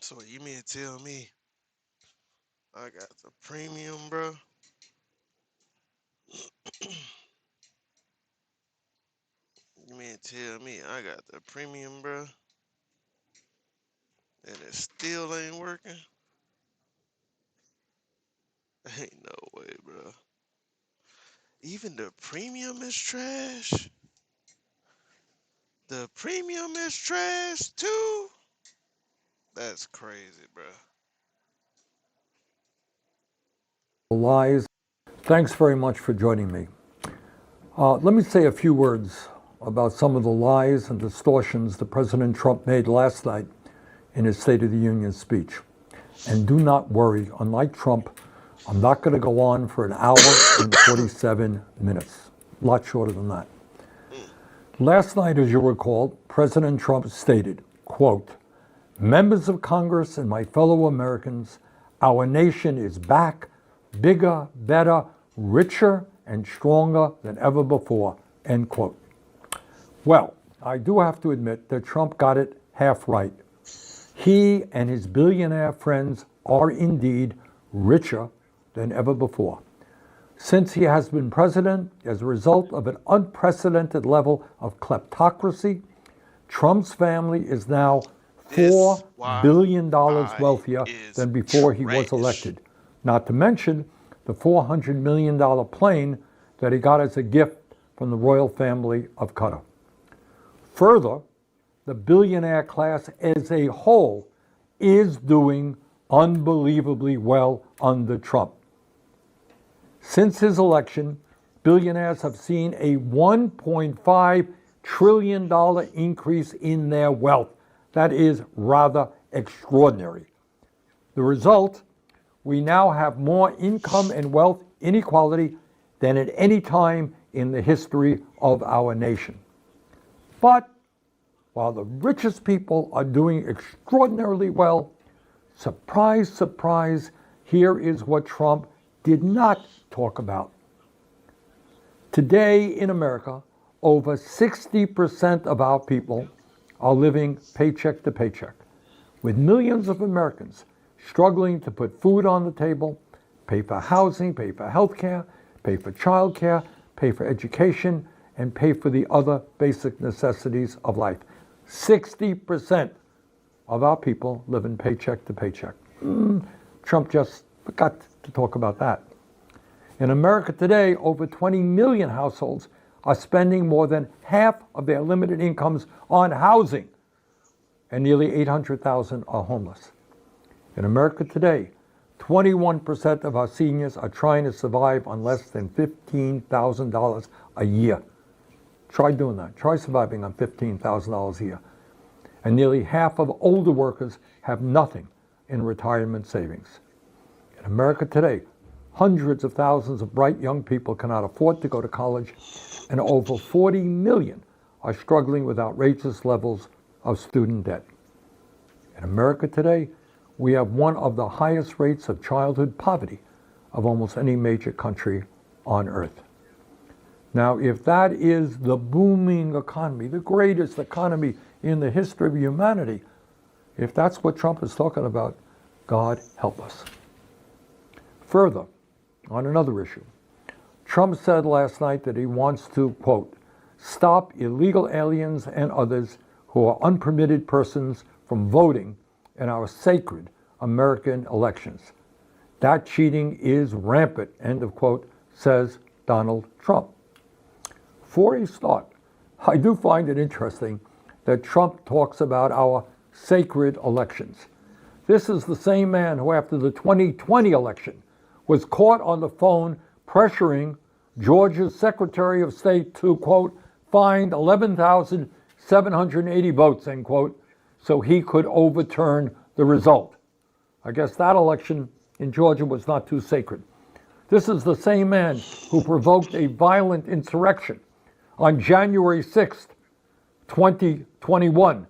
So you mean to tell me I got the premium, bro? You mean to tell me I got the premium, bro? And it still ain't working? Ain't no way, bro. Even the premium is trash? The premium is trash too? That's crazy, bro. Lies. Thanks very much for joining me. Let me say a few words about some of the lies and distortions that President Trump made last night in his State of the Union speech. And do not worry, unlike Trump, I'm not going to go on for an hour and 47 minutes. A lot shorter than that. Last night, as you recall, President Trump stated, quote, "Members of Congress and my fellow Americans, our nation is back, bigger, better, richer, and stronger than ever before," end quote. Well, I do have to admit that Trump got it half right. He and his billionaire friends are indeed richer than ever before. Since he has been president, as a result of an unprecedented level of kleptocracy, Trump's family is now $4 billion wealthier than before he was elected. Not to mention the $400 million plane that he got as a gift from the royal family of Qatar. Further, the billionaire class as a whole is doing unbelievably well under Trump. Since his election, billionaires have seen a $1.5 trillion increase in their wealth. That is rather extraordinary. The result, we now have more income and wealth inequality than at any time in the history of our nation. But while the richest people are doing extraordinarily well, surprise, surprise, here is what Trump did not talk about. Today in America, over 60% of our people are living paycheck to paycheck, with millions of Americans struggling to put food on the table, pay for housing, pay for health care, pay for child care, pay for education, and pay for the other basic necessities of life. 60% of our people live in paycheck to paycheck. Trump just forgot to talk about that. In America today, over 20 million households are spending more than half of their limited incomes on housing, and nearly 800,000 are homeless. In America today, 21% of our seniors are trying to survive on less than $15,000 a year. Try doing that. Try surviving on $15,000 a year. And nearly half of older workers have nothing in retirement savings. In America today, hundreds of thousands of bright young people cannot afford to go to college, and over 40 million are struggling with outrageous levels of student debt. In America today, we have one of the highest rates of childhood poverty of almost any major country on earth. Now, if that is the booming economy, the greatest economy in the history of humanity, if that's what Trump is talking about, God help us. Further, on another issue, Trump said last night that he wants to, quote, "stop illegal aliens and others who are unpermitted persons from voting in our sacred American elections. That cheating is rampant," end of quote, says Donald Trump. For a start, I do find it interesting that Trump talks about our sacred elections. This is the same man who, after the 2020 election, was caught on the phone pressuring Georgia's Secretary of State to, quote, find 11,780 votes, end quote, so he could overturn the result. I guess that election in Georgia was not too sacred. This is the same man who provoked a violent insurrection on January 6th, 2021,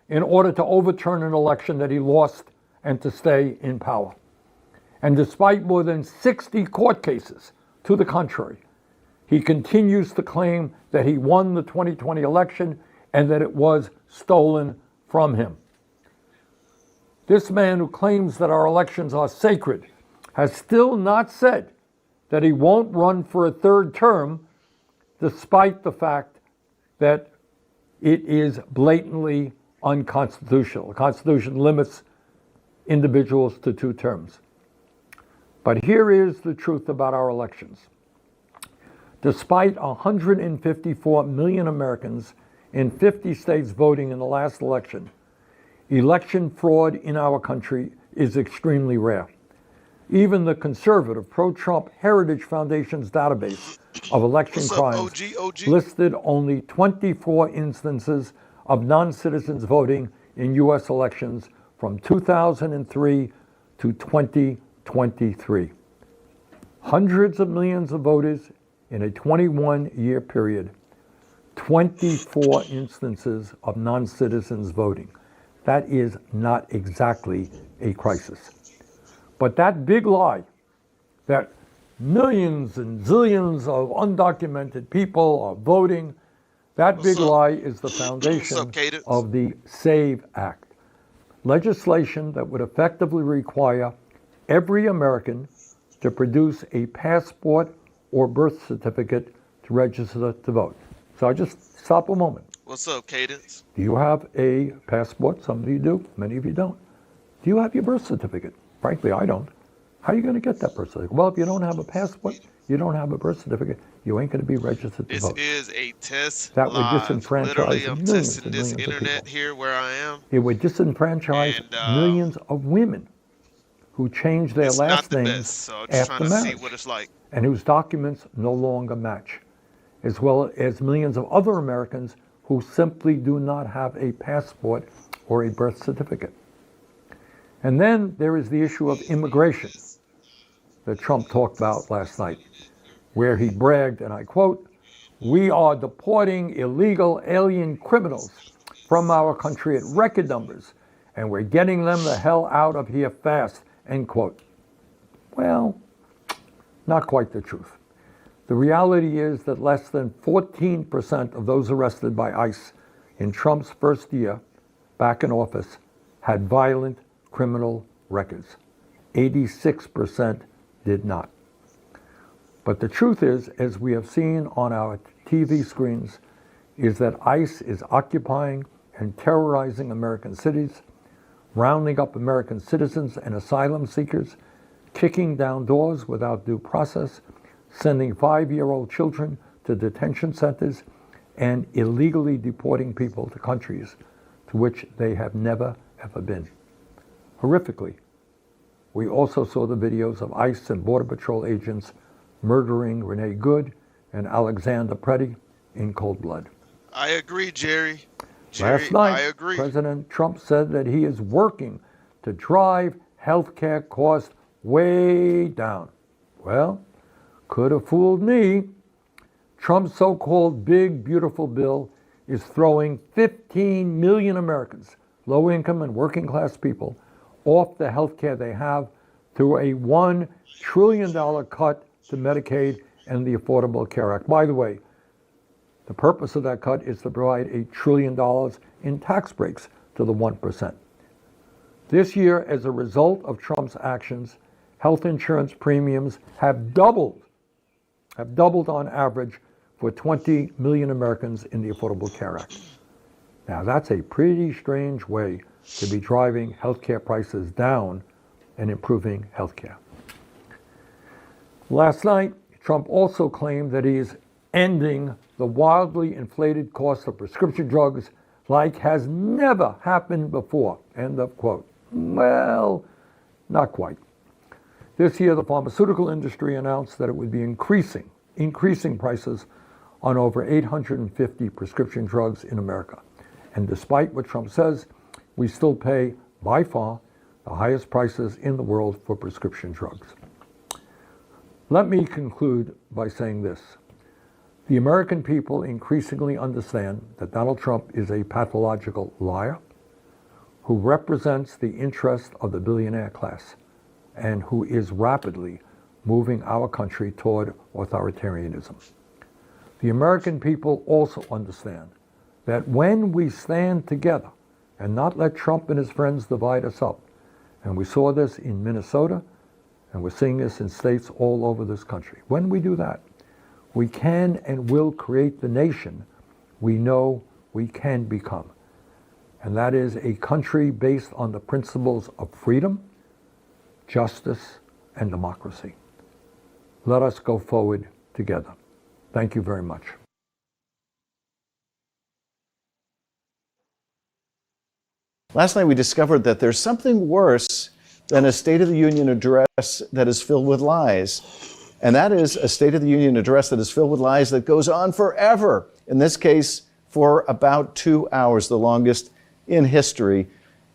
in order to overturn an election that he lost and to stay in power. And despite more than 60 court cases to the contrary, he continues to claim that he won the 2020 election and that it was stolen from him. This man who claims that our elections are sacred has still not said that he won't run for a third term, despite the fact that it is blatantly unconstitutional. The Constitution limits individuals to 2 terms. But here is the truth about our elections. Despite 154 million Americans in 50 states voting in the last election, election fraud in our country is extremely rare. Even the conservative pro-Trump Heritage Foundation's database of election What's up, crimes OG? listed only 24 instances of non-citizens voting in U.S. elections from 2003 to 2023. Hundreds of millions of voters in a 21-year period, 24 instances of non-citizens voting. That is not exactly a crisis. But that big lie that millions and zillions of undocumented people are voting, that big lie is the foundation of the SAVE Act, legislation that would effectively require every American to produce a passport or birth certificate to register to vote. So I just stop a moment. What's up, Cadence? Do you have a passport? Some of you do, many of you don't. Do you have your birth certificate? Frankly, I don't. How are you going to get that birth certificate? Well, if you don't have a passport, you don't have a birth certificate, you ain't going to be registered to vote. This is a test That would live. disenfranchise Literally, I'm millions testing and this millions of internet people. here where I am. It would disenfranchise millions of women who changed their It's last not the names best, so I'm just after trying to see marriage what it's like. and whose documents no longer match, as well as millions of other Americans who simply do not have a passport or a birth certificate. And then there is the issue of immigration that Trump talked about last night, where he bragged, and I quote, "We are deporting illegal alien criminals from our country at record numbers, and we're getting them the hell out of here fast," end quote. Well, not quite the truth. The reality is that less than 14% of those arrested by ICE in Trump's first year back in office had violent criminal records. 86% did not. But the truth is, as we have seen on our TV screens, is that ICE is occupying and terrorizing American cities, rounding up American citizens and asylum seekers, kicking down doors without due process, sending 5-year-old children to detention centers, and illegally deporting people to countries to which they have never, ever been. Horrifically, we also saw the videos of ICE and Border Patrol agents murdering Renee Good and Alexander Preddy in cold blood. I agree, Jerry. Last night, I agree. President Trump said that he is working to drive healthcare costs way down. Well, could have fooled me. Trump's so-called big, beautiful bill is throwing 15 million Americans, low-income and working-class people, off the health care they have through a $1 trillion cut to Medicaid and the Affordable Care Act. By the way, the purpose of that cut is to provide $1 trillion in tax breaks to the 1%. This year, as a result of Trump's actions, health insurance premiums have doubled on average for 20 million Americans in the Affordable Care Act. Now, that's a pretty strange way to be driving healthcare prices down and improving healthcare. Last night, Trump also claimed that he is ending the wildly inflated cost of prescription drugs like has never happened before, end of quote. Well, not quite. This year, the pharmaceutical industry announced that it would be increasing prices on over 850 prescription drugs in America. And despite what Trump says, we still pay, by far, the highest prices in the world for prescription drugs. Let me conclude by saying this. The American people increasingly understand that Donald Trump is a pathological liar who represents the interest of the billionaire class and who is rapidly moving our country toward authoritarianism. The American people also understand that when we stand together and not let Trump and his friends divide us up, And we saw this in Minnesota, and we're seeing this in states all over this country. When we do that, we can and will create the nation we know we can become. And that is a country based on the principles of freedom, justice, and democracy. Let us go forward together. Thank you very much. Last night we discovered that there's something worse than a State of the Union address that is filled with lies. And that is a State of the Union address that is filled with lies that goes on forever. In this case, for about 2 hours, the longest in history.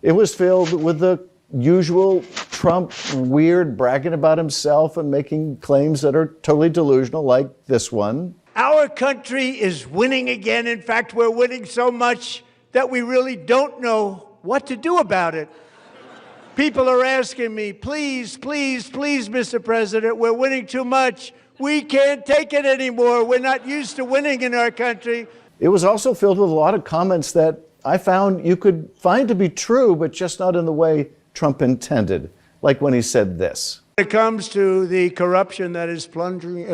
It was filled with the usual Trump weird bragging about himself and making claims that are totally delusional, like this one. Our country is winning again. In fact, we're winning so much that we really don't know what to do about it. People are asking me, please, please, please, Mr. President, we're winning too much. We can't take it anymore. We're not used to winning in our country. It was also filled with a lot of comments that I found you could find to be true, but just not in the way Trump intended, like when he said this. When it comes to the corruption that is plundering,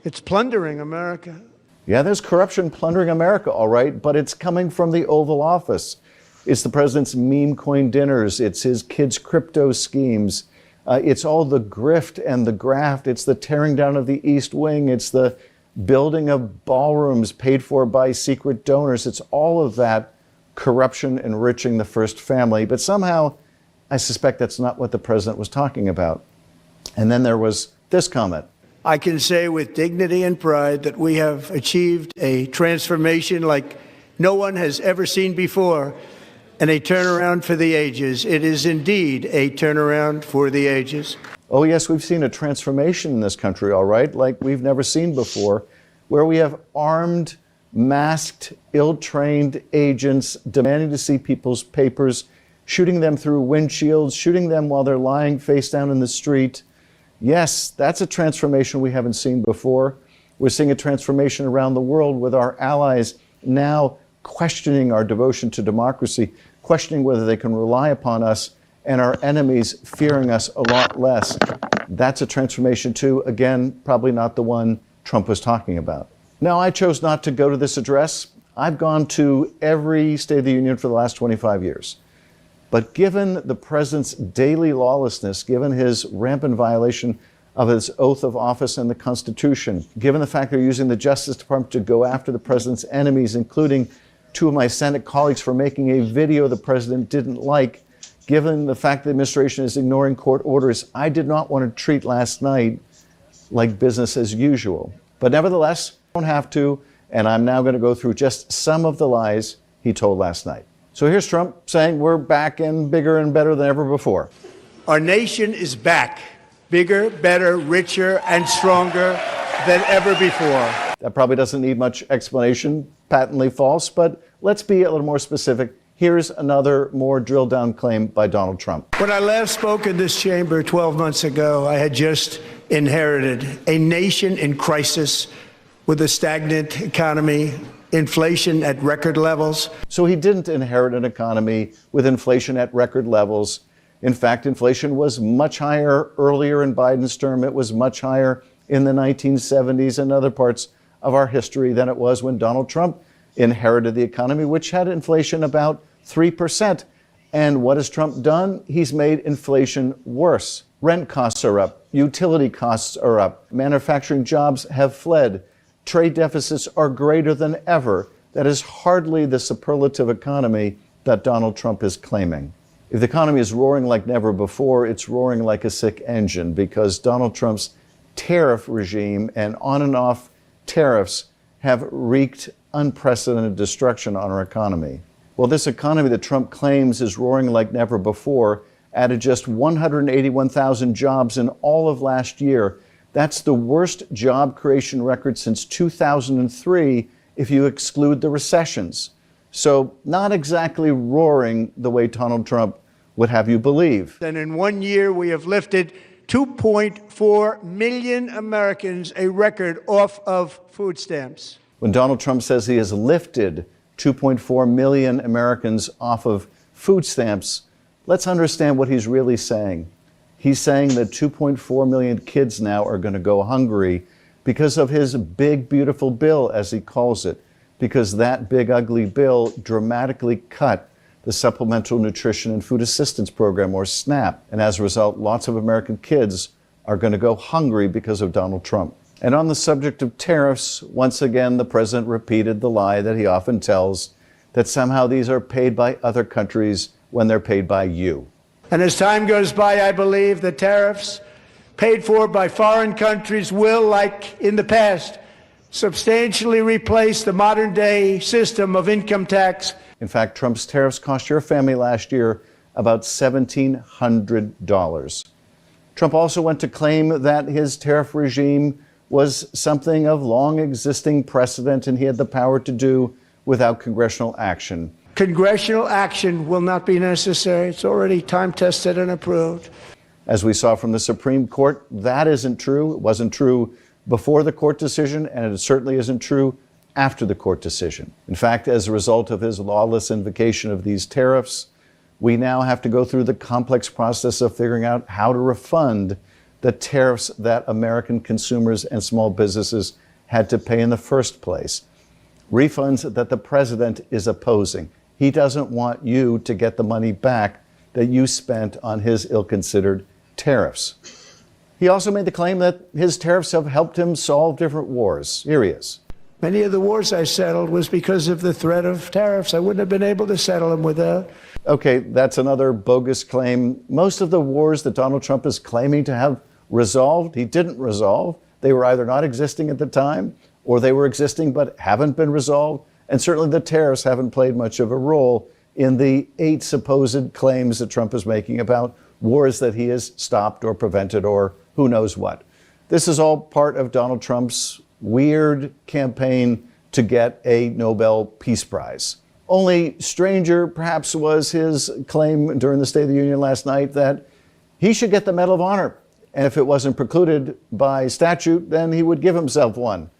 it's plundering America. Yeah, there's corruption plundering America, all right, but it's coming from the Oval Office. It's the president's meme coin dinners. It's his kids' crypto schemes. It's all the grift and the graft. It's the tearing down of the East Wing. It's the building of ballrooms paid for by secret donors. It's all of that corruption enriching the first family. But somehow, I suspect that's not what the president was talking about. And then there was this comment. I can say with dignity and pride that we have achieved a transformation like no one has ever seen before, and a turnaround for the ages. It is indeed a turnaround for the ages. Oh yes, we've seen a transformation in this country, all right, like we've never seen before, where we have armed, masked, ill-trained agents demanding to see people's papers, shooting them through windshields, shooting them while they're lying face down in the street. Yes, that's a transformation we haven't seen before. We're seeing a transformation around the world with our allies now questioning our devotion to democracy, questioning whether they can rely upon us, and our enemies fearing us a lot less. That's a transformation too, again, probably not the one Trump was talking about. Now, I chose not to go to this address. I've gone to every State of the Union for the last 25 years. But given the president's daily lawlessness, given his rampant violation of his oath of office and the Constitution, given the fact they're using the Justice Department to go after the president's enemies, including two of my Senate colleagues for making a video the president didn't like, given the fact the administration is ignoring court orders, I did not want to treat last night like business as usual. But nevertheless, I don't have to, and I'm now going to go through just some of the lies he told last night. So here's Trump saying we're back and bigger and better than ever before. Our nation is back, bigger, better, richer, and stronger than ever before. That probably doesn't need much explanation, patently false, but let's be a little more specific. Here's another more drilled down claim by Donald Trump. When I last spoke in this chamber 12 months ago, I had just inherited a nation in crisis with a stagnant economy, inflation at record levels. So he didn't inherit an economy with inflation at record levels. In fact, inflation was much higher earlier in Biden's term. It was much higher in the 1970s and other parts of our history than it was when Donald Trump inherited the economy, which had inflation about 3%. And what has Trump done? He's made inflation worse. Rent costs are up. Utility costs are up. Manufacturing jobs have fled. Trade deficits are greater than ever. That is hardly the superlative economy that Donald Trump is claiming. If the economy is roaring like never before, it's roaring like a sick engine because Donald Trump's tariff regime and on and off tariffs have wreaked unprecedented destruction on our economy. Well, this economy that Trump claims is roaring like never before added just 181,000 jobs in all of last year. That's the worst job creation record since 2003 if you exclude the recessions. So not exactly roaring the way Donald Trump would have you believe. And in 1 year, we have lifted 2.4 million Americans, a record, off of food stamps. When Donald Trump says he has lifted 2.4 million Americans off of food stamps, Let's understand what he's really saying. He's saying that 2.4 million kids now are going to go hungry because of his big, beautiful bill, as he calls it, because that big, ugly bill dramatically cut the Supplemental Nutrition and Food Assistance Program, or SNAP. And as a result, lots of American kids are going to go hungry because of Donald Trump. And on the subject of tariffs, once again, the president repeated the lie that he often tells, that somehow these are paid by other countries when they're paid by you. And as time goes by, I believe the tariffs paid for by foreign countries will, like in the past, substantially replace the modern-day system of income tax. In fact, Trump's tariffs cost your family last year about $1,700. Trump also went to claim that his tariff regime was something of long existing precedent and he had the power to do without congressional action. Congressional action will not be necessary. It's already time-tested and approved. As we saw from the Supreme Court, that isn't true. It wasn't true before the court decision, and it certainly isn't true after the court decision. In fact, as a result of his lawless invocation of these tariffs, we now have to go through the complex process of figuring out how to refund the tariffs that American consumers and small businesses had to pay in the first place. Refunds that the president is opposing. He doesn't want you to get the money back that you spent on his ill-considered tariffs. He also made the claim that his tariffs have helped him solve different wars. Here he is. Many of the wars I settled was because of the threat of tariffs. I wouldn't have been able to settle them without. Okay, that's another bogus claim. Most of the wars that Donald Trump is claiming to have resolved, he didn't resolve. They were either not existing at the time, or they were existing but haven't been resolved. And certainly the tariffs haven't played much of a role in the 8 supposed claims that Trump is making about wars that he has stopped or prevented or who knows what. This is all part of Donald Trump's weird campaign to get a Nobel Peace Prize. Only stranger, perhaps, was his claim during the State of the Union last night that he should get the Medal of Honor. And if it wasn't precluded by statute, then he would give himself one.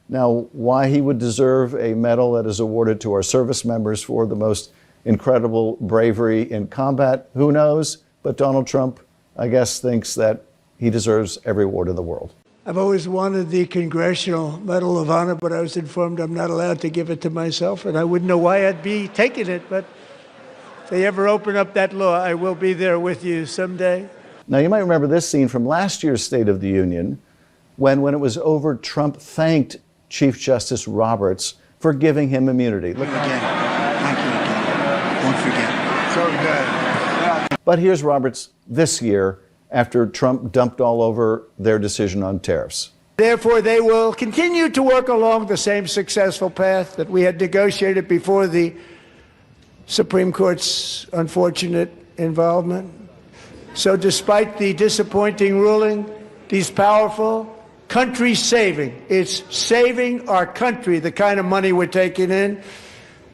Now, why he would deserve a medal that is awarded to our service members for the most incredible bravery in combat, who knows? But Donald Trump, I guess, thinks that he deserves every award in the world. I've always wanted the Congressional Medal of Honor, but I was informed I'm not allowed to give it to myself, and I wouldn't know why I'd be taking it. But if they ever open up that law, I will be there with you someday. Now, you might remember this scene from last year's State of the Union, when it was over, Trump thanked Chief Justice Roberts for giving him immunity. Look again. Thank you again. Won't forget. So good. But here's Roberts this year after Trump dumped all over their decision on tariffs. Therefore, they will continue to work along the same successful path that we had negotiated before the Supreme Court's unfortunate involvement. So despite the disappointing ruling, these powerful, country-saving, it's saving our country, the kind of money we're taking in.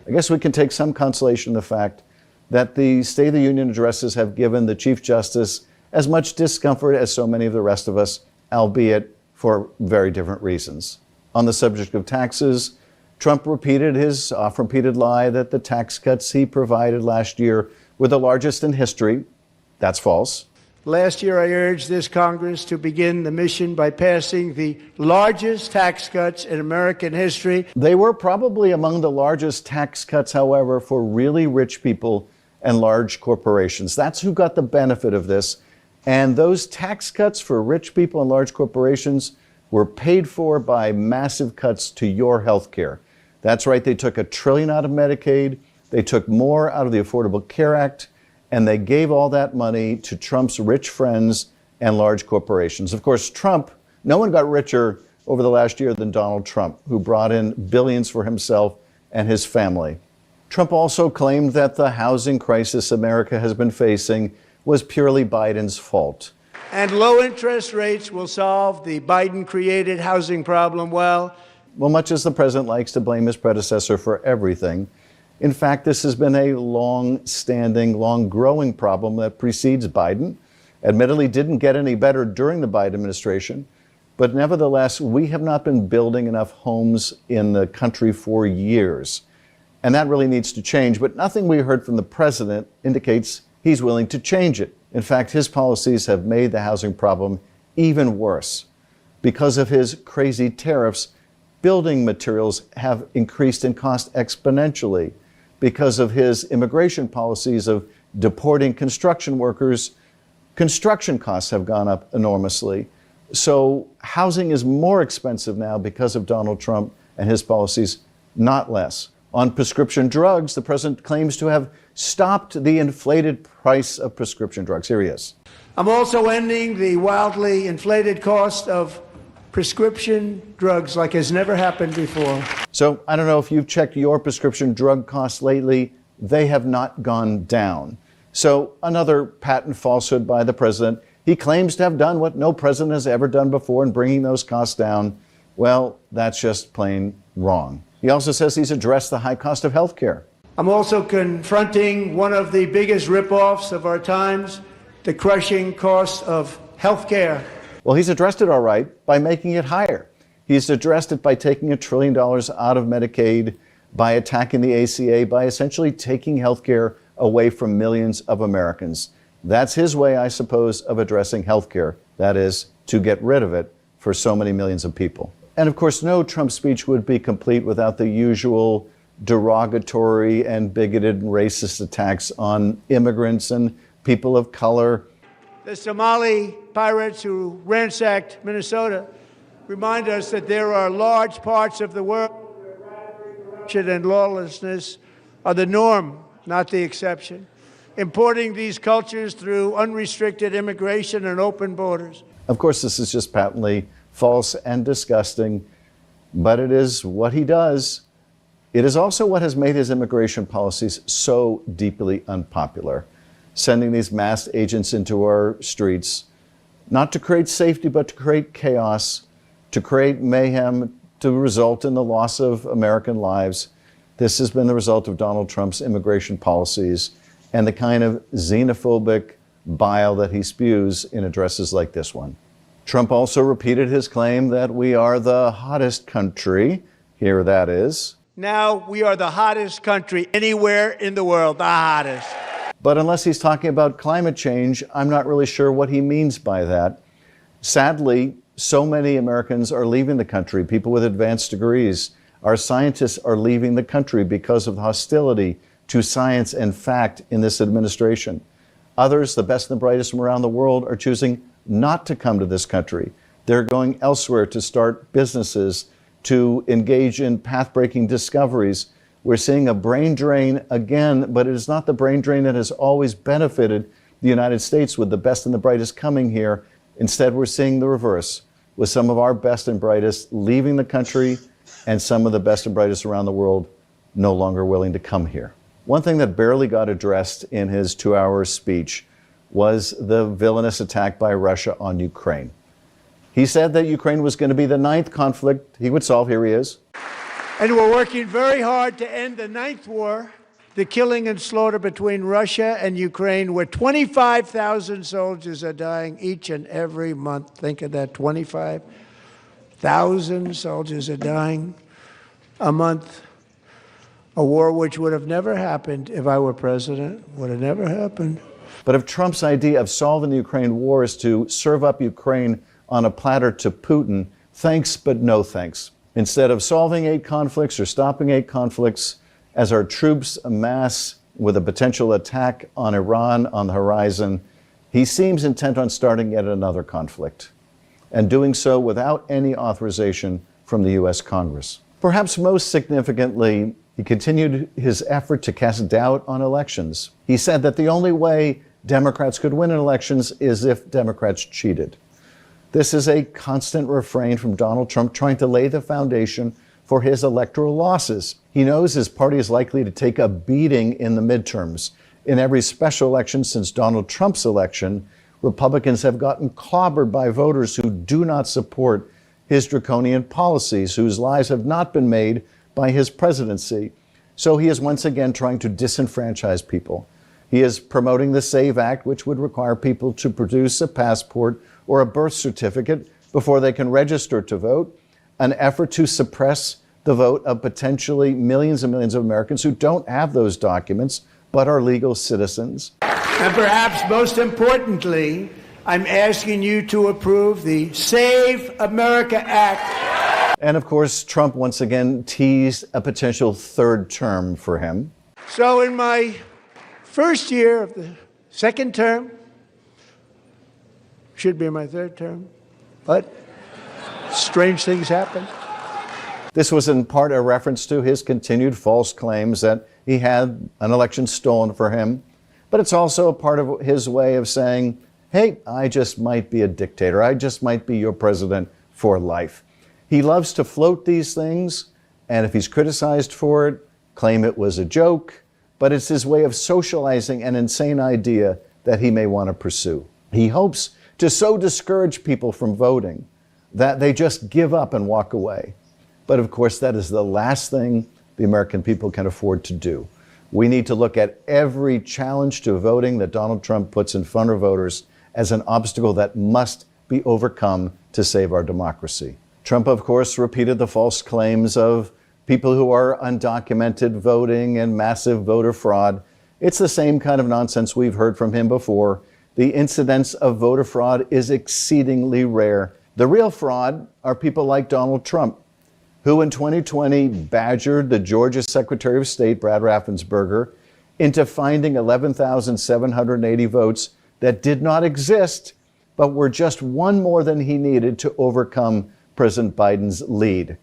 I guess we can take some consolation in the fact that the State of the Union addresses have given the Chief Justice as much discomfort as so many of the rest of us, albeit for very different reasons. On the subject of taxes, Trump repeated his oft-repeated lie that the tax cuts he provided last year were the largest in history. That's false. Last year, I urged this Congress to begin the mission by passing the largest tax cuts in American history. They were probably among the largest tax cuts, however, for really rich people and large corporations. That's who got the benefit of this. And those tax cuts for rich people and large corporations were paid for by massive cuts to your health care. That's right, they took $1 trillion out of Medicaid, they took more out of the Affordable Care Act, and they gave all that money to Trump's rich friends and large corporations. Of course, Trump, no one got richer over the last year than Donald Trump, who brought in billions for himself and his family. Trump also claimed that the housing crisis America has been facing was purely Biden's fault. And low interest rates will solve the Biden-created housing problem well. Well, much as the president likes to blame his predecessor for everything, in fact, this has been a long-standing, long-growing problem that precedes Biden. Admittedly, didn't get any better during the Biden administration, but nevertheless, we have not been building enough homes in the country for years. And that really needs to change, but nothing we heard from the president indicates he's willing to change it. In fact, his policies have made the housing problem even worse. Because of his crazy tariffs, building materials have increased in cost exponentially. Because of his immigration policies of deporting construction workers, construction costs have gone up enormously. So housing is more expensive now because of Donald Trump and his policies, not less. On prescription drugs, the president claims to have stopped the inflated price of prescription drugs. Here he is. I'm also ending the wildly inflated cost of prescription drugs like has never happened before. So I don't know if you've checked your prescription drug costs lately. They have not gone down. So another patent falsehood by the president. He claims to have done what no president has ever done before in bringing those costs down. Well, that's just plain wrong. He also says he's addressed the high cost of health care. I'm also confronting one of the biggest ripoffs of our times, the crushing cost of health care. Well, he's addressed it all right by making it higher. He's addressed it by taking $1 trillion out of Medicaid, by attacking the ACA, by essentially taking health care away from millions of Americans. That's his way, I suppose, of addressing health care. That is, to get rid of it for so many millions of people. And of course, no Trump speech would be complete without the usual derogatory and bigoted and racist attacks on immigrants and people of color. The Somali pirates who ransacked Minnesota remind us that there are large parts of the world where corruption and lawlessness are the norm, not the exception. Importing these cultures through unrestricted immigration and open borders. Of course, this is just patently false and disgusting, but it is what he does. It is also what has made his immigration policies so deeply unpopular, sending these masked agents into our streets, not to create safety, but to create chaos, to create mayhem, to result in the loss of American lives. This has been the result of Donald Trump's immigration policies and the kind of xenophobic bile that he spews in addresses like this one. Trump also repeated his claim that we are the hottest country. Here that is. Now we are the hottest country anywhere in the world, the hottest. But unless he's talking about climate change, I'm not really sure what he means by that. Sadly, so many Americans are leaving the country, people with advanced degrees. Our scientists are leaving the country because of the hostility to science and fact in this administration. Others, the best and the brightest from around the world, are choosing not to come to this country. They're going elsewhere to start businesses, to engage in path-breaking discoveries. We're seeing a brain drain again, but it is not the brain drain that has always benefited the United States with the best and the brightest coming here. Instead, we're seeing the reverse, with some of our best and brightest leaving the country and some of the best and brightest around the world no longer willing to come here. One thing that barely got addressed in his 2-hour speech was the villainous attack by Russia on Ukraine. He said that Ukraine was going to be the 9th conflict he would solve. Here he is. And we're working very hard to end the 9th war, the killing and slaughter between Russia and Ukraine, where 25,000 soldiers are dying each and every month. Think of that, 25,000 soldiers are dying a month. A war which would have never happened if I were president, would have never happened. But if Trump's idea of solving the Ukraine war is to serve up Ukraine on a platter to Putin, thanks but no thanks. Instead of solving 8 conflicts or stopping 8 conflicts, as our troops amass with a potential attack on Iran on the horizon, he seems intent on starting yet another conflict, and doing so without any authorization from the U.S. Congress. Perhaps most significantly, he continued his effort to cast doubt on elections. He said that the only way Democrats could win in elections is if Democrats cheated. This is a constant refrain from Donald Trump trying to lay the foundation for his electoral losses. He knows his party is likely to take a beating in the midterms. In every special election since Donald Trump's election, Republicans have gotten clobbered by voters who do not support his draconian policies, whose lives have not been made by his presidency. So he is once again trying to disenfranchise people. He is promoting the SAVE Act, which would require people to produce a passport or a birth certificate before they can register to vote, an effort to suppress the vote of potentially millions and millions of Americans who don't have those documents but are legal citizens. And perhaps most importantly, I'm asking you to approve the Save America Act. And of course, Trump once again teased a potential third term for him. So in my first year of the second term, should be my third term, but strange things happen. This was in part a reference to his continued false claims that he had an election stolen for him. But it's also a part of his way of saying, hey, I just might be a dictator. I just might be your president for life. He loves to float these things, and if he's criticized for it, claim it was a joke, but it's his way of socializing an insane idea that he may want to pursue. He hopes to so discourage people from voting that they just give up and walk away. But of course, that is the last thing the American people can afford to do. We need to look at every challenge to voting that Donald Trump puts in front of voters as an obstacle that must be overcome to save our democracy. Trump, of course, repeated the false claims of people who are undocumented voting and massive voter fraud. It's the same kind of nonsense we've heard from him before. The incidence of voter fraud is exceedingly rare. The real fraud are people like Donald Trump, who in 2020 badgered the Georgia Secretary of State, Brad Raffensperger, into finding 11,780 votes that did not exist, but were just one more than he needed to overcome President Biden's lead.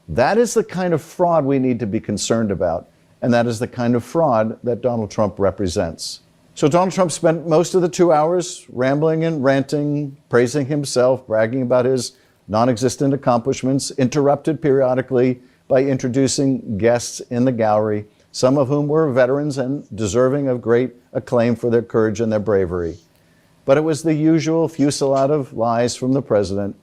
That is the kind of fraud we need to be concerned about, and that is the kind of fraud that Donald Trump represents. So Donald Trump spent most of the 2 hours rambling and ranting, praising himself, bragging about his non-existent accomplishments, interrupted periodically by introducing guests in the gallery, some of whom were veterans and deserving of great acclaim for their courage and their bravery. But it was the usual fusillade of lies from the president,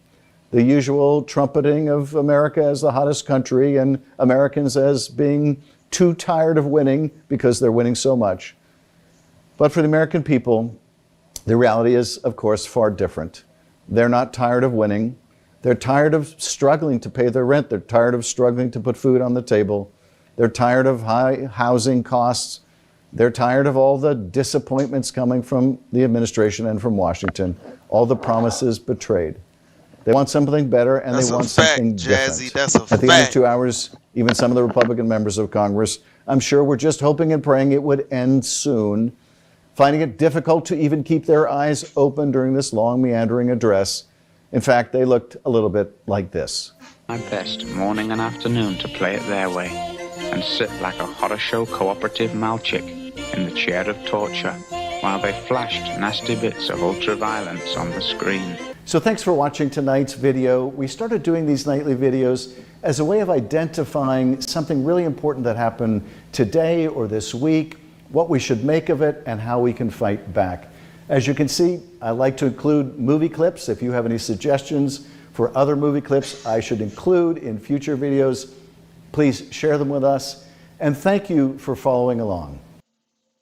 the usual trumpeting of America as the hottest country and Americans as being too tired of winning because they're winning so much. But for the American people, the reality is, of course, far different. They're not tired of winning. They're tired of struggling to pay their rent. They're tired of struggling to put food on the table. They're tired of high housing costs. They're tired of all the disappointments coming from the administration and from Washington, all the promises betrayed. They want something better, and That's they want a fact, something Jazzy. different. That's a At the end of fact. 2 hours, even some of the Republican members of Congress, I'm sure, were just hoping and praying it would end soon, finding it difficult to even keep their eyes open during this long, meandering address. In fact, they looked a little bit like this. My best morning and afternoon to play it their way and sit like a horror show cooperative malchick in the chair of torture while they flashed nasty bits of ultraviolence on the screen. So thanks for watching tonight's video. We started doing these nightly videos as a way of identifying something really important that happened today or this week, what we should make of it, and how we can fight back. As you can see, I like to include movie clips. If you have any suggestions for other movie clips I should include in future videos, please share them with us. And thank you for following along.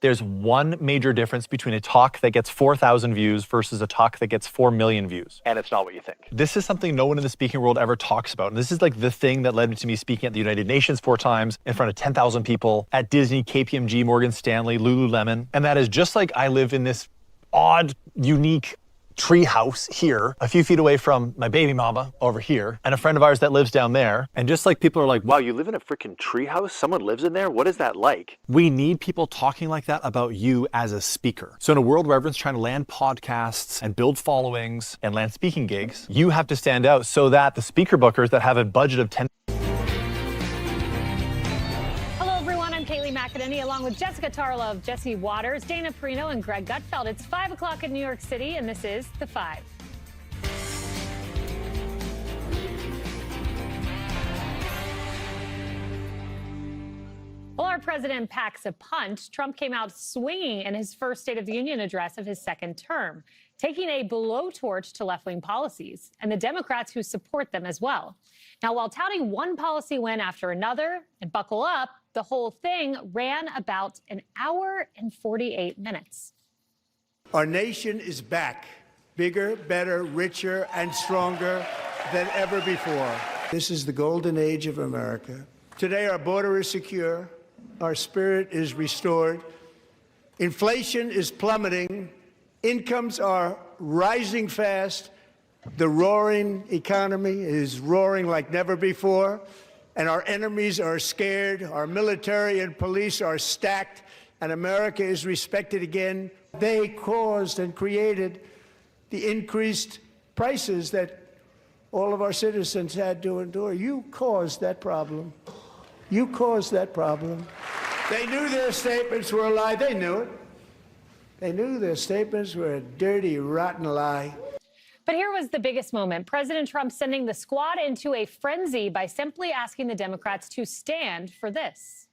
There's one major difference between a talk that gets 4,000 views versus a talk that gets 4 million views. And it's not what you think. This is something no one in the speaking world ever talks about. And this is like the thing that led to me speaking at the United Nations 4 times in front of 10,000 people, at Disney, KPMG, Morgan Stanley, Lululemon. And that is just like I live in this odd, unique tree house here, a few feet away from my baby mama over here, and a friend of ours that lives down there. And just like people are like, wow, you live in a freaking tree house? Someone lives in there? What is that like? We need people talking like that about you as a speaker. So in a world where everyone's trying to land podcasts and build followings and land speaking gigs, you have to stand out so that the speaker bookers that have a budget of 10. McEnany, along with Jessica Tarlov, Jesse Waters, Dana Perino, and Greg Gutfeld. It's 5 o'clock in New York City, and this is The Five. While our president packs a punch, Trump came out swinging in his first State of the Union address of his second term, taking a blowtorch to left-wing policies and the Democrats who support them as well. Now, while touting one policy win after another, and buckle up, the whole thing ran about an hour and 48 minutes. Our nation is back, bigger, better, richer, and stronger than ever before. This is the golden age of America. Today, our border is secure, our spirit is restored, Inflation is plummeting. Incomes are rising fast. The roaring economy is roaring like never before. And our enemies are scared. Our military and police are stacked. And America is respected again. They caused and created the increased prices that all of our citizens had to endure. You caused that problem. You caused that problem. They knew their statements were a lie. They knew it. They knew their statements were a dirty, rotten lie. But here was the biggest moment. President Trump sending the squad into a frenzy by simply asking the Democrats to stand for this.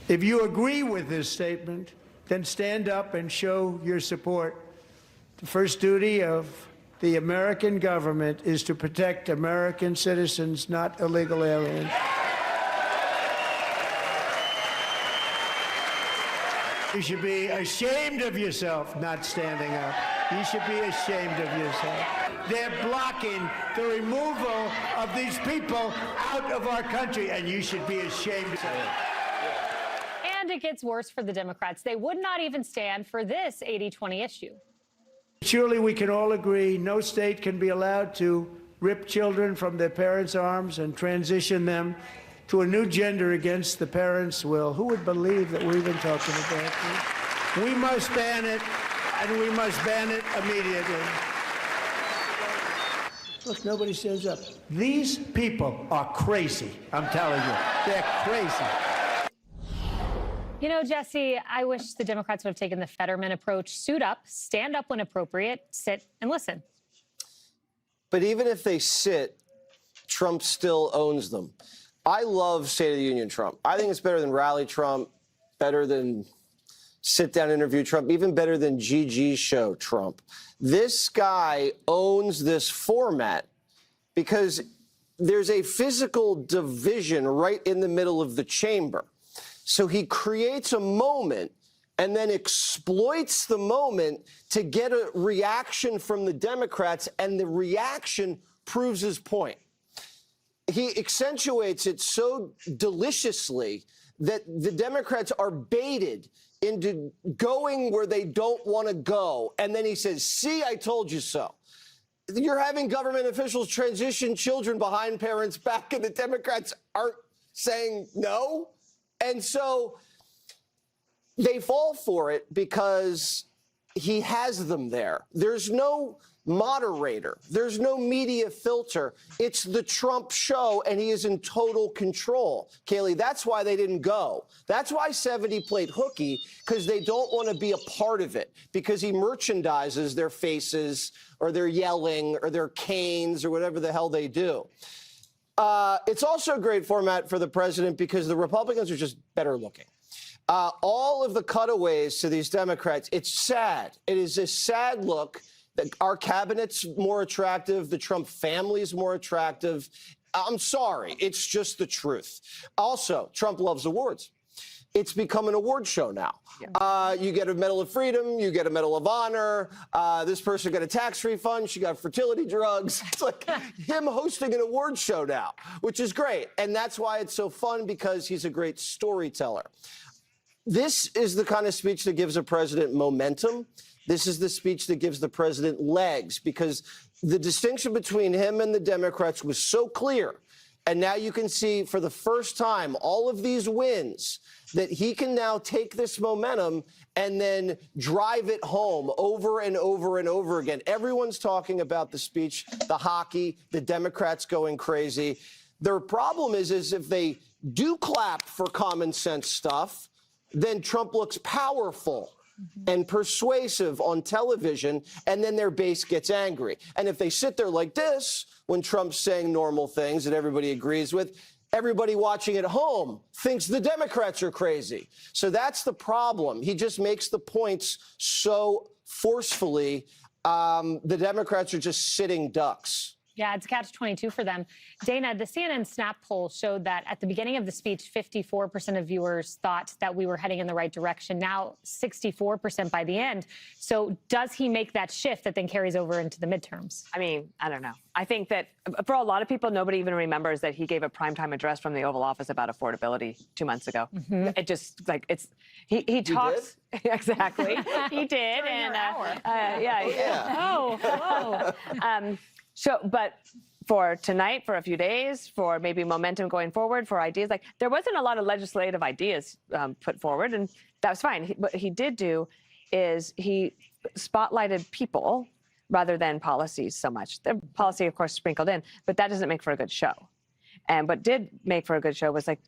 If you agree with this statement, then stand up and show your support. The first duty of the American government is to protect American citizens, not illegal aliens. You should be ashamed of yourself not standing up. You should be ashamed of yourself. They're blocking the removal of these people out of our country, and you should be ashamed of yourself. And it gets worse for the Democrats. They would not even stand for this 80-20 issue. Surely we can all agree no state can be allowed to rip children from their parents' arms and transition them to a new gender against the parents' will. Who would believe that we're even talking about this? We must ban it, and we must ban it immediately. Look, nobody stands up. These people are crazy, I'm telling you. They're crazy. You know, Jesse, I wish the Democrats would have taken the Fetterman approach. Suit up, stand up when appropriate, sit and listen. But even if they sit, Trump still owns them. I love State of the Union Trump. I think it's better than Rally Trump, better than sit-down interview Trump, even better than GG's show Trump. This guy owns this format because there's a physical division right in the middle of the chamber. So he creates a moment and then exploits the moment to get a reaction from the Democrats, and the reaction proves his point. He accentuates it so deliciously that the Democrats are baited into going where they don't want to go. And then he says, see, I told you so. You're having government officials transition children behind parents' back, and the Democrats aren't saying no. And so they fall for it because he has them there. There's no moderator. There's no media filter. It's the Trump show, and he is in total control. Kayleigh, that's why they didn't go. That's why 70 played hooky, because they don't want to be a part of it, because he merchandises their faces or their yelling or their canes or whatever the hell they do. It's also a great format for the president because the Republicans are just better looking. All of the cutaways to these Democrats, it's sad. It is a sad look. Our cabinet's more attractive. The Trump family's more attractive. I'm sorry. It's just the truth. Also, Trump loves awards. It's become an award show now. Yeah. You get a Medal of Freedom. You get a Medal of Honor. This person got a tax refund. She got fertility drugs. It's like him hosting an award show now, which is great. And that's why it's so fun, because he's a great storyteller. This is the kind of speech that gives a president momentum. This is the speech that gives the president legs, because the distinction between him and the Democrats was so clear. And now you can see for the first time all of these wins that he can now take this momentum and then drive it home over and over and over again. Everyone's talking about the speech, the hockey, the Democrats going crazy. Their problem is if they do clap for common sense stuff, then Trump looks powerful and persuasive on television, and then their base gets angry. And if they sit there like this when Trump's saying normal things that everybody agrees with, everybody watching at home thinks the Democrats are crazy. So that's the problem. He just makes the points so forcefully. The Democrats are just sitting ducks. Yeah, it's a catch-22 for them. Dana, the CNN Snap poll showed that at the beginning of the speech, 54% of viewers thought that we were heading in the right direction. Now, 64% by the end. So does he make that shift that then carries over into the midterms? I mean, I don't know. I think that for a lot of people, nobody even remembers that he gave a primetime address from the Oval Office about affordability 2 months ago. It just, like, it's, he talks. Exactly. He did. And but for tonight, for a few days, for maybe momentum going forward, for ideas, like there wasn't a lot of legislative ideas put forward, and that was fine. What he did do is he spotlighted people rather than policies so much. The policy, of course, sprinkled in, but that doesn't make for a good show. And what did make for a good show was like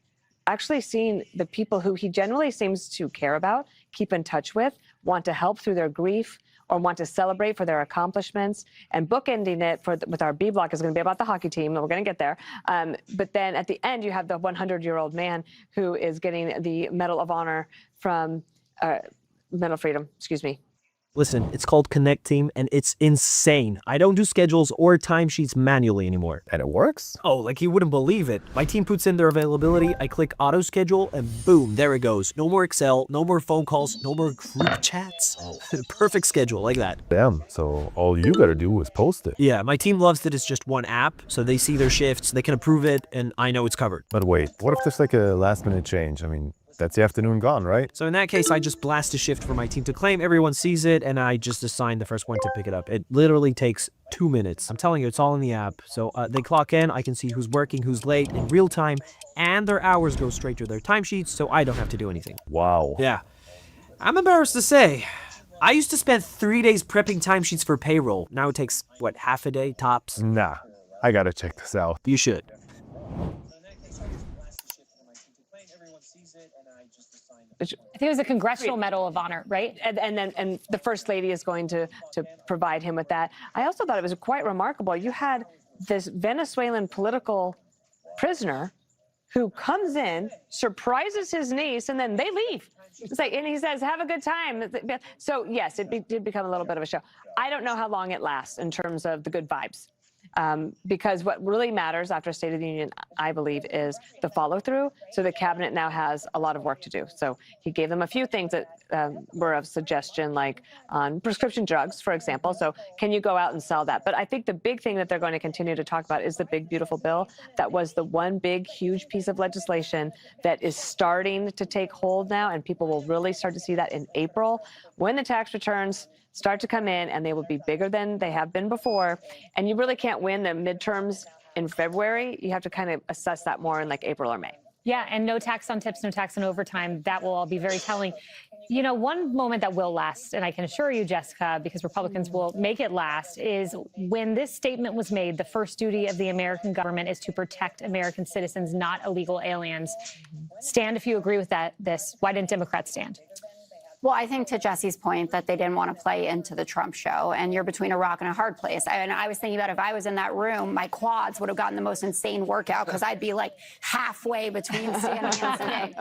actually seeing the people who he generally seems to care about, keep in touch with, want to help through their grief, or want to celebrate for their accomplishments, and bookending it with our B block is going to be about the hockey team, and we're going to get there. But then at the end, you have the 100-year-old man who is getting the Medal of Honor from Medal of Freedom, excuse me. Listen, it's called Connect Team, and it's insane. I don't do schedules or timesheets manually anymore. And it works? Oh, like you wouldn't believe it. My team puts in their availability, I click auto schedule, and boom, there it goes. No more Excel, no more phone calls, no more group chats. Perfect schedule, like that. Damn, so all you gotta do is post it. Yeah, my team loves that it's just one app, so they see their shifts, they can approve it, and I know it's covered. But wait, what if there's like a last minute change? I mean, that's the afternoon gone, right? So in that case, I just blast a shift for my team to claim, everyone sees it, and I just assign the first one to pick it up. It literally takes 2 minutes. I'm telling you, it's all in the app. So they clock in, I can see who's working, who's late in real time, and their hours go straight to their timesheets, so I don't have to do anything. Wow. Yeah. I'm embarrassed to say, I used to spend 3 days prepping timesheets for payroll. Now it takes, what, half a day, tops? Nah, I gotta check this out. You should. I think it was a Congressional Medal of Honor, right? And the First Lady is going to provide him with that. I also thought it was quite remarkable. You had this Venezuelan political prisoner who comes in, surprises his niece, and then they leave. It's like, and he says, "Have a good time." So yes, it did become a little bit of a show. I don't know how long it lasts in terms of the good vibes. Because what really matters after State of the Union, I believe, is the follow-through. So the cabinet now has a lot of work to do. So he gave them a few things that were of suggestion, like on prescription drugs, for example. So can you go out and sell that? But I think the big thing that they're going to continue to talk about is the big, beautiful bill. That was the one big, huge piece of legislation that is starting to take hold now, and people will really start to see that in April when the tax returns start to come in, and they will be bigger than they have been before. And you really can't win the midterms in February. You have to kind of assess that more in like April or May. Yeah, and no tax on tips, no tax on overtime. That will all be very telling. You know, one moment that will last, and I can assure you, Jessica, because Republicans will make it last, is when this statement was made, the first duty of the American government is to protect American citizens, not illegal aliens. Stand if you agree with this. Why didn't Democrats stand? Well, I think to Jesse's point that they didn't want to play into the Trump show, and you're between a rock and a hard place. And I was thinking about if I was in that room, my quads would have gotten the most insane workout because I'd be like halfway between standing and sitting.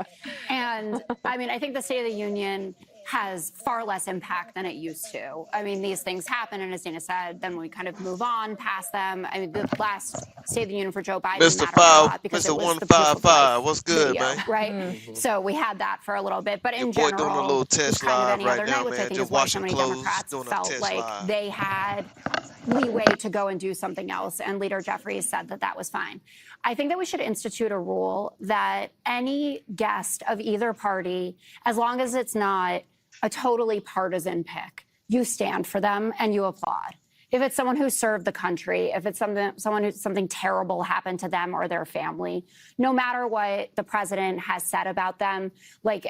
And I mean, I think the State of the Union has far less impact than it used to. I mean, these things happen, and as Dana said, then we kind of move on past them. I mean, the last State of the Union for Joe Biden Mr. mattered a lot because Mr. it was 155, what's good, video, man? right? So we had that for a little bit, but in Your boy general, doing a little it's test kind of live any right other now, night, which I man. think Just is why so washing many clothes, Democrats doing a felt test like live. they had leeway to go and do something else, and Leader Jeffries said that that was fine. I think that we should institute a rule that any guest of either party, as long as it's not a totally partisan pick, you stand for them and you applaud. If it's someone who served the country, if it's someone who something terrible happened to them or their family, no matter what the president has said about them, like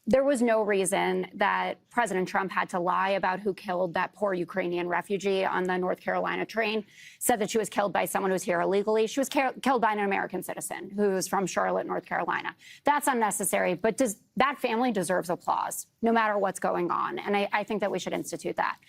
there was no reason that President Trump had to lie about who killed that poor Ukrainian refugee on the North Carolina train, said that she was killed by someone who's here illegally. She was killed by an American citizen who's from Charlotte, North Carolina. That's unnecessary, but that family deserves applause, no matter what's going on. And I think that we should institute that.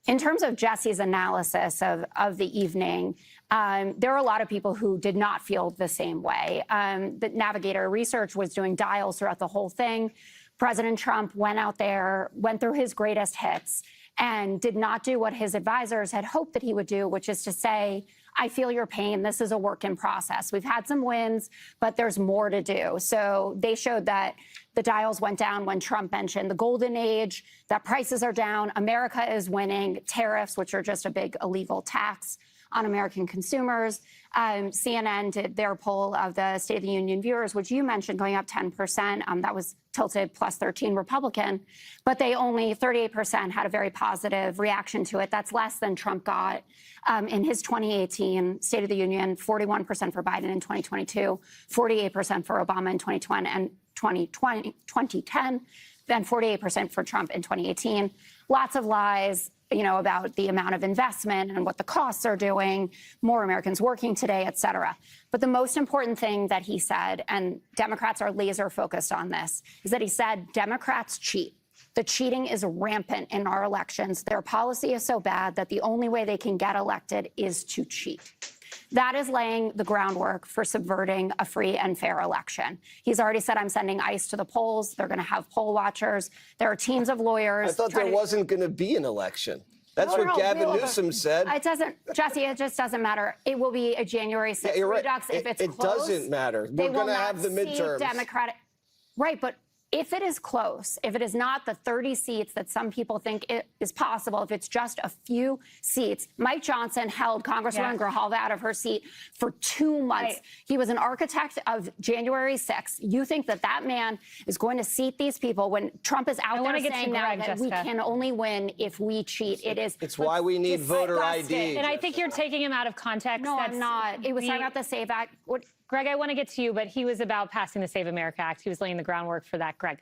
In terms of Jesse's analysis of the evening, there are a lot of people who did not feel the same way. The Navigator Research was doing dials throughout the whole thing. President Trump went out there, went through his greatest hits, and did not do what his advisors had hoped that he would do, which is to say, I feel your pain. This is a work in process. We've had some wins, but there's more to do. So they showed that the dials went down when Trump mentioned the golden age, that prices are down, America is winning, tariffs, which are just a big illegal tax on American consumers. CNN did their poll of the State of the Union viewers, which you mentioned going up 10%. That was tilted plus 13 Republican, but they only 38% had a very positive reaction to it. That's less than Trump got in his 2018 State of the Union, 41% for Biden in 2022, 48% for Obama in 2020 and 2010, then 48% for Trump in 2018. Lots of lies, about the amount of investment and what the costs are doing, more Americans working today, et cetera. But the most important thing that he said, and Democrats are laser focused on this, is that he said Democrats cheat. The cheating is rampant in our elections. Their policy is so bad that the only way they can get elected is to cheat. That is laying the groundwork for subverting a free and fair election. He's already said, I'm sending ICE to the polls. They're going to have poll watchers. There are teams of lawyers. I thought there wasn't going to be an election. That's what Gavin Newsom said. It doesn't, Jesse, it just doesn't matter. It will be a January 6th redux if it's close. It doesn't matter. We're going to have the midterms. Democratic. Right, but if it is close, if it is not the 30 seats that some people think it is possible, if it's just a few seats, Mike Johnson held Congresswoman Grijalva out of her seat for 2 months. Right. He was an architect of January 6th. You think that that man is going to seat these people when Trump is out there saying now that we can only win if we cheat? It's why we need voter ID. And I think you're taking him out of context. No, I'm not. It was talking about the SAVE Act. Greg, I want to get to you, but he was about passing the Save America Act. He was laying the groundwork for that. Greg.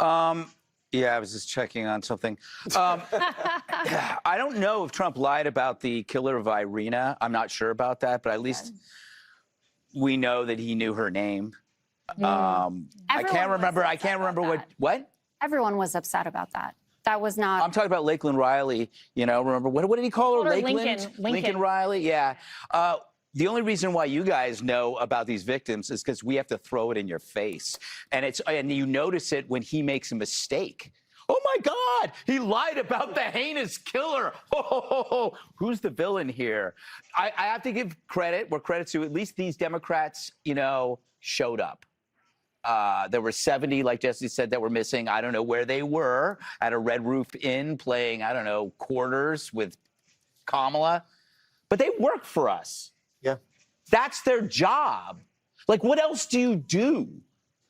Yeah, I was just checking on something. I don't know if Trump lied about the killer of Irina. I'm not sure about that, but at least we know that he knew her name. I can't remember what? Everyone was upset about that. That was not. I'm talking about Lakeland Riley. Remember what did he call her? Lakeland? Lincoln Riley. Yeah. The only reason why you guys know about these victims is because we have to throw it in your face. And you notice it when he makes a mistake. Oh, my God, he lied about the heinous killer. Who's the villain here? I have to give credit where credit's due. At least these Democrats, showed up. There were 70, like Jesse said, that were missing. I don't know where they were, at a Red Roof Inn playing, quarters with Kamala. But they work for us. Yeah. That's their job. Like, what else do you do?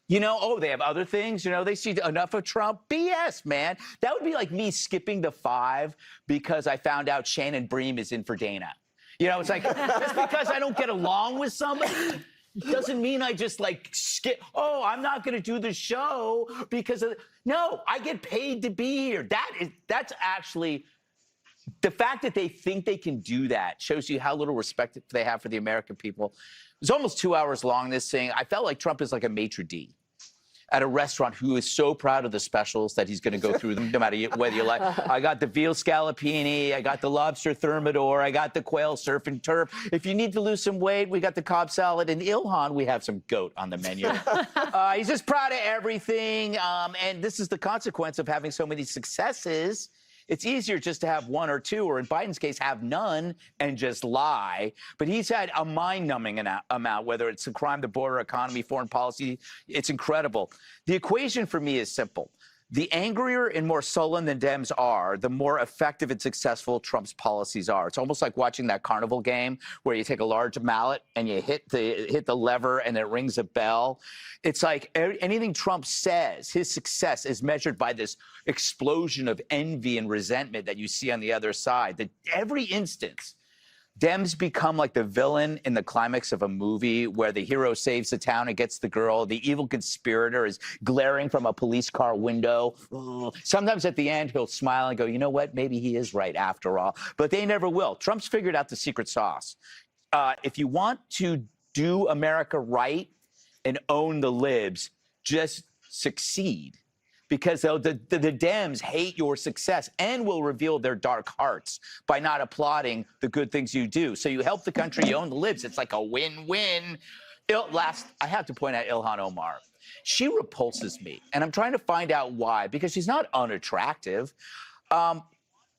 They have other things. They see enough of Trump. BS, man. That would be like me skipping the 5 because I found out Shannon Bream is in for Dana. It's like, just because I don't get along with somebody doesn't mean I just skip. Oh, I'm not going to do the show because of. No, I get paid to be here. That's actually. The fact that they think they can do that shows you how little respect they have for the American people. It was almost 2 hours long, this thing. I felt like Trump is like a maitre d' at a restaurant who is so proud of the specials that he's going to go through them no matter whether you like. I got the veal scallopini. I got the lobster thermidor. I got the quail surf and turf. If you need to lose some weight, we got the Cobb salad. In Ilhan, we have some goat on the menu. He's just proud of everything. And this is the consequence of having so many successes. It's easier just to have one or two, or in Biden's case, have none and just lie. But he's had a mind-numbing amount, whether it's the crime, the border, economy, foreign policy. It's incredible. The equation for me is simple. The angrier and more sullen the Dems are, the more effective and successful Trump's policies are. It's almost like watching that carnival game where you take a large mallet and you hit the lever and it rings a bell. It's like anything Trump says, his success is measured by this explosion of envy and resentment that you see on the other side. That every instance, Dems become like the villain in the climax of a movie where the hero saves the town and gets the girl. The evil conspirator is glaring from a police car window. Sometimes at the end, he'll smile and go, you know what? Maybe he is right after all. But they never will. Trump's figured out the secret sauce. If you want to do America right and own the libs, just succeed. Because the Dems hate your success and will reveal their dark hearts by not applauding the good things you do. So you help the country, you own the libs. It's like a win-win. I have to point out Ilhan Omar. She repulses me, and I'm trying to find out why, because she's not unattractive.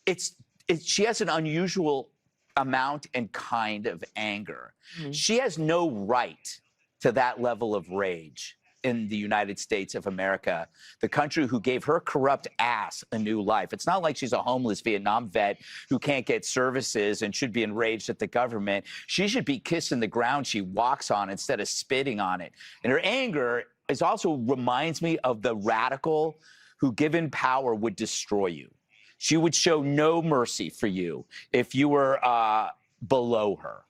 She has an unusual amount and kind of anger. She has no right to that level of rage in the United States of America, the country who gave her corrupt ass a new life. It's not like she's a homeless Vietnam vet who can't get services and should be enraged at the government. She should be kissing the ground she walks on instead of spitting on it. And her anger is also reminds me of the radical who, given power, would destroy you. She would show no mercy for you if you were below her.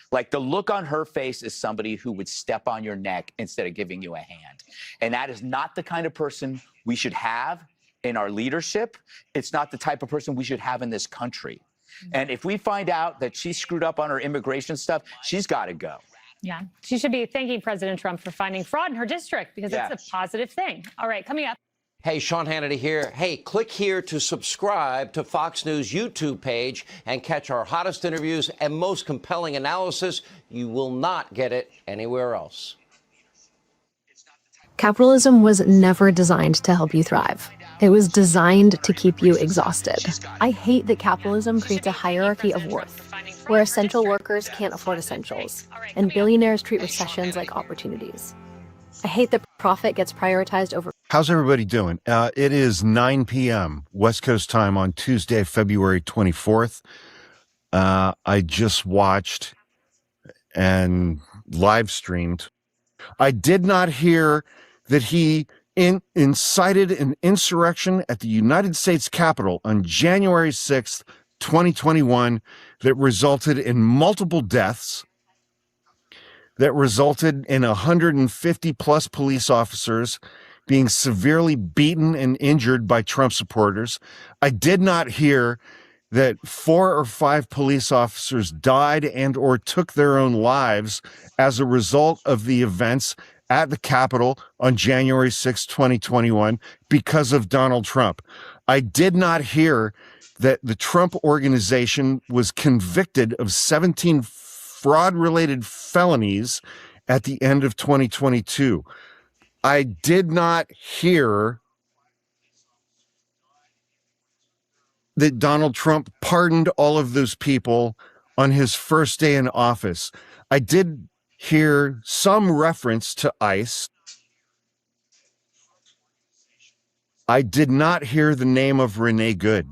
Like, the look on her face is somebody who would step on your neck instead of giving you a hand. And that is not the kind of person we should have in our leadership. It's not the type of person we should have in this country. And if we find out that she screwed up on her immigration stuff, she's got to go. Yeah, she should be thanking President Trump for finding fraud in her district because it's a positive thing. All right, coming up. Hey, Sean Hannity here. Hey, click here to subscribe to Fox News YouTube page and catch our hottest interviews and most compelling analysis. You will not get it anywhere else. Capitalism was never designed to help you thrive. It was designed to keep you exhausted. I hate that capitalism creates a hierarchy of worth, where essential workers can't afford essentials, and billionaires treat recessions like opportunities. I hate that profit gets prioritized over. How's everybody doing? It is 9 p.m. West Coast time on Tuesday, February 24th. I just watched and live streamed. I did not hear that he incited an insurrection at the United States Capitol on January 6th, 2021, that resulted in multiple deaths, that resulted in 150 plus police officers being severely beaten and injured by Trump supporters. I did not hear that 4 or 5 police officers died and or took their own lives as a result of the events at the Capitol on January 6, 2021, because of Donald Trump. I did not hear that the Trump organization was convicted of 17 fraud-related felonies at the end of 2022. I did not hear that Donald Trump pardoned all of those people on his first day in office. I did hear some reference to ICE. I did not hear the name of Renee Good.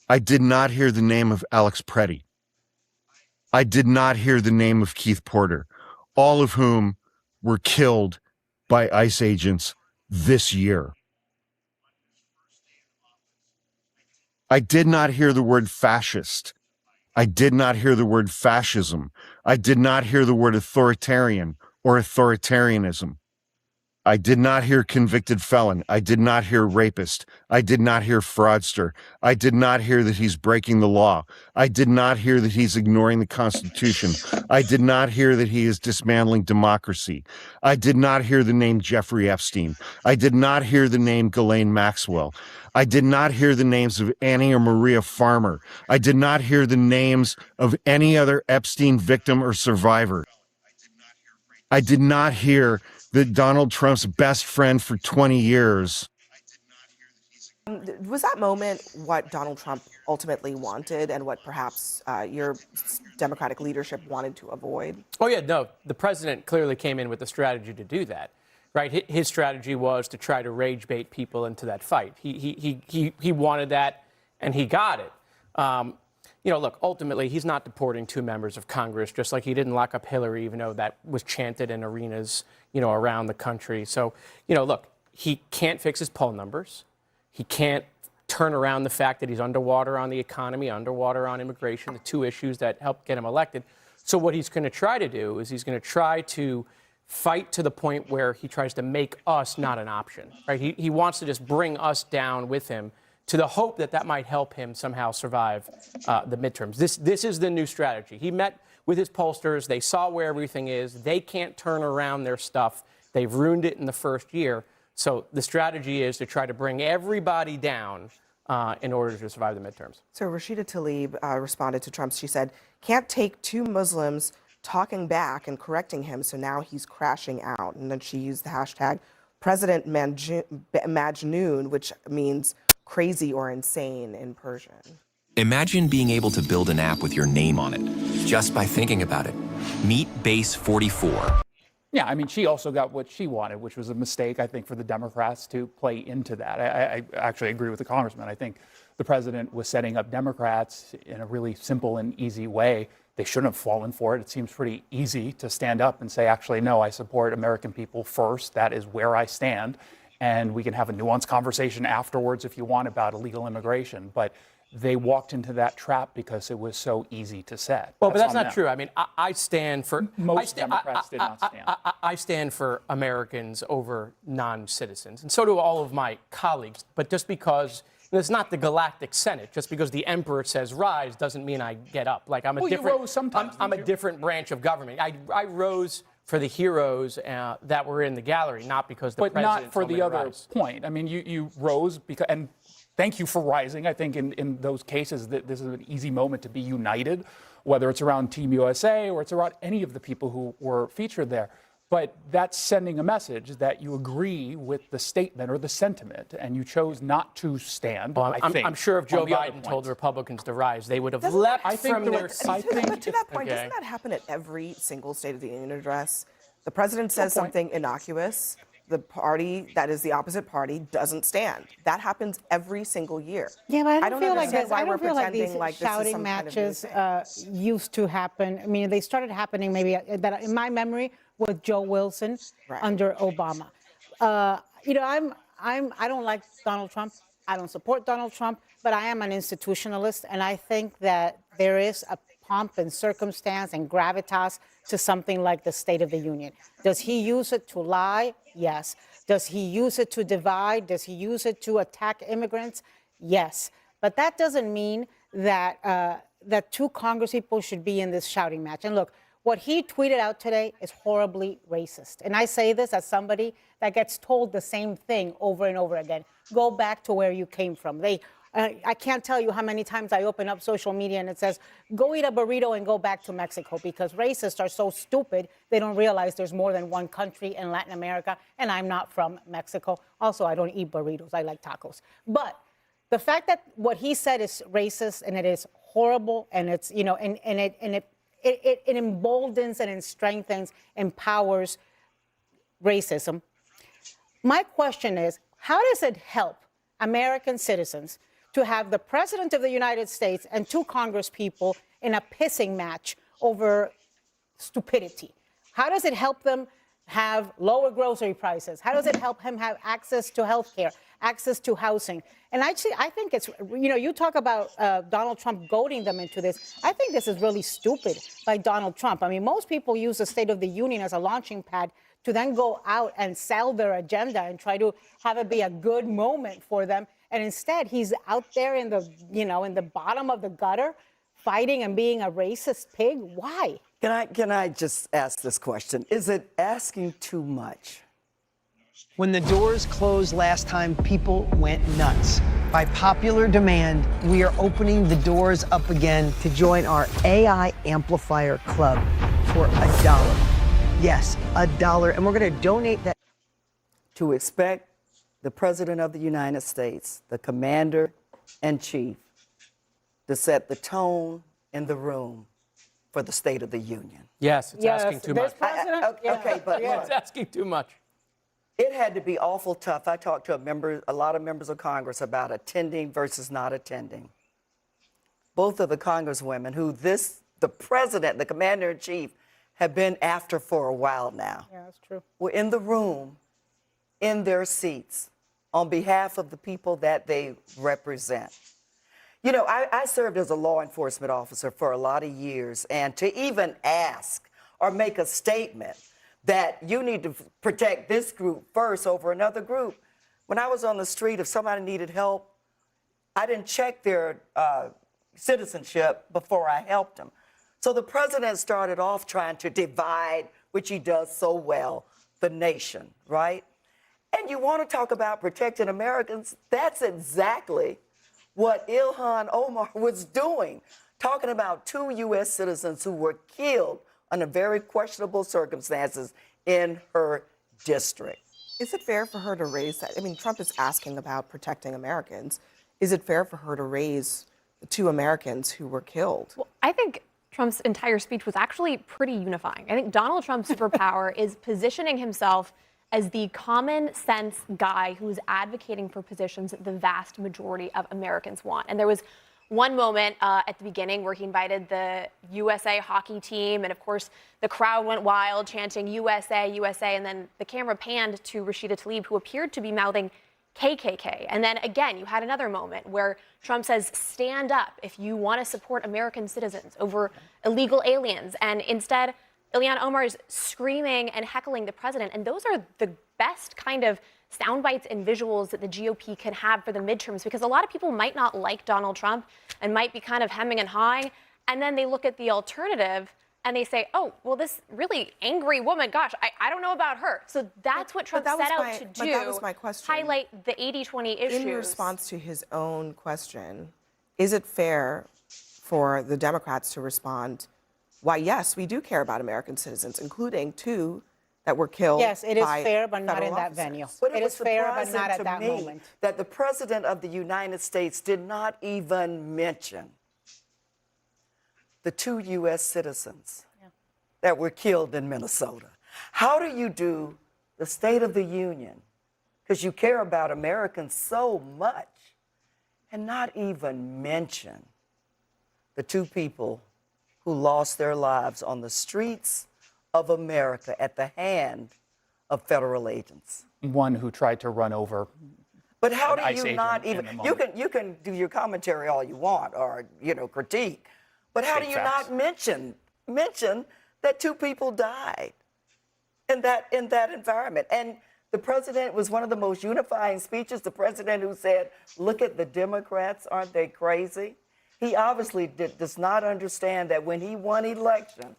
I did not hear the name of Alex Preddy. I did not hear the name of Keith Porter, all of whom were killed by ICE agents this year. I did not hear the word fascist. I did not hear the word fascism. I did not hear the word authoritarian or authoritarianism. I did not hear convicted felon. I did not hear rapist. I did not hear fraudster. I did not hear that he's breaking the law. I did not hear that he's ignoring the Constitution. I did not hear that he is dismantling democracy. I did not hear the name Jeffrey Epstein. I did not hear the name Ghislaine Maxwell. I did not hear the names of Annie or Maria Farmer. I did not hear the names of any other Epstein victim or survivor. I did not hear that Donald Trump's best friend for 20 years. Was that moment what Donald Trump ultimately wanted and what perhaps your Democratic leadership wanted to avoid? Oh, yeah, no, the president clearly came in with a strategy to do that, right? His strategy was to try to rage bait people into that fight. He wanted that, and he got it. You know, look, ultimately, he's not deporting 2 members of Congress, just like he didn't lock up Hillary, even though that was chanted in arenas, you know, around the country. So, you know, look, he can't fix his poll numbers. He can't turn around the fact that he's underwater on the economy, underwater on immigration, the 2 issues that helped get him elected. So what he's going to try to do is he's going to try to fight to the point where he tries to make us not an option, right? He wants to just bring us down with him, to the hope that that might help him somehow survive the midterms. This is the new strategy. He met with his pollsters. They saw where everything is. They can't turn around their stuff. They've ruined it in the first year. So the strategy is to try to bring everybody down in order to survive the midterms. So Rashida Tlaib responded to Trump. She said, can't take 2 Muslims talking back and correcting him, so now he's crashing out. And then she used the hashtag President Majnoon, which means crazy or insane in Persian. Imagine being able to build an app with your name on it, just by thinking about it. Meet Base 44. Yeah, I mean, she also got what she wanted, which was a mistake, I think, for the Democrats to play into that. I actually agree with the congressman. I think the president was setting up Democrats in a really simple and easy way. They shouldn't have fallen for it. It seems pretty easy to stand up and say, actually, no, I support American people first. That is where I stand. And we can have a nuanced conversation afterwards if you want about illegal immigration. But they walked into that trap because it was so easy to set. Well, but that's not true. I mean, I stand for most Democrats did not stand. I stand for Americans over non-citizens, and so do all of my colleagues. But just because it's not the Galactic Senate, just because the Emperor says rise doesn't mean I get up. Like I'm a Well, different. you rose sometimes, I'm a different branch of government. I rose for the heroes that were in the gallery, not because the But president not for told me the to other rise. point. I mean, you rose because, and thank you for rising. I think in those cases that this is an easy moment to be united, whether it's around Team USA or it's around any of the people who were featured there. But that's sending a message that you agree with the statement or the sentiment, and you chose not to stand. Well, I think I'm sure if Joe on the other Biden point. told Republicans to rise, they would have Doesn't leapt that- from their But seats. to that point, Okay. doesn't that happen at every single State of the Union address? The president says something innocuous. The party that is the opposite party doesn't stand. That happens every single year. Yeah, but I don't feel like understand this. why I we're don't feel like pretending these like this is shouting some kind of new matches thing. used to happen. I mean, they started happening maybe that in my memory with Joe Wilson under Obama. You know, I don't like Donald Trump. I don't support Donald Trump, but I am an institutionalist, and I think that there is a pomp and circumstance and gravitas to something like the State of the Union. Does he use it to lie? Yes. Does he use it to divide? Does he use it to attack immigrants? Yes. But that doesn't mean that that two congresspeople should be in this shouting match. And look, what he tweeted out today is horribly racist. And I say this as somebody that gets told the same thing over and over again. Go back to where you came from. I can't tell you how many times I open up social media and it says, go eat a burrito and go back to Mexico, because racists are so stupid, they don't realize there's more than one country in Latin America, and I'm not from Mexico. Also, I don't eat burritos, I like tacos. But the fact that what he said is racist and it is horrible, and it's, you know, and it emboldens and it strengthens, empowers racism. My question is, how does it help American citizens to have the President of the United States and two congresspeople in a pissing match over stupidity? How does it help them have lower grocery prices? How does it help him have access to health care, access to housing? And actually, I think it's, you know, you talk about Donald Trump goading them into this. I think this is really stupid by Donald Trump. I mean, most people use the State of the Union as a launching pad to then go out and sell their agenda and try to have it be a good moment for them. And instead, he's out there in the, you know, in the bottom of the gutter, fighting and being a racist pig. Why? Can I just ask this question? Is it asking too much? When the doors closed last time, people went nuts. By popular demand, we are opening the doors up again to join our AI Amplifier Club for $1. Yes, $1. And we're going to donate that. To expect the President of the United States, the Commander-in-Chief, to set the tone in the room for the State of the Union. Yes, it's asking too much. Okay, but look, It's asking too much. it had to be awful tough. I talked to a lot of members of Congress about attending versus not attending. Both of the Congresswomen who the President, the Commander-in-Chief, have been after for a while now. Yeah, that's true. Were in the room, in their seats, on behalf of the people that they represent. You know, I served as a law enforcement officer for a lot of years, and to even ask or make a statement that you need to protect this group first over another group. When I was on the street, if somebody needed help, I didn't check their citizenship before I helped them. So the president started off trying to divide, which he does so well, the nation, right? And you want to talk about protecting Americans? That's exactly what Ilhan Omar was doing, talking about 2 U.S. citizens who were killed under very questionable circumstances in her district. Is it fair for her to raise that? I mean, Trump is asking about protecting Americans. Is it fair for her to raise the 2 Americans who were killed. Well, I think Trump's entire speech was actually pretty unifying. I think Donald Trump's superpower is positioning himself as the common sense guy who's advocating for positions that the vast majority of Americans want. And there was one moment at the beginning where he invited the USA hockey team, and of course the crowd went wild chanting USA, USA, and then the camera panned to Rashida Tlaib, who appeared to be mouthing KKK. And then again, you had another moment where Trump says, stand up if you want to support American citizens over illegal aliens. And instead, Ilhan Omar is screaming and heckling the president. And those are the best kind of sound bites and visuals that the GOP can have for the midterms, because a lot of people might not like Donald Trump and might be kind of hemming and hawing. And then they look at the alternative and they say, oh, well, this really angry woman, gosh, I don't know about her. So that's what Trump set out to do. But that was my question. Highlight the 80-20 issues. In response to his own question, is it fair for the Democrats to respond, why, yes, we do care about American citizens, including 2 that were killed? Yes, it is by fair, but not in that officers. venue. But It is fair, but not at that me moment. that the President of the United States did not even mention the 2 U.S. citizens that were killed in Minnesota. How do you do the State of the Union, because you care about Americans so much, and not even mention the 2 people who lost their lives on the streets of America at the hand of federal agents? One who tried to run over. But how an do ICE you not agent even, in the you can do your commentary all you want, or, critique, but how do State you facts. not mention that 2 people died in that environment? And the president was one of the most unifying speeches, the president who said, look at the Democrats, aren't they crazy? He obviously does not understand that when he won election,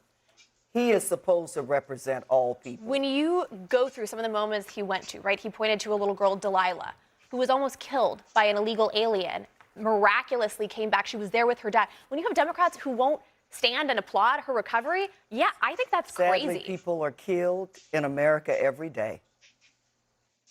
he is supposed to represent all people. When you go through some of the moments he went to, right, he pointed to a little girl, Delilah, who was almost killed by an illegal alien, miraculously came back. She was there with her dad. When you have Democrats who won't stand and applaud her recovery, yeah, I think that's Sadly, crazy. people are killed in America every day.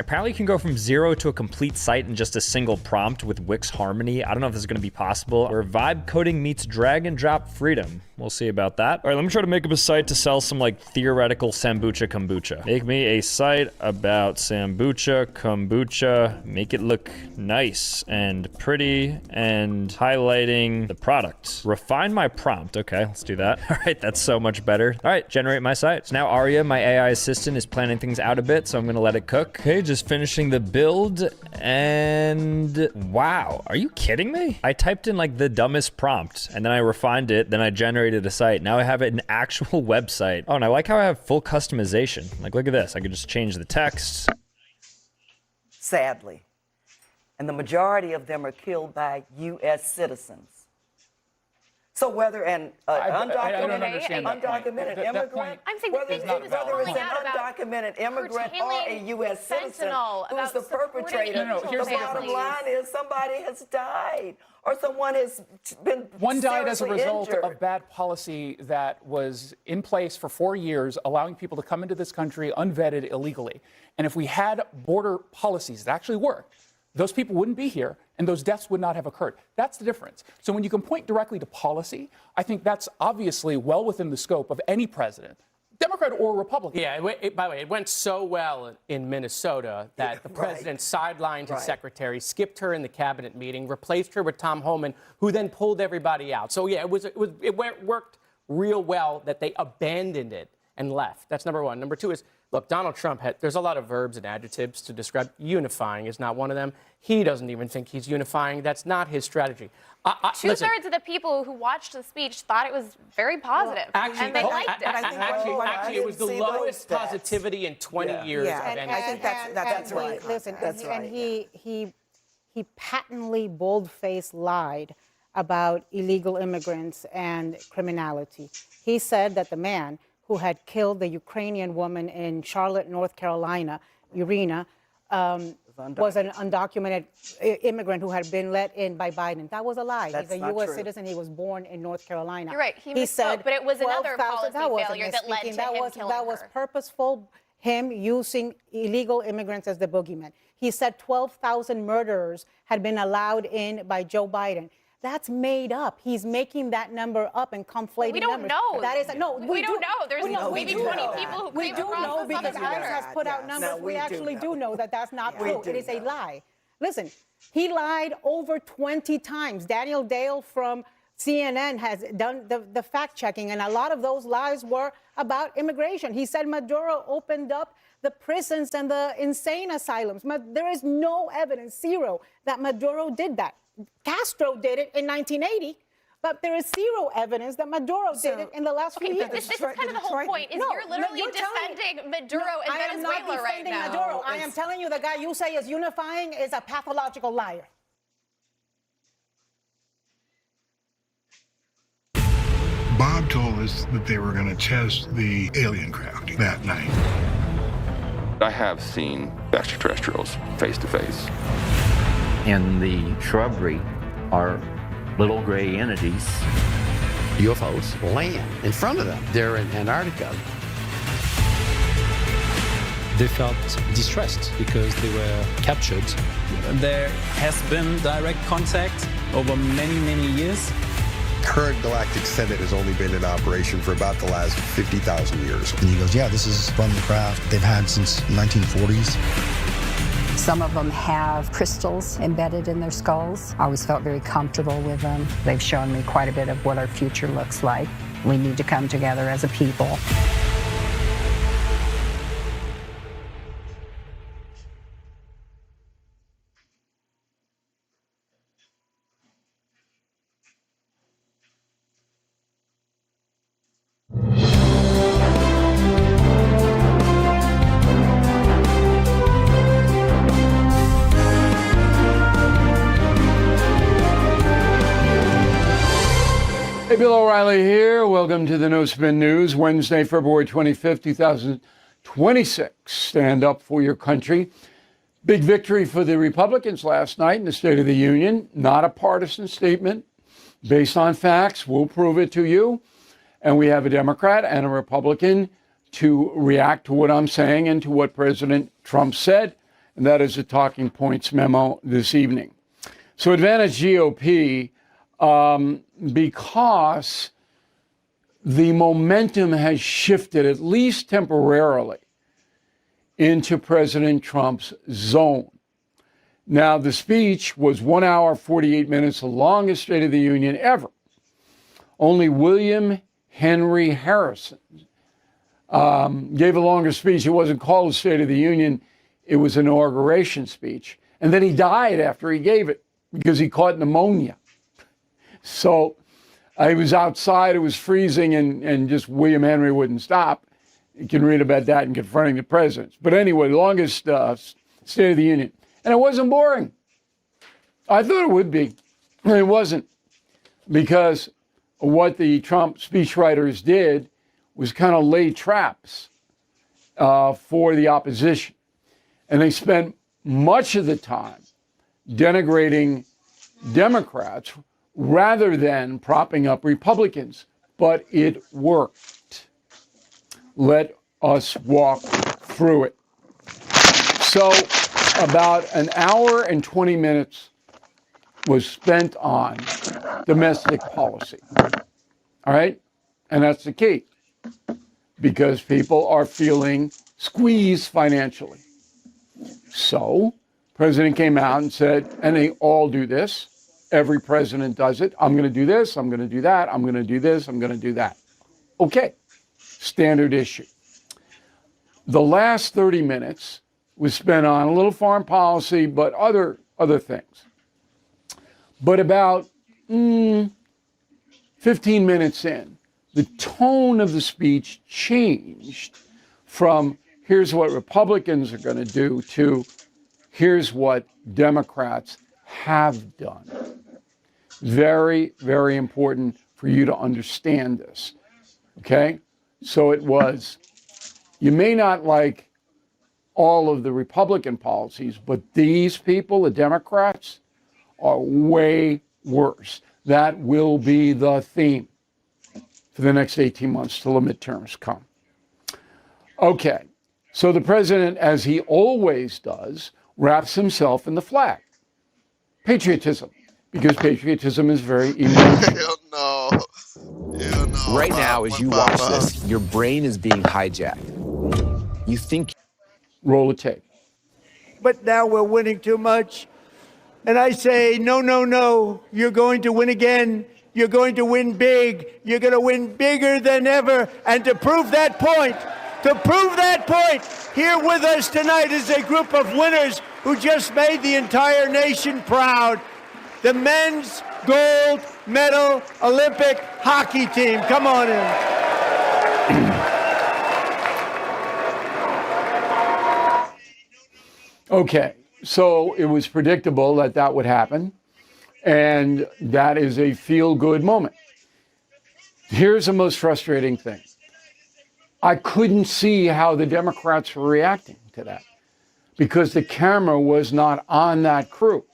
Apparently you can go from 0 to a complete site in just a single prompt with Wix Harmony. I don't know if this is going to be possible. Where vibe coding meets drag and drop freedom. We'll see about that. All right, let me try to make up a site to sell some like theoretical kombucha. Make me a site about kombucha. Make it look nice and pretty and highlighting the product. Refine my prompt. Okay, let's do that. All right, that's so much better. All right, generate my site. So now Aria, my AI assistant, is planning things out a bit, so I'm going to let it cook. Okay, just finishing the build, and wow, are you kidding me? I typed in like the dumbest prompt, and then I refined it, then I generated a site. Now I have an actual website. Oh, and I like how I have full customization. Like, look at this. I could just change the text. Sadly. And the majority of them are killed by U.S. citizens. So whether an undocumented immigrant, I'm saying whether the thing it's an undocumented immigrant or a U.S. citizen who's the perpetrator, the bottom line is somebody has died or someone has been One died as a seriously result injured. of bad policy that was in place for 4 years, allowing people to come into this country unvetted illegally. And if we had border policies that actually worked, those people wouldn't be here, and those deaths would not have occurred. That's the difference. So when you can point directly to policy, I think that's obviously well within the scope of any president, Democrat or Republican. Yeah, by the way, it went so well in Minnesota that the president sidelined his secretary, skipped her in the cabinet meeting, replaced her with Tom Homan, who then pulled everybody out. So yeah, it worked real well that they abandoned it and left. That's number one. Number two is, look, Donald Trump there's a lot of verbs and adjectives to describe. Unifying is not one of them. He doesn't even think he's unifying. That's not his strategy. Two-thirds of the people who watched the speech thought it was very positive, and they liked it. Actually, it was the lowest positivity in 20 years of any. I think that's right. Listen, That's and right. he patently, bold-faced lied about illegal immigrants and criminality. He said that the man who had killed the Ukrainian woman in Charlotte, North Carolina, Irina, was an undocumented immigrant who had been let in by Biden. That was a lie. That's He's a not U.S. true. citizen. He was born in North Carolina. You're right. He misspoke, but it was another policy failure that led to him killing That was her. purposeful, him using illegal immigrants as the boogeyman. He said 12,000 murderers had been allowed in by Joe Biden. That's made up. He's making that number up and conflating We don't numbers. know. That is no. We don't know. There's maybe 20 people who we came do across know this because other ICE number. has put out numbers. We actually do know that that's not true. It is a lie. Listen, he lied over 20 times. Daniel Dale from CNN has done the fact checking, and a lot of those lies were about immigration. He said Maduro opened up the prisons and the insane asylums. There is no evidence, zero, that Maduro did that. Castro did it in 1980. But there is zero evidence that Maduro did it in the last few years. This is kind of the whole point. Is you're literally defending Maduro and I am not Venezuela right defending now. Maduro. I am telling you the guy you say is unifying is a pathological liar. Bob told us that they were going to test the alien craft that night. I have seen extraterrestrials face to face. In the shrubbery are little gray entities. UFOs land in front of them. They're in Antarctica. They felt distressed because they were captured. There has been direct contact over many, many years. Current Galactic Senate has only been in operation for about the last 50,000 years. And he goes, yeah, this is from the craft they've had since 1940s. Some of them have crystals embedded in their skulls. I always felt very comfortable with them. They've shown me quite a bit of what our future looks like. We need to come together as a people. Hey, Bill O'Reilly here. Welcome to the No Spin News, Wednesday, February 25th, 2026. Stand up for your country. Big victory for the Republicans last night in the State of the Union. Not a partisan statement, based on facts. We'll prove it to you. And we have a Democrat and a Republican to react to what I'm saying and to what President Trump said. And that is a talking points memo this evening. So advantage GOP, because the momentum has shifted, at least temporarily, into President Trump's zone. Now, the speech was 1 hour, 48 minutes, the longest State of the Union ever. Only William Henry Harrison gave a longer speech. It wasn't called a State of the Union. It was an inauguration speech. And then he died after he gave it because he caught pneumonia. So I was outside, it was freezing, and just William Henry wouldn't stop. You can read about that in Confronting the Presidents. But anyway, the longest State of the Union. And it wasn't boring. I thought it would be. And it wasn't. Because what the Trump speechwriters did was kind of lay traps for the opposition. And they spent much of the time denigrating Democrats rather than propping up Republicans. But it worked. Let us walk through it. So about an hour and 20 minutes was spent on domestic policy. All right? And that's the key. Because people are feeling squeezed financially. So, the president came out and said, and they all do this. Every president does it. I'm going to do this. I'm going to do that. I'm going to do this. I'm going to do that. Okay. Standard issue. The last 30 minutes was spent on a little foreign policy, but other things. But about 15 minutes in, the tone of the speech changed from here's what Republicans are going to do to here's what Democrats have done. Very, very important for you to understand this. Okay? So it was, you may not like all of the Republican policies, but these people, the Democrats, are way worse. That will be the theme for the next 18 months till the midterms come. Okay, so the president, as he always does, wraps himself in the flag. Patriotism. because patriotism is very emotional. Right now, as you watch this, your brain is being hijacked. You think. Roll a tape. But now we're winning too much. And I say, no, no, no. You're going to win again. You're going to win big. You're going to win bigger than ever. And to prove that point, here with us tonight is a group of winners who just made the entire nation proud. The men's gold medal Olympic hockey team. Come on in. Okay, so it was predictable that that would happen, and that is a feel-good moment. Here's the most frustrating thing. I couldn't see how the Democrats were reacting to that because the camera was not on that crew.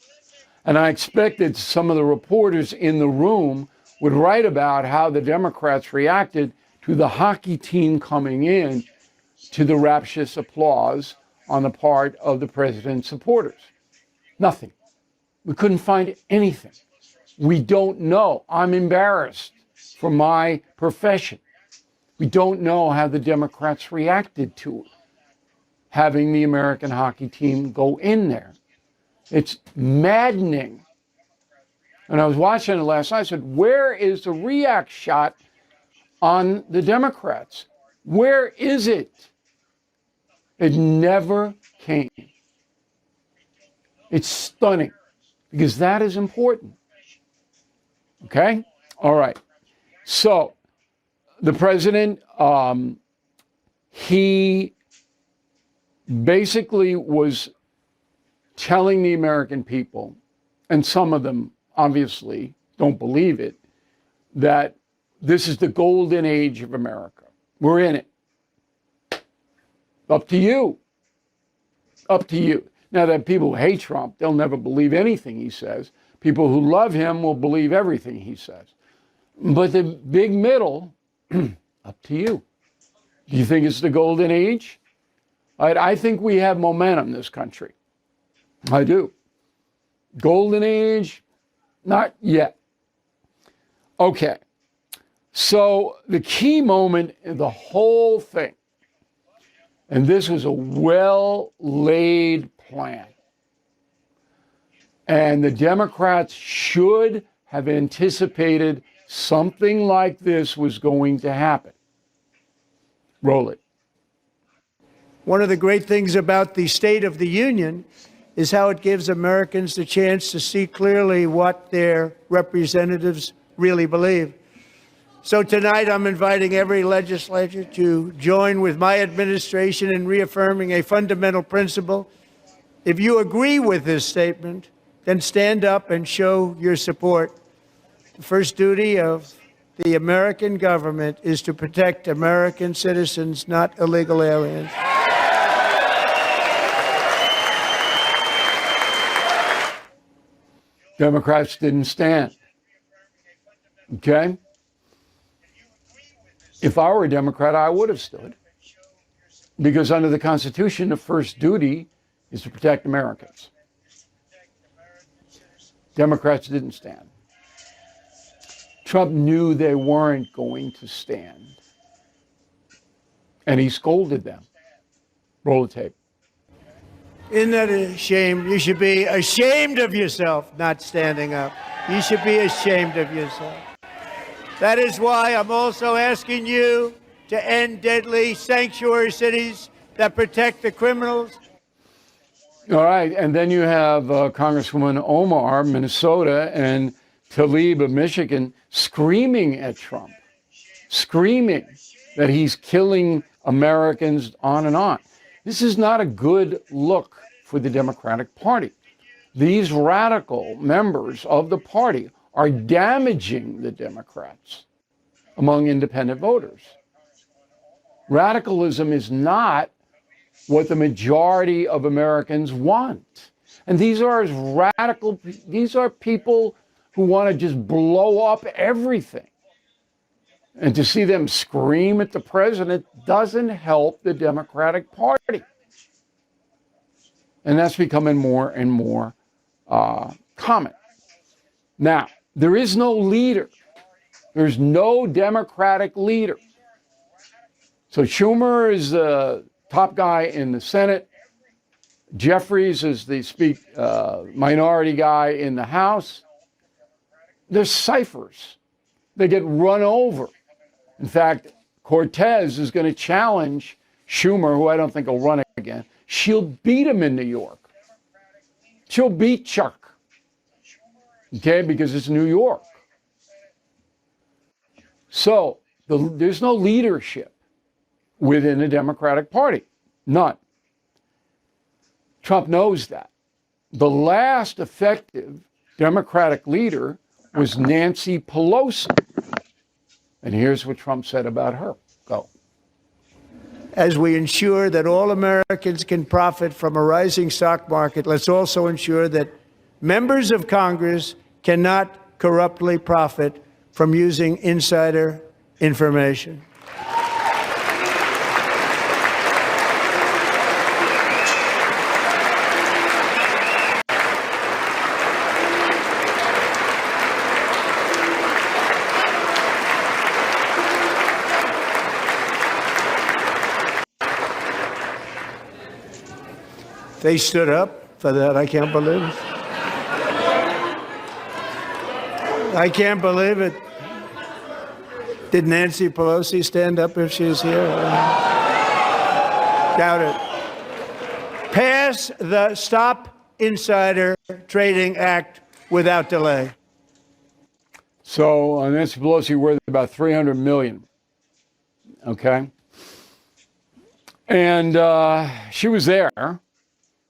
And I expected some of the reporters in the room would write about how the Democrats reacted to the hockey team coming in to the rapturous applause on the part of the president's supporters. Nothing. We couldn't find anything. We don't know. I'm embarrassed for my profession. We don't know how the Democrats reacted to it, having the American hockey team go in there. It's maddening. And I was watching it last night. I said, where is the react shot on the Democrats? Where is it? It never came. It's stunning because that is important. Okay? All right. So the president, he basically was telling the American people, and some of them obviously don't believe it, that this is the golden age of America. We're in it. Up to you. Up to you. Now, that people who hate Trump, they'll never believe anything he says. People who love him will believe everything he says. But the big middle, up to you. Do you think it's the golden age? I think we have momentum in this country. I do. Golden age, not yet. Okay. So the key moment in the whole thing, and this was a well-laid plan, and the Democrats should have anticipated something like this was going to happen. Roll it. One of the great things about the State of the Union is how it gives Americans the chance to see clearly what their representatives really believe. So tonight I'm inviting every legislator to join with my administration in reaffirming a fundamental principle. If you agree with this statement, then stand up and show your support. The first duty of the American government is to protect American citizens, not illegal aliens. Democrats didn't stand. Okay? If I were a Democrat, I would have stood. Because under the Constitution, the first duty is to protect Americans. Democrats didn't stand. Trump knew they weren't going to stand. And he scolded them. Roll the tape. Isn't that a shame? You should be ashamed of yourself not standing up. You should be ashamed of yourself. That is why I'm also asking you to end deadly sanctuary cities that protect the criminals. All right, and then you have Congresswoman Omar, Minnesota, and Tlaib of Michigan screaming at Trump, screaming that he's killing Americans on and on. This is not a good look for the Democratic Party. These radical members of the party are damaging the Democrats among independent voters. Radicalism is not what the majority of Americans want. And these are as radical, these are people who want to just blow up everything. And to see them scream at the president doesn't help the Democratic Party. And that's becoming more and more common. Now, there is no leader. There's no Democratic leader. So Schumer is the top guy in the Senate. Jeffries is the minority guy in the House. They're ciphers. They get run over. In fact, Cortez is going to challenge Schumer, who I don't think will run again. She'll beat him in New York. She'll beat Chuck. Okay, because it's New York. So there's no leadership within the Democratic Party. None. Trump knows that. The last effective Democratic leader was Nancy Pelosi. And here's what Trump said about her. Go. As we ensure that all Americans can profit from a rising stock market, let's also ensure that members of Congress cannot corruptly profit from using insider information. They stood up for that. I can't believe it. I can't believe it. Did Nancy Pelosi stand up if she's here? Doubt it. Pass the Stop Insider Trading Act without delay. So Nancy Pelosi worth about $300 million. Okay. And she was there.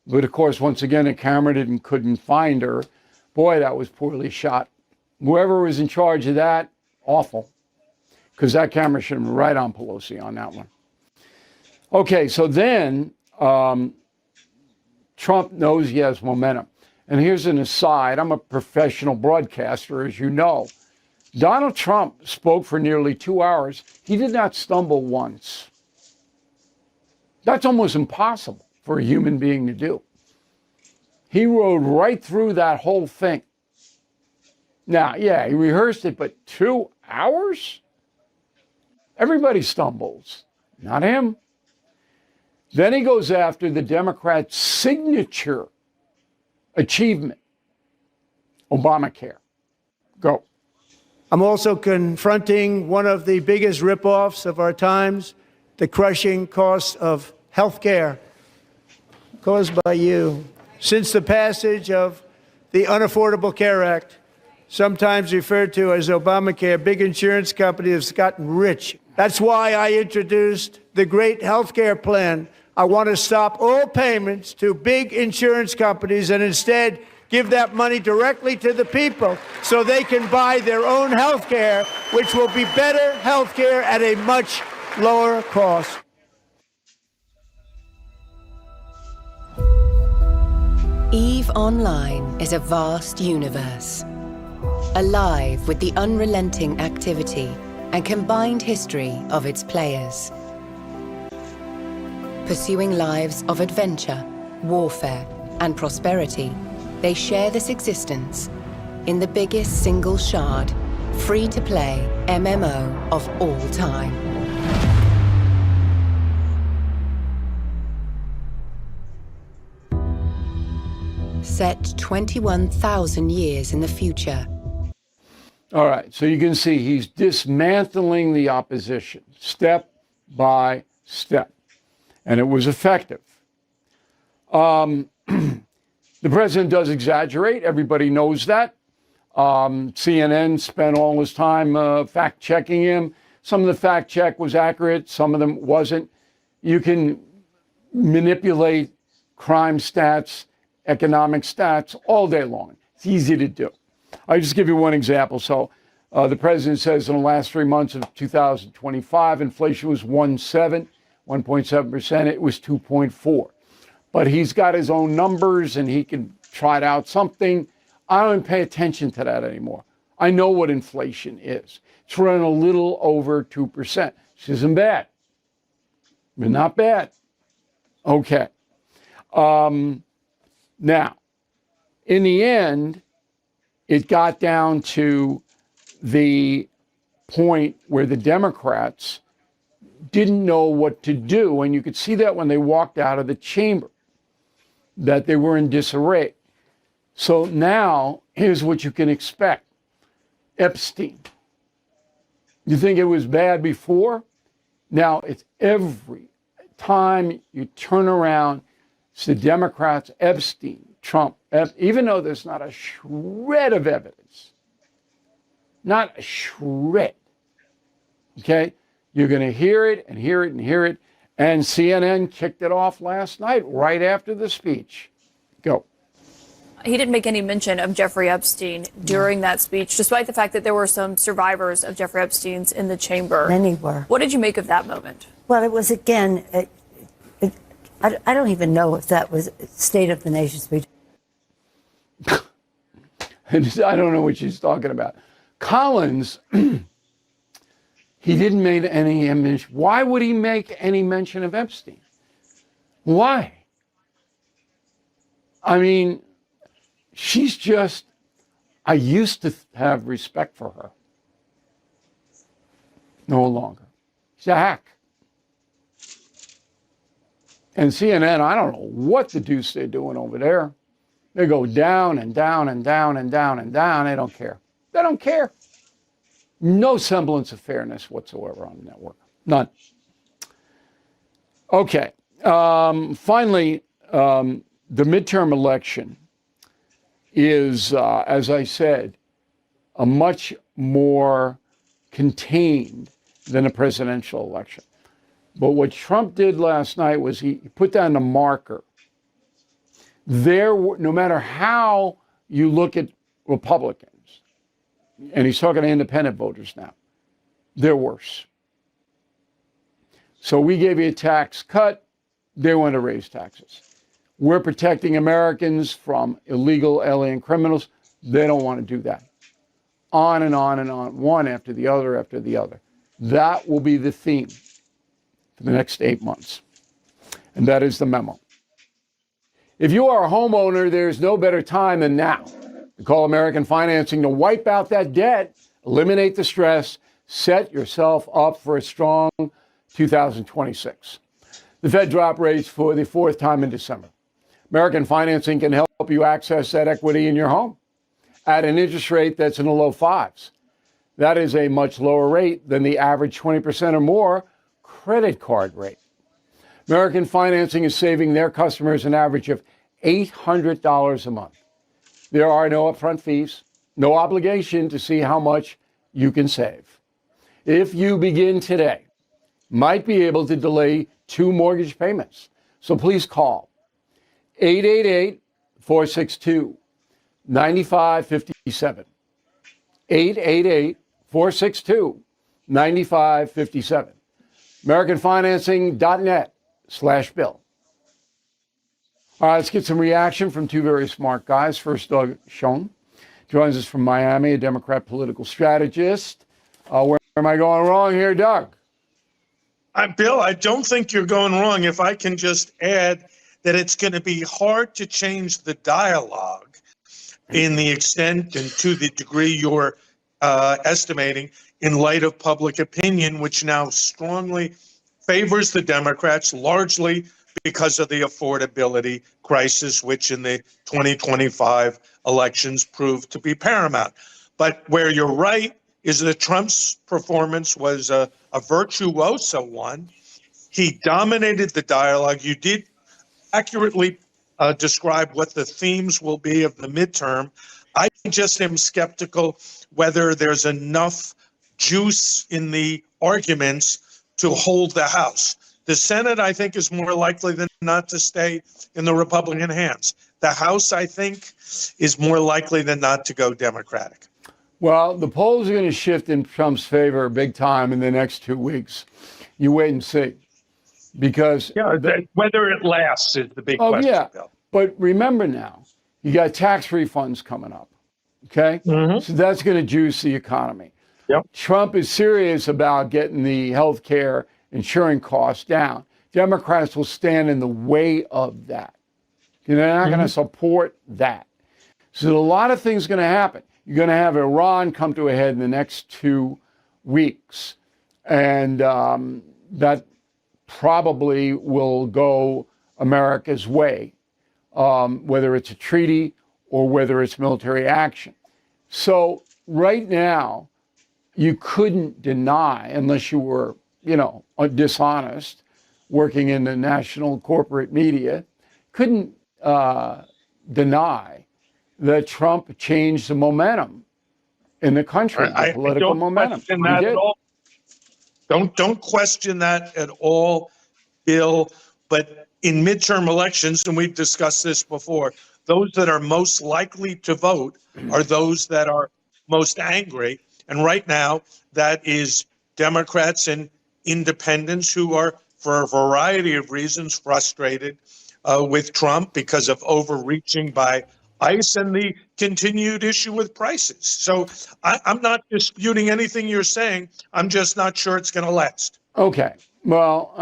But of course, once again, the camera couldn't find her. Boy, that was poorly shot. Whoever was in charge of that, awful. Because that camera should have been right on Pelosi on that one. Okay, so then Trump knows he has momentum. And here's an aside. I'm a professional broadcaster, as you know. Donald Trump spoke for nearly 2 hours. He did not stumble once. That's almost impossible for a human being to do. He rode right through that whole thing. Now, yeah, he rehearsed it, but 2 hours? Everybody stumbles, not him. Then he goes after the Democrats' signature achievement, Obamacare. Go. I'm also confronting one of the biggest ripoffs of our times, the crushing costs of health care caused by you. Since the passage of the Unaffordable Care Act, sometimes referred to as Obamacare, big insurance companies have gotten rich. That's why I introduced the great health care plan. I want to stop all payments to big insurance companies and instead give that money directly to the people so they can buy their own health care, which will be better health care at a much lower cost. EVE Online is a vast universe, alive with the unrelenting activity and combined history of its players. Pursuing lives of adventure, warfare, and prosperity, they share this existence in the biggest single shard, free-to-play MMO of all time. Set 21,000 years in the future. All right, so you can see he's dismantling the opposition step by step, and it was effective. The president does exaggerate. Everybody knows that. CNN spent all his time fact-checking him. Some of the fact-check was accurate. Some of them wasn't. You can manipulate crime stats, economic stats all day long. It's easy to do. I'll just give you one example. So the president says in the last 3 months of 2025, inflation was 1.7%. It was 2.4. But he's got his own numbers and he can trot out something. I don't even pay attention to that anymore. I know what inflation is. It's running a little over 2%. This isn't bad, but not bad. Okay. Now, in the end, it got down to the point where the Democrats didn't know what to do. And you could see that when they walked out of the chamber, that they were in disarray. So now, here's what you can expect. Epstein. You think it was bad before? Now it's every time you turn around, it's the Democrats, Epstein, Trump, even though there's not a shred of evidence, not a shred, okay? You're going to hear it and hear it and hear it. And CNN kicked it off last night, right after the speech. Go. He didn't make any mention of Jeffrey Epstein during that speech, despite the fact that there were some survivors of Jeffrey Epstein's in the chamber. Many were. What did you make of that moment? Well, it was, again, I don't even know if that was State of the Nation speech. I don't know what she's talking about. Collins, he didn't make any mention. Why would he make any mention of Epstein? Why? I mean, she's just, I used to have respect for her. No longer. She's a hack. And CNN, I don't know what the deuce they're doing over there. They go down and down and down and down and down. They don't care. They don't care. No semblance of fairness whatsoever on the network. None. Okay. Finally, the midterm election is, as I said, a much more contained than a presidential election. But what Trump did last night was he put down the marker. There, no matter how you look at Republicans, and he's talking to independent voters now, they're worse. So we gave you a tax cut. They want to raise taxes. We're protecting Americans from illegal alien criminals. They don't want to do that. On and on and on, one after the other after the other. That will be the theme for the next 8 months. And that is the memo. If you are a homeowner, there's no better time than now to call American Financing to wipe out that debt, eliminate the stress, set yourself up for a strong 2026. The Fed dropped rates for the fourth time in December. American Financing can help you access that equity in your home at an interest rate that's in the low fives. That is a much lower rate than the average 20% or more credit card rate. American Financing is saving their customers an average of $800 a month. There are no upfront fees, no obligation to see how much you can save. If you begin today, might be able to delay 2 mortgage payments. So please call 888-462-9557. 888-462-9557. AmericanFinancing.net/bill. All right, let's get some reaction from 2 very smart guys. First, Doug Schoen joins us from Miami, a Democrat political strategist. Where am I going wrong here, Doug? Bill, I don't think you're going wrong. If I can just add that it's going to be hard to change the dialogue in the extent and to the degree you're estimating in light of public opinion, which now strongly favors the Democrats, largely because of the affordability crisis, which in the 2025 elections proved to be paramount. But where you're right is that Trump's performance was a virtuoso one. He dominated the dialogue. You did accurately describe what the themes will be of the midterm. I just am skeptical whether there's enough juice in the arguments to hold the House. The Senate, I think, is more likely than not to stay in the Republican hands. The House, I think, is more likely than not to go Democratic. Well, the polls are going to shift in Trump's favor big time in the next 2 weeks. You wait and see. Because whether it lasts is the big question. Yeah. Bill. But remember now, you got tax refunds coming up. Okay? So that's going to juice the economy. Yep. Trump is serious about getting the health care insurance costs down. Democrats will stand in the way of that. They're not going to support that. So a lot of things going to happen. You're going to have Iran come to a head in the next 2 weeks. And that probably will go America's way, whether it's a treaty or whether it's military action. So right now, you couldn't deny, unless you were, dishonest, working in the national corporate media, couldn't deny that Trump changed the momentum in the country, the political momentum. Question that at all. Don't question that at all, Bill. But in midterm elections, and we've discussed this before, those that are most likely to vote are those that are most angry. And right now, that is Democrats and independents who are, for a variety of reasons, frustrated with Trump because of overreaching by ICE and the continued issue with prices. So I'm not disputing anything you're saying. I'm just not sure it's going to last. Okay. Well,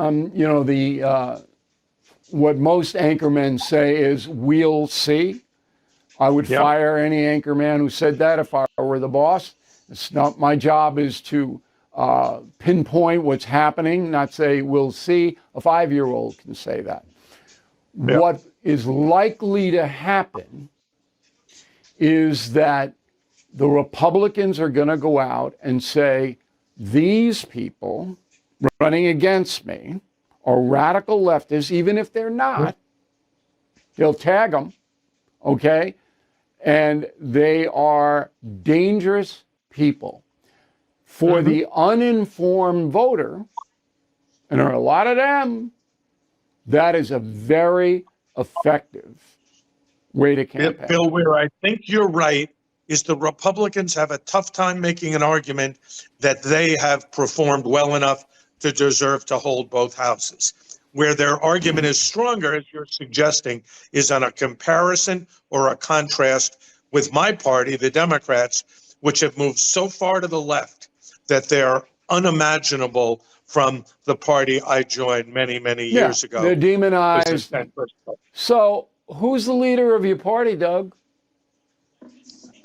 what most anchormen say is, we'll see. I would fire any anchorman who said that if I were the boss. It's not my job is to pinpoint what's happening, not say we'll see. A 5-year-old can say that. Yep. What is likely to happen is that the Republicans are going to go out and say, these people running against me are radical leftists, even if they're not. They'll tag them, okay? And they are dangerous people. For the uninformed voter, and there are a lot of them, that is a very effective way to campaign. Bill, where I think you're right is the Republicans have a tough time making an argument that they have performed well enough to deserve to hold both houses. Where their argument is stronger, as you're suggesting, is on a comparison or a contrast with my party, the Democrats, which have moved so far to the left that they're unimaginable from the party I joined many, many years ago. They're demonized. So who's the leader of your party, Doug?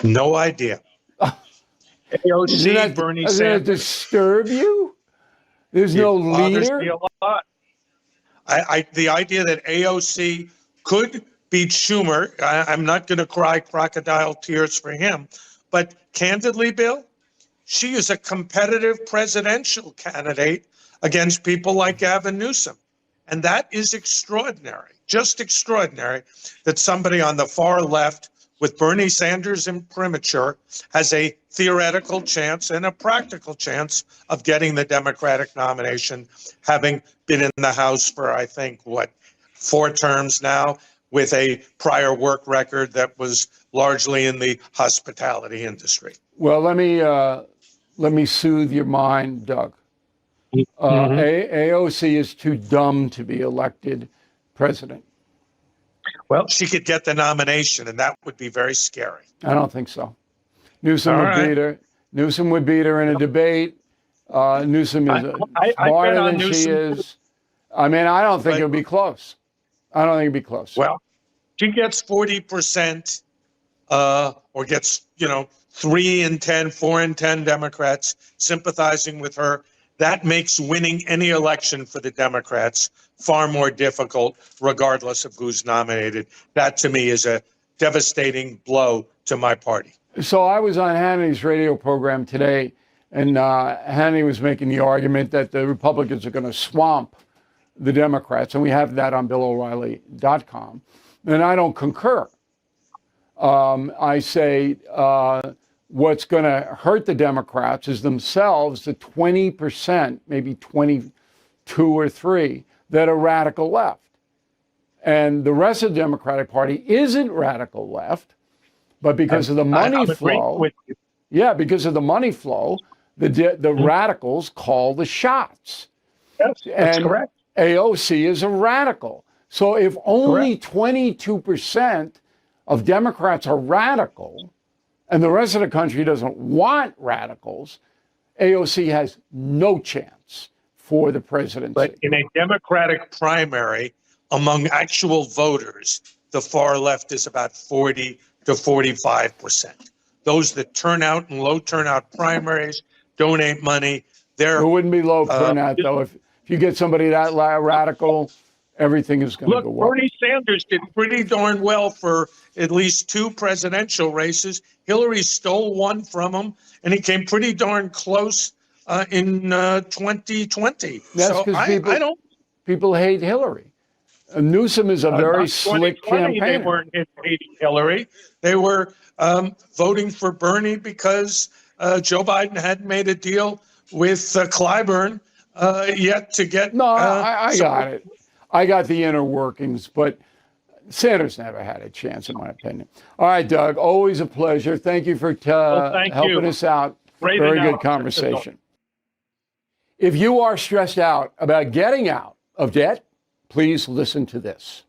No idea. AOC, Bernie Sanders. Doesn't that disturb you? There's no leader? Bothers me a lot. The idea that AOC could beat Schumer, I'm not going to cry crocodile tears for him. But candidly, Bill, she is a competitive presidential candidate against people like Gavin Newsom. And that is extraordinary, just extraordinary, that somebody on the far left with Bernie Sanders imprimatur has a theoretical chance and a practical chance of getting the Democratic nomination, having been in the House for, I think, 4 terms now, with a prior work record that was largely in the hospitality industry. Well, let me soothe your mind, Doug. AOC is too dumb to be elected president. Well, she could get the nomination, and that would be very scary. I don't think so. Newsom would beat her. Newsom would beat her in a debate. Newsom is smarter than she is. I mean, I don't think it would be close. I don't think it'd be close. Well, she gets 40%, or gets, 3 in 10, 4 in 10 Democrats sympathizing with her. That makes winning any election for the Democrats far more difficult, regardless of who's nominated. That, to me, is a devastating blow to my party. So I was on Hannity's radio program today, and Hannity was making the argument that the Republicans are going to swamp the Democrats, and we have that on BillO'Reilly.com. And I don't concur. I say what's going to hurt the Democrats is themselves, the 20%, maybe 22 or 3, that are radical left. And the rest of the Democratic Party isn't radical left, but because of the money flow, because of the money flow, the radicals call the shots. Yes, that's correct. AOC is a radical. So if only 22% of Democrats are radical, and the rest of the country doesn't want radicals, AOC has no chance for the presidency. But in a Democratic primary, among actual voters, the far left is about 40 to 45%. those that turn out in low turnout primaries, donate money. It wouldn't be low turnout, though. If you get somebody that radical, everything is going to go well. Bernie Sanders did pretty darn well for at least 2 presidential races. Hillary stole one from him, and he came pretty darn close in 2020. That's because people hate Hillary. Newsom is a very slick campaigner. They weren't hating Hillary. They were voting for Bernie because Joe Biden hadn't made a deal with Clyburn yet to get. No, I got it. I got the inner workings, but Sanders never had a chance, in my opinion. All right, Doug, always a pleasure. Thank you for helping us out. Very good conversation. If you are stressed out about getting out of debt, please listen to this.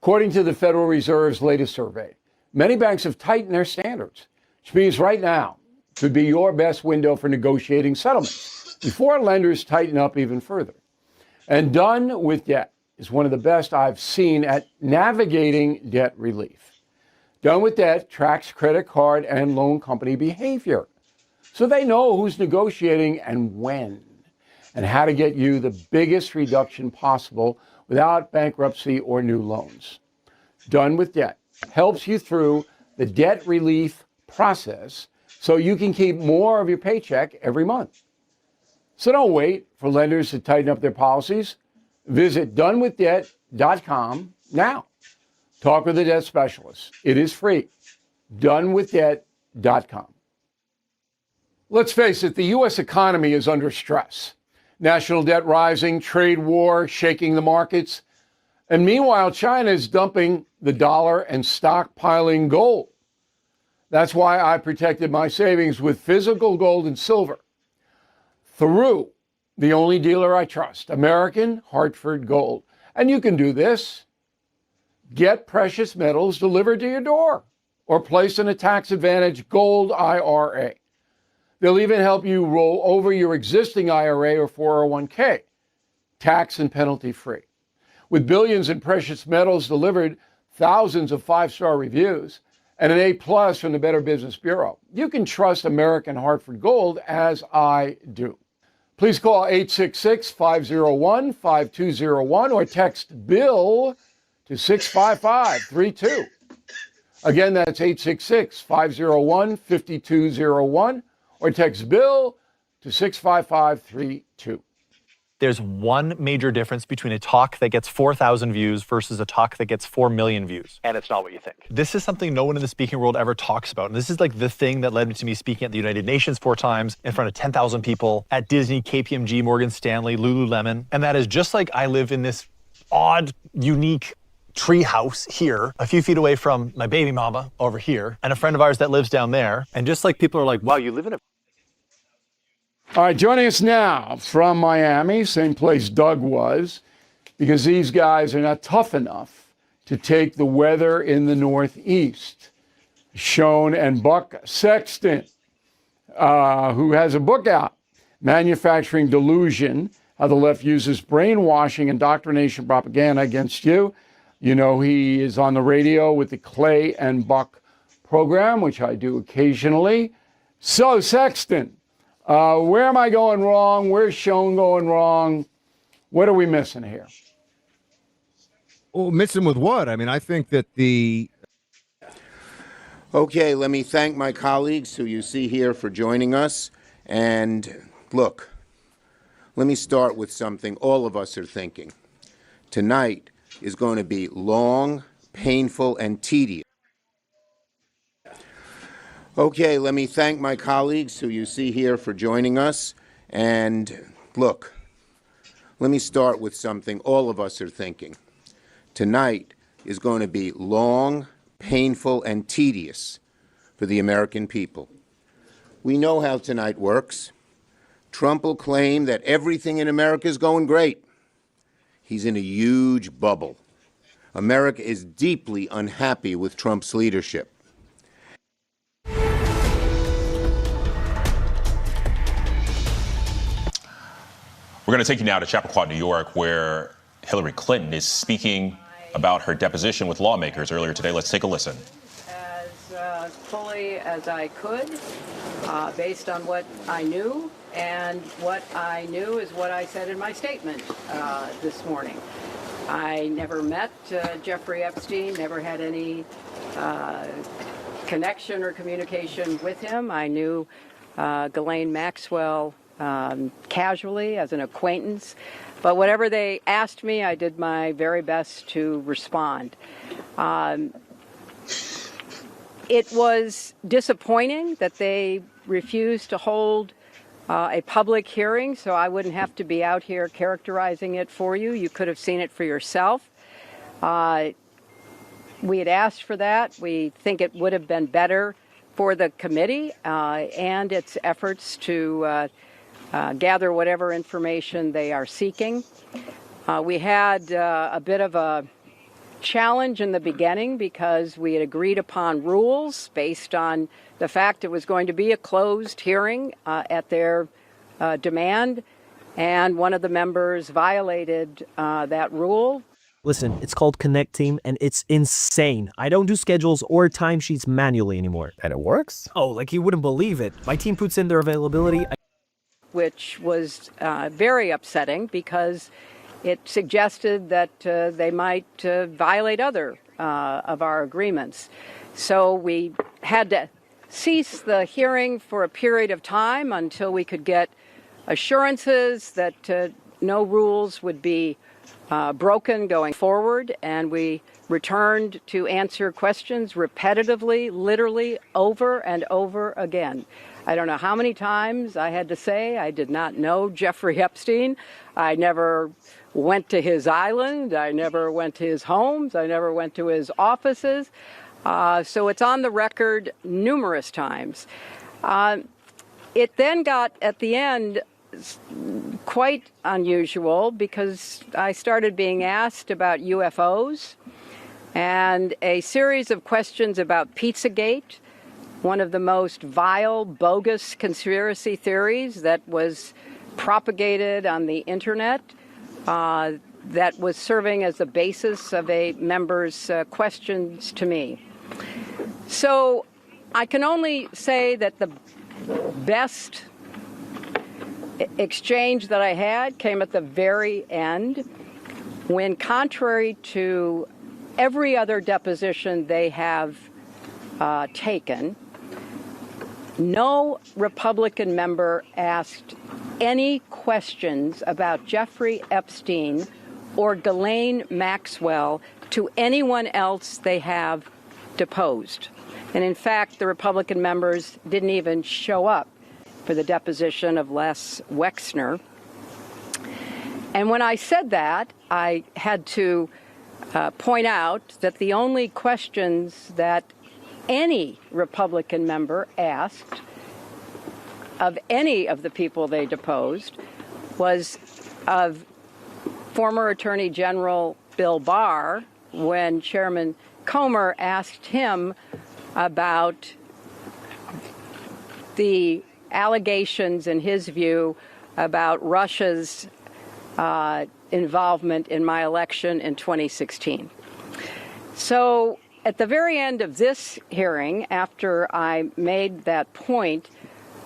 According to the Federal Reserve's latest survey, many banks have tightened their standards, which means right now could be your best window for negotiating settlements before lenders tighten up even further. And Done with Debt is one of the best I've seen at navigating debt relief. Done with Debt tracks credit card and loan company behavior, so they know who's negotiating and when, and how to get you the biggest reduction possible without bankruptcy or new loans. Done with Debt helps you through the debt relief process so you can keep more of your paycheck every month. So don't wait for lenders to tighten up their policies. Visit donewithdebt.com now. Talk with a debt specialist. It is free. Donewithdebt.com. Let's face it, the U.S. economy is under stress. National debt rising, trade war shaking the markets. And meanwhile, China is dumping the dollar and stockpiling gold. That's why I protected my savings with physical gold and silver through the only dealer I trust, American Hartford Gold. And you can do this. Get precious metals delivered to your door or place in a tax-advantaged gold IRA. They'll even help you roll over your existing IRA or 401k, tax and penalty free. With billions in precious metals delivered, thousands of 5-star reviews, and an A+ from the Better Business Bureau, you can trust American Hartford Gold as I do. Please call 866-501-5201 or text BILL to 65532. Again, that's 866-501-5201 or text BILL to 65532. There's one major difference between a talk that gets 4,000 views versus a talk that gets 4 million views. And it's not what you think. This is something no one in the speaking world ever talks about. And this is like the thing that led to me speaking at the United Nations 4 times in front of 10,000 people, at Disney, KPMG, Morgan Stanley, Lululemon. And that is just like I live in this odd, unique tree house here, a few feet away from my baby mama over here, and a friend of ours that lives down there. And just like people are like, wow, you live in a... All right, joining us now from Miami, same place Doug was, because these guys are not tough enough to take the weather in the Northeast. Sean and Buck Sexton, who has a book out, Manufacturing Delusion, How the Left Uses Brainwashing, Indoctrination, Propaganda Against You. You know, he is on the radio with the Clay and Buck program, which I do occasionally. So, Sexton, where am I going wrong? Where's Sean going wrong? What are we missing here? Well, missing with what? I mean, I think that the... Okay, let me thank my colleagues who you see here for joining us. And look, let me start with something all of us are thinking. Tonight is going to be long, painful, and tedious. Okay, let me thank my colleagues who you see here for joining us. And look, let me start with something all of us are thinking. Tonight is going to be long, painful, and tedious for the American people. We know how tonight works. Trump will claim that everything in America is going great. He's in a huge bubble. America is deeply unhappy with Trump's leadership. We're going to take you now to Chappaqua, New York, where Hillary Clinton is speaking about her deposition with lawmakers earlier today. Let's take a listen. As as fully as I could, based on what I knew, and what I knew is what I said in my statement this morning. I never met Jeffrey Epstein, never had any connection or communication with him. I knew Ghislaine Maxwell casually as an acquaintance, but whatever they asked me, I did my very best to respond. It was disappointing that they refused to hold a public hearing, so I wouldn't have to be out here characterizing it for you. You could have seen it for yourself. We had asked for that. We think it would have been better for the committee and its efforts to gather whatever information they are seeking. We had a bit of a challenge in the beginning because we had agreed upon rules based on the fact it was going to be a closed hearing at their demand, and one of the members violated that rule. Listen, it's called Connect Team, and it's insane. I don't do schedules or timesheets manually anymore. And it works? Oh, like you wouldn't believe it. My team puts in their availability. Which was very upsetting because it suggested that they might violate other of our agreements. So we had to cease the hearing for a period of time until we could get assurances that no rules would be broken going forward, and we returned to answer questions repetitively, literally over and over again. I don't know how many times I had to say I did not know Jeffrey Epstein. I never went to his island. I never went to his homes. I never went to his offices. So it's on the record numerous times. It then got, at the end, quite unusual because I started being asked about UFOs and a series of questions about Pizzagate, one of the most vile, bogus conspiracy theories that was propagated on the internet, that was serving as the basis of a member's questions to me. So I can only say that the best exchange that I had came at the very end when, contrary to every other deposition they have taken, no Republican member asked any questions about Jeffrey Epstein or Ghislaine Maxwell to anyone else they have deposed. And in fact, the Republican members didn't even show up for the deposition of Les Wexner. And when I said that, I had to point out that the only questions that any Republican member asked of any of the people they deposed was of former Attorney General Bill Barr when Chairman Comer asked him about the allegations, in his view, about Russia's involvement in my election in 2016. So at the very end of this hearing, after I made that point,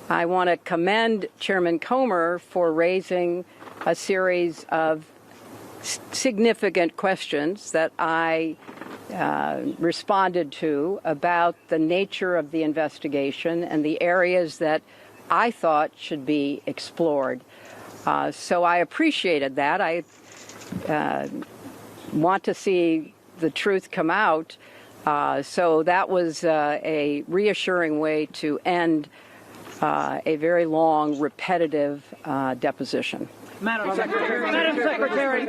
I want to commend Chairman Comer for raising a series of significant questions that I responded to about the nature of the investigation and the areas that I thought should be explored. So I appreciated that. I want to see the truth come out. So that was a reassuring way to end a very long, repetitive deposition. Madam Secretary,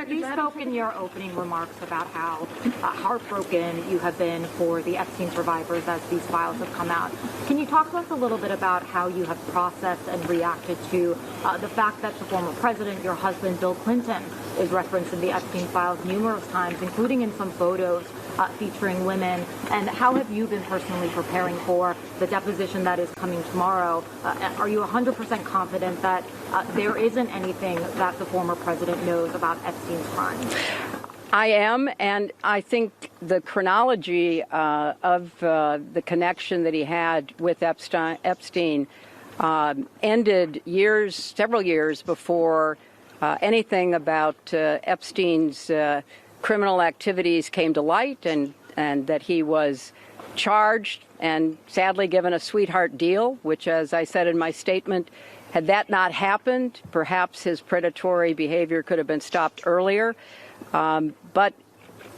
you spoke in your opening remarks about how heartbroken you have been for the Epstein survivors as these files have come out. Can you talk to us a little bit about how you have processed and reacted to the fact that the former president, your husband, Bill Clinton, is referenced in the Epstein files numerous times, including in some photos featuring women? And how have you been personally preparing for the deposition that is coming tomorrow? Are you 100% confident that there isn't anything that the former president knows about Epstein's crimes? I am, and I think the chronology of the connection that he had with Epstein ended several years before anything about Epstein's criminal activities came to light, and that he was charged and sadly given a sweetheart deal, which, as I said in my statement, had that not happened, perhaps his predatory behavior could have been stopped earlier. But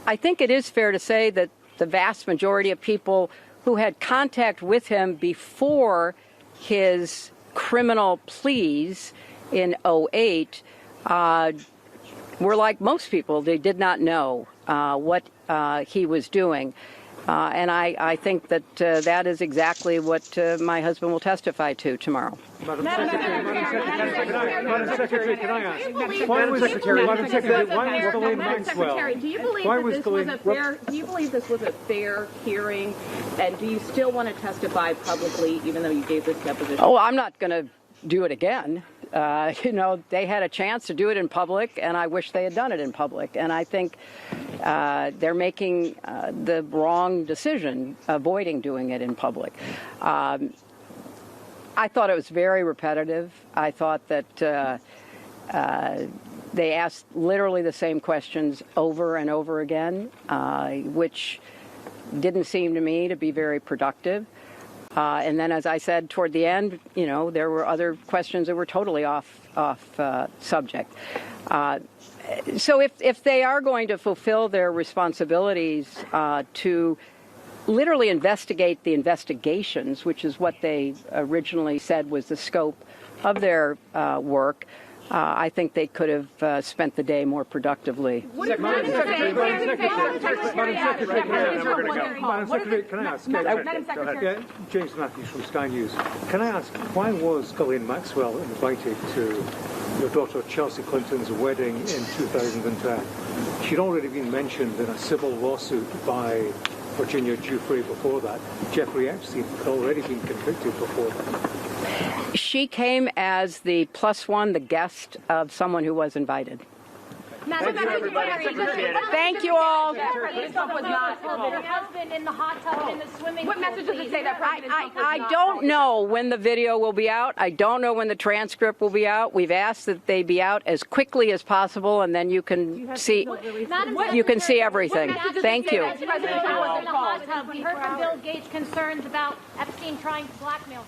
I think it is fair to say that the vast majority of people who had contact with him before his criminal pleas in 2008 were like most people. They did not know what he was doing. And I think that that is exactly what my husband will testify to tomorrow. Madam Secretary, can I ask? Madam Secretary, do you believe this was a fair hearing, and do you still want to testify publicly, even though you gave this deposition? Oh, I'm not going to do it again. They had a chance to do it in public, and I wish they had done it in public. And I think they're making the wrong decision, avoiding doing it in public. I thought it was very repetitive. I thought that they asked literally the same questions over and over again, which didn't seem to me to be very productive. And then, as I said, toward the end, there were other questions that were totally off subject. So if they are going to fulfill their responsibilities to literally investigate the investigations, which is what they originally said was the scope of their work, I think they could have spent the day more productively. Madam Secretary, can I ask? James Matthews from Sky News. Can I ask, why was Ghislaine Maxwell invited to your daughter Chelsea Clinton's wedding in 2010? She'd already been mentioned in a civil lawsuit by Virginia Giuffre before that. Jeffrey Epstein had already been convicted before that. She came as the plus one, the guest of someone who was invited. Thank you, everybody. Thank you all. Her husband in the hot tub in the swimming pool. What message does it say that I don't know when the video will be out. I don't know when the transcript will be out. We've asked that they be out as quickly as possible, and then you can see everything. Thank you. President Trump was in the hot tub. We heard from Bill Gates concerns about Epstein trying to blackmail him.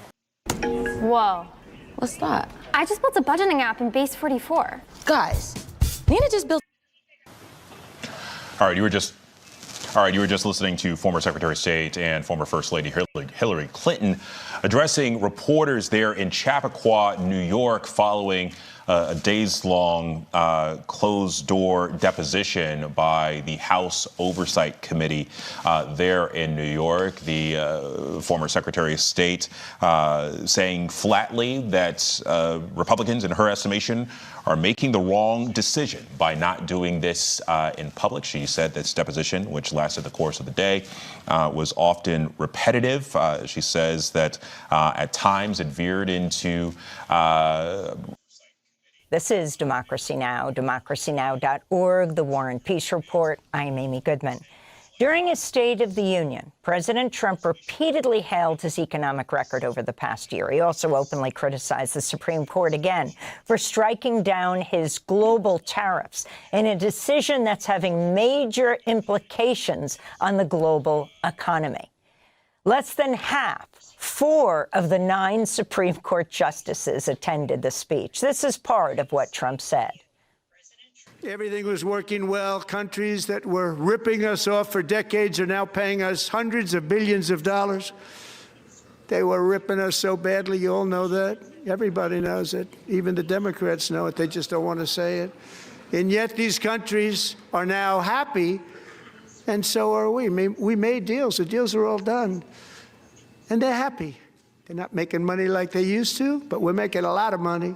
Whoa. What's that? I just built a budgeting app in Base 44. Guys, Nina just built. All right, you were just listening to former Secretary of State and former First Lady Hillary Clinton addressing reporters there in Chappaqua, New York, following a days-long closed-door deposition by the House Oversight Committee there in New York. The former Secretary of State saying flatly that Republicans, in her estimation, are making the wrong decision by not doing this in public. She said this deposition, which lasted the course of the day, was often repetitive. She says that at times it veered into This is Democracy Now!, democracynow.org, The War and Peace Report. I'm Amy Goodman. During his State of the Union, President Trump repeatedly hailed his economic record over the past year. He also openly criticized the Supreme Court again for striking down his global tariffs in a decision that's having major implications on the global economy. Less than half, 4 of the 9 Supreme Court justices attended the speech. This is part of what Trump said. Everything was working well. Countries that were ripping us off for decades are now paying us hundreds of billions of dollars. They were ripping us so badly, you all know that. Everybody knows it. Even the Democrats know it. They just don't want to say it. And yet these countries are now happy, and so are we. We made deals. The deals are all done. And they're happy. They're not making money like they used to, but we're making a lot of money.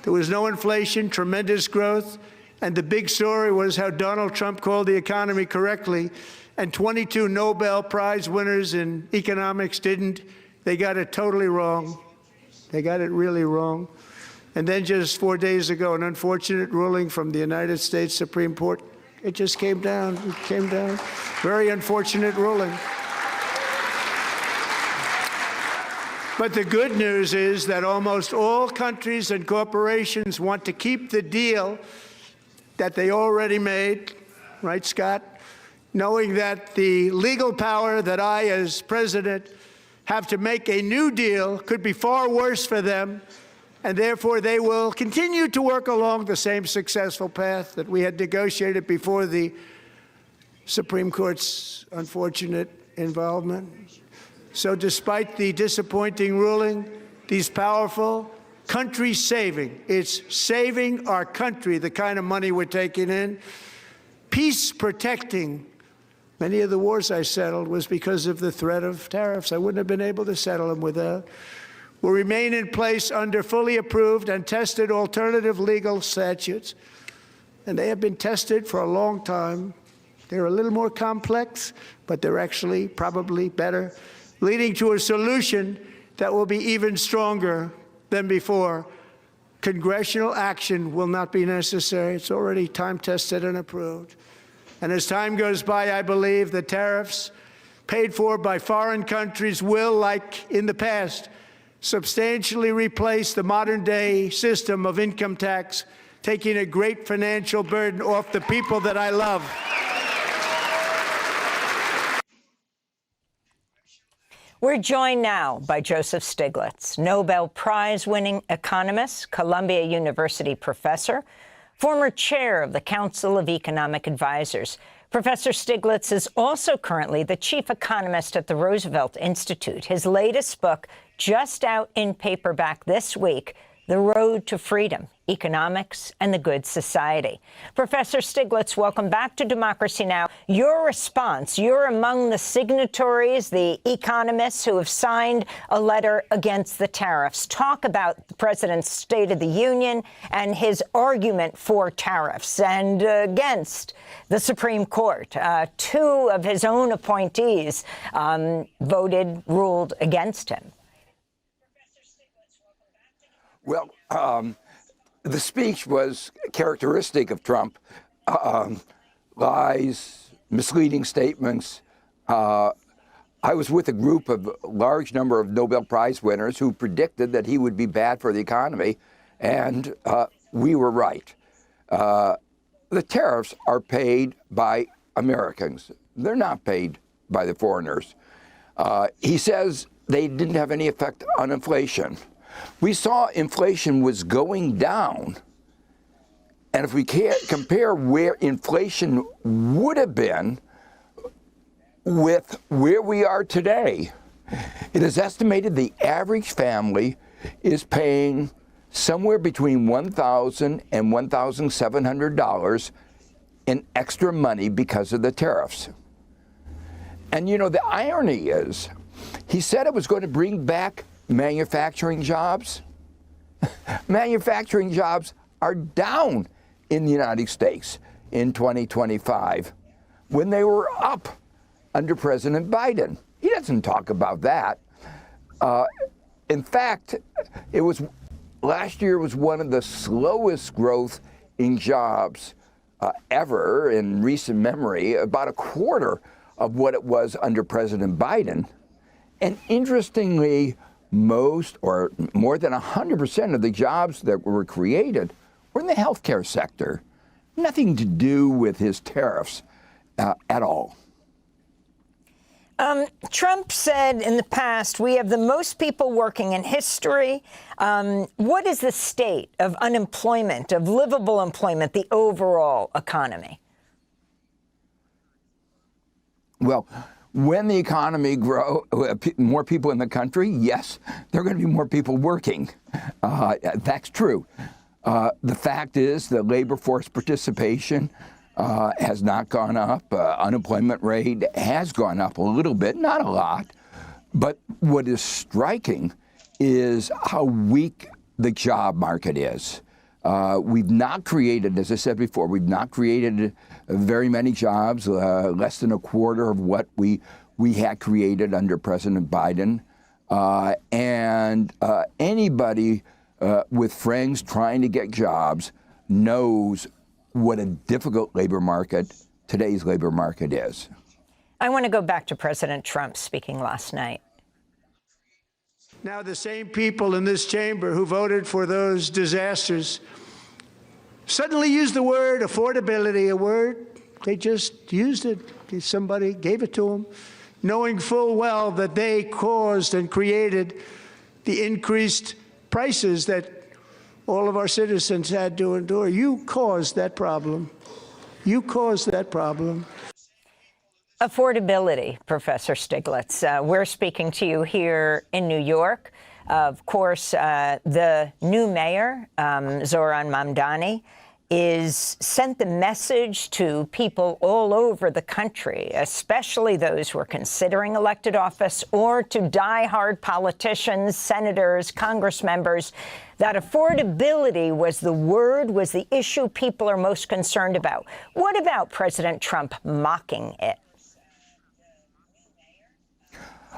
There was no inflation, tremendous growth. And the big story was how Donald Trump called the economy correctly, and 22 Nobel Prize winners in economics didn't. They got it totally wrong. They got it really wrong. And then just 4 days ago, an unfortunate ruling from the United States Supreme Court It just came down. It came down. Very unfortunate ruling. But the good news is that almost all countries and corporations want to keep the deal that they already made, right, Scott? Knowing that the legal power that I, as president, have to make a new deal could be far worse for them, and therefore they will continue to work along the same successful path that we had negotiated before the Supreme Court's unfortunate involvement. So despite the disappointing ruling, these powerful, country-saving, it's saving our country, the kind of money we're taking in, peace-protecting. Many of the wars I settled was because of the threat of tariffs. I wouldn't have been able to settle them without. Will remain in place under fully approved and tested alternative legal statutes. And they have been tested for a long time. They're a little more complex, but they're actually probably better, leading to a solution that will be even stronger than before. Congressional action will not be necessary. It's already time-tested and approved. And as time goes by, I believe the tariffs paid for by foreign countries will, like in the past, substantially replace the modern-day system of income tax, taking a great financial burden off the people that I love. We're joined now by Joseph Stiglitz, Nobel Prize-winning economist, Columbia University professor, former chair of the Council of Economic Advisors. Professor Stiglitz is also currently the chief economist at the Roosevelt Institute. His latest book, just out in paperback this week, The Road to Freedom, Economics and the Good Society. Professor Stiglitz, welcome back to Democracy Now! Your response, you're among the signatories, the economists who have signed a letter against the tariffs. Talk about the president's State of the Union and his argument for tariffs and against the Supreme Court. Two of his own appointees ruled against him. Well, the speech was characteristic of Trump. Lies, misleading statements. I was with a group of a large number of Nobel Prize winners who predicted that he would be bad for the economy, and we were right. The tariffs are paid by Americans. They're not paid by the foreigners. He says they didn't have any effect on inflation. We saw inflation was going down, and if we compare where inflation would have been with where we are today, it is estimated the average family is paying somewhere between $1,000 and $1,700 in extra money because of the tariffs. And you know, the irony is, he said it was going to bring back manufacturing jobs. Manufacturing jobs are down in the United States in 2025 when they were up under President Biden. He doesn't talk about that. In fact, last year was one of the slowest growth in jobs ever in recent memory, about a quarter of what it was under President Biden. And interestingly, most or more than 100% of the jobs that were created were in the healthcare sector. Nothing to do with his tariffs at all. Trump said in the past, we have the most people working in history. What is the state of unemployment, of livable employment, the overall economy? Well, when the economy grows, more people in the country, yes, there are going to be more people working. That's true. The fact is that labor force participation has not gone up. Unemployment rate has gone up a little bit, not a lot. But what is striking is how weak the job market is. We've not created, as I said before, we've not created very many jobs, less than a quarter of what we had created under President Biden. And anybody with friends trying to get jobs knows what a difficult labor market today's labor market is. I want to go back to President Trump speaking last night. Now, the same people in this chamber who voted for those disasters suddenly used the word affordability, a word they just used it. Somebody gave it to them, knowing full well that they caused and created the increased prices that all of our citizens had to endure. You caused that problem. You caused that problem. Affordability, Professor Stiglitz. We're speaking to you here in New York. Of course, the new mayor, Zoran Mamdani, sent the message to people all over the country, especially those who are considering elected office, or to diehard politicians, senators, Congress members, that affordability was the word, was the issue people are most concerned about. What about President Trump mocking it?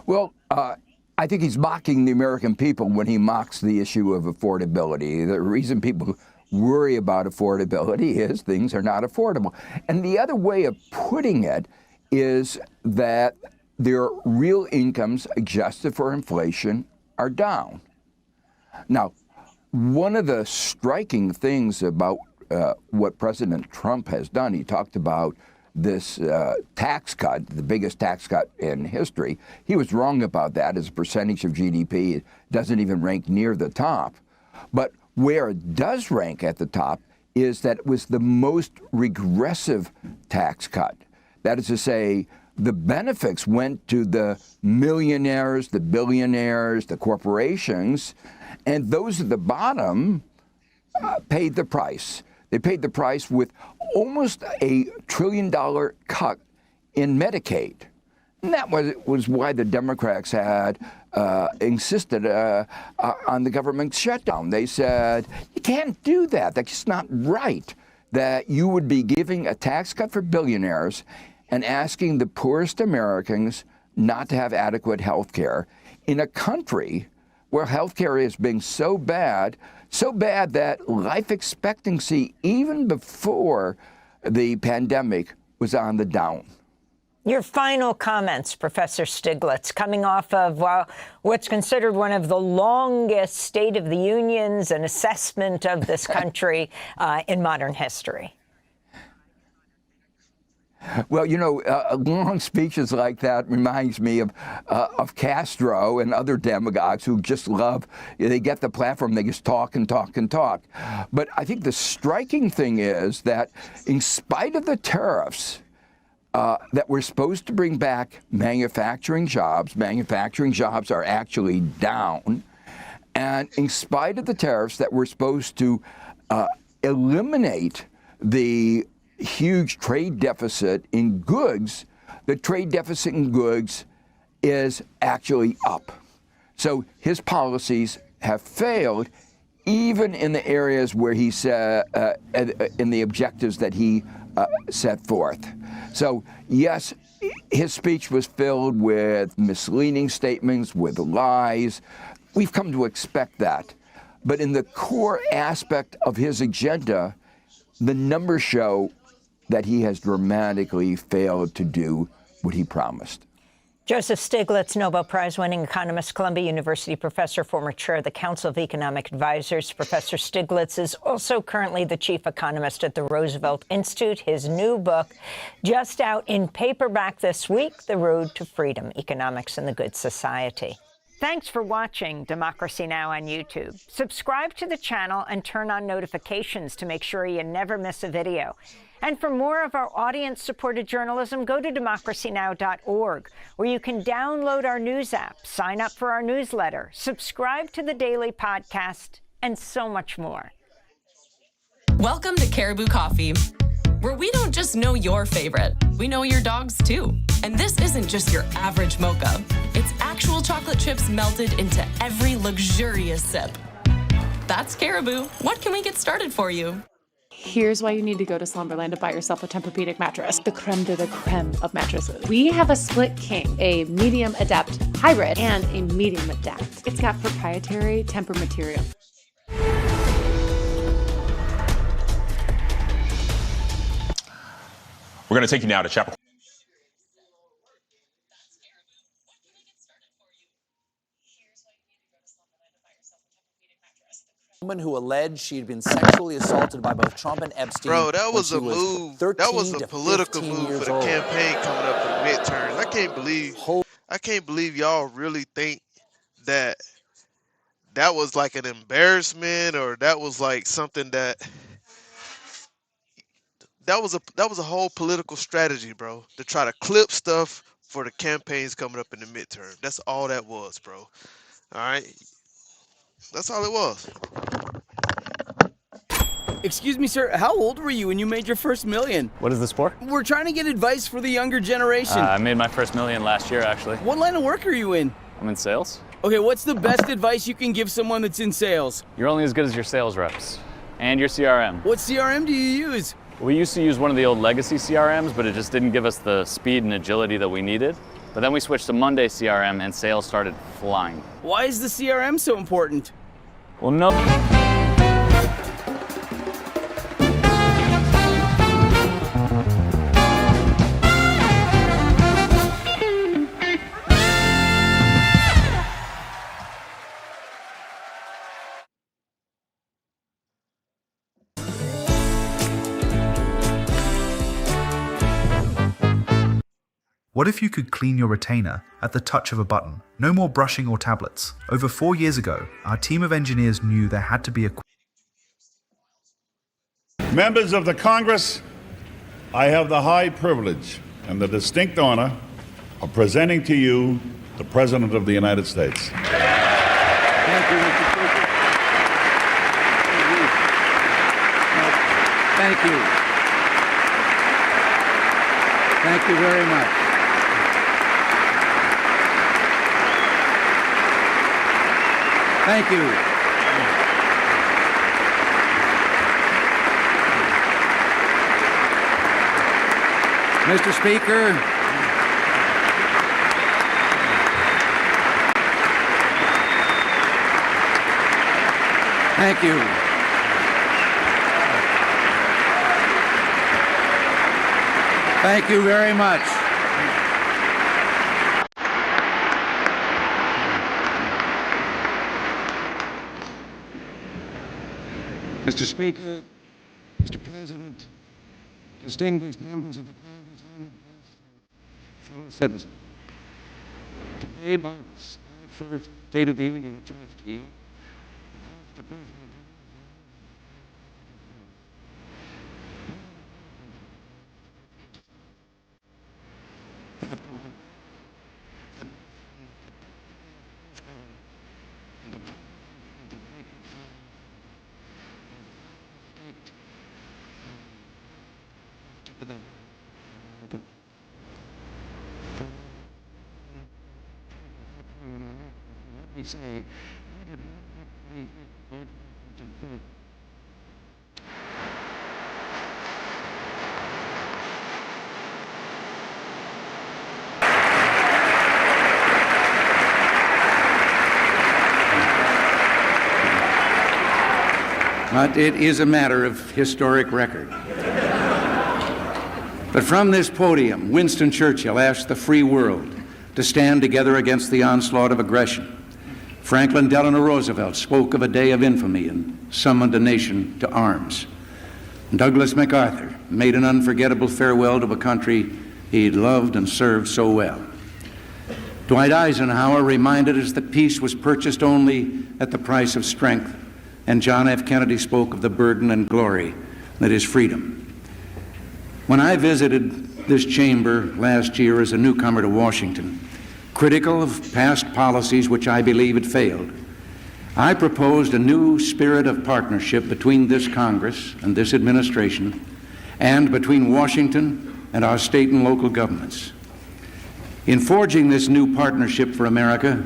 Well, I think he's mocking the American people when he mocks the issue of affordability. The reason people worry about affordability is things are not affordable. And the other way of putting it is that their real incomes adjusted for inflation are down. Now, one of the striking things about what President Trump has done, he talked about this tax cut, the biggest tax cut in history. He was wrong about that. As a percentage of GDP, it doesn't even rank near the top. But where it does rank at the top is that it was the most regressive tax cut. That is to say, the benefits went to the millionaires, the billionaires, the corporations, and those at the bottom paid the price. They paid the price with almost $1 trillion cut in Medicaid. And that was why the Democrats had insisted on the government shutdown. They said, you can't do that. That's not right, that you would be giving a tax cut for billionaires and asking the poorest Americans not to have adequate health care in a country where health care is being so bad that life expectancy, even before the pandemic, was on the down. Your final comments, Professor Stiglitz, coming off of what's considered one of the longest State of the Unions, an assessment of this country in modern history. Well, you know, long speeches like that reminds me of Castro and other demagogues who just love, they get the platform, they just talk and talk and talk. But I think the striking thing is that in spite of the tariffs, that we're supposed to bring back manufacturing jobs are actually down. And in spite of the tariffs that we're supposed to eliminate the huge trade deficit in goods, the trade deficit in goods is actually up. So his policies have failed, even in the areas where he said, in the objectives that he set forth. So yes, his speech was filled with misleading statements, with lies. We've come to expect that. But in the core aspect of his agenda, the numbers show that he has dramatically failed to do what he promised. Joseph Stiglitz, Nobel Prize-winning economist, Columbia University professor, former chair of the Council of Economic Advisors. Professor Stiglitz is also currently the chief economist at the Roosevelt Institute. His new book, just out in paperback this week, The Road to Freedom, Economics in the Good Society. Thanks for watching Democracy Now! On YouTube. Subscribe to the channel and turn on notifications to make sure you never miss a video. And for more of our audience-supported journalism, go to democracynow.org, where you can download our news app, sign up for our newsletter, subscribe to the daily podcast, and so much more. Welcome to Caribou Coffee, where we don't just know your favorite, we know your dog's too. And this isn't just your average mocha. It's actual chocolate chips melted into every luxurious sip. That's Caribou. What can we get started for you? Here's why you need to go to Slumberland to buy yourself a Tempur-Pedic mattress, the creme de la creme of mattresses. We have a Split King, a medium adapt hybrid, and a medium adapt. It's got proprietary Tempur material. We're going to take you now to Chappaqua. Woman who alleged she'd been sexually assaulted by both Trump and Epstein. Bro, that was when she a move. 13 That was a to political 15 move years for the old. campaign coming up in the midterms. I can't believe y'all really think that that was like an embarrassment, or that was like something that was a whole political strategy, bro, to try to clip stuff for the campaigns coming up in the midterm. That's all that was, bro. All right, that's all it was. Excuse me, sir, how old were you when you made your first million? What is this for? We're trying to get advice for the younger generation. I made my first million last year, actually. What line of work are you in? I'm in sales. Okay, what's the best advice you can give someone that's in sales? You're only as good as your sales reps and your CRM. What CRM do you use? We used to use one of the old legacy CRMs, but it just didn't give us the speed and agility that we needed. But then we switched to Monday CRM and sales started flying. Why is the CRM so important? Well, no. What if you could clean your retainer at the touch of a button? No more brushing or tablets. Over 4 years ago, our team of engineers knew there had to be a... Members of the Congress, I have the high privilege and the distinct honor of presenting to you the President of the United States. Thank you, Mr. Speaker. Thank you. Thank you very much. Thank you. Mr. Speaker, thank you. Thank you very much. Mr. Speaker, Mr. President, distinguished members of the Congress, fellow citizens, today marks my first State of the Union address to you. Say, but it is a matter of historic record. But from this podium, Winston Churchill asked the free world to stand together against the onslaught of aggression. Franklin Delano Roosevelt spoke of a day of infamy and summoned a nation to arms. Douglas MacArthur made an unforgettable farewell to a country he'd loved and served so well. Dwight Eisenhower reminded us that peace was purchased only at the price of strength, and John F. Kennedy spoke of the burden and glory that is freedom. When I visited this chamber last year as a newcomer to Washington, critical of past policies which I believe had failed, I proposed a new spirit of partnership between this Congress and this administration, and between Washington and our state and local governments. In forging this new partnership for America,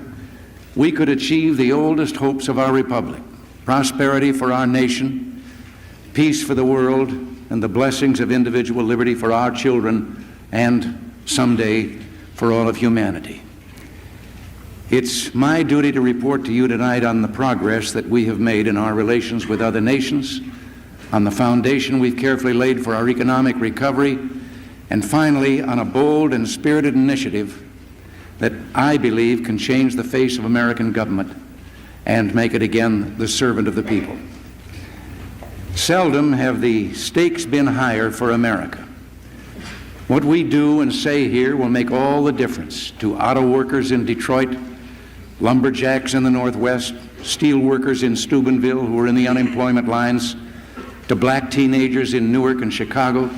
we could achieve the oldest hopes of our republic: prosperity for our nation, peace for the world, and the blessings of individual liberty for our children, and someday for all of humanity. It's my duty to report to you tonight on the progress that we have made in our relations with other nations, on the foundation we've carefully laid for our economic recovery, And finally, on a bold and spirited initiative that I believe can change the face of American government and make it again the servant of the people. Seldom have the stakes been higher for America. What we do and say here will make all the difference to auto workers in Detroit, lumberjacks in the Northwest, steel workers in Steubenville who are in the unemployment lines, to black teenagers in Newark and Chicago,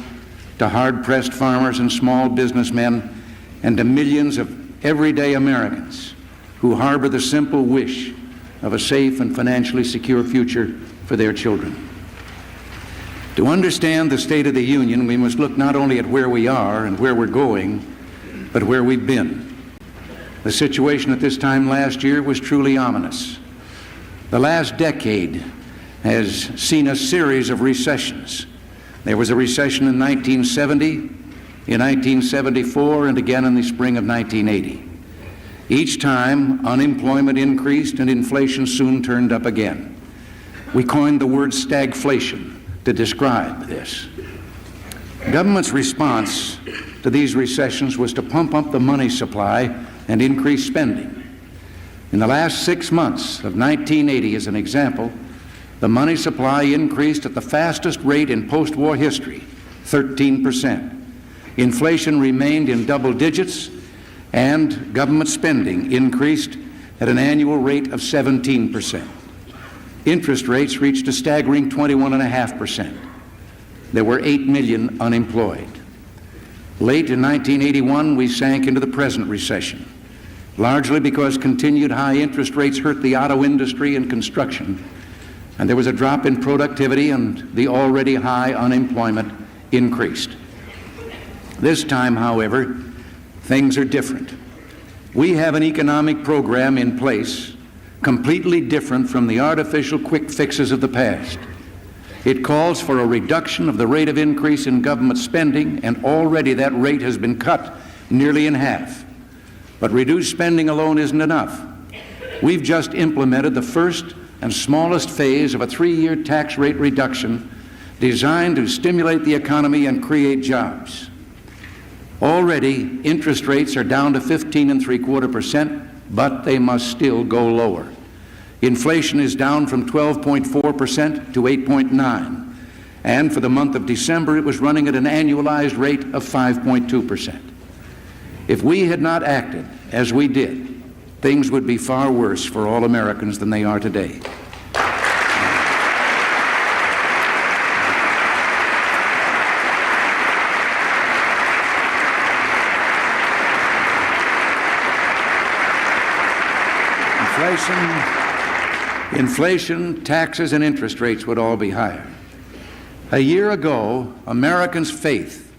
to hard-pressed farmers and small businessmen, and to millions of everyday Americans who harbor the simple wish of a safe and financially secure future for their children. To understand the State of the Union, we must look not only at where we are and where we're going, but where we've been. The situation at this time last year was truly ominous. The last decade has seen a series of recessions. There was a recession in 1970, in 1974, and again in the spring of 1980. Each time, unemployment increased and inflation soon turned up again. We coined the word stagflation to describe this. Government's response to these recessions was to pump up the money supply and increase spending. In the last 6 months of 1980, as an example, the money supply increased at the fastest rate in post-war history, 13%. Inflation remained in double digits, and government spending increased at an annual rate of 17%. Interest rates reached a staggering 21.5%. There were 8 million unemployed. Late in 1981, we sank into the present recession, largely because continued high interest rates hurt the auto industry and construction, and there was a drop in productivity and the already high unemployment increased. This time, however, things are different. We have an economic program in place completely different from the artificial quick fixes of the past. It calls for a reduction of the rate of increase in government spending, and already that rate has been cut nearly in half. But reduced spending alone isn't enough. We've just implemented the first and smallest phase of a 3-year tax rate reduction designed to stimulate the economy and create jobs. Already, interest rates are down to 15.75%, but they must still go lower. Inflation is down from 12.4% to 8.9%, and for the month of December, it was running at an annualized rate of 5.2%. If we had not acted as we did, things would be far worse for all Americans than they are today. Inflation, taxes, and interest rates would all be higher. A year ago, Americans' faith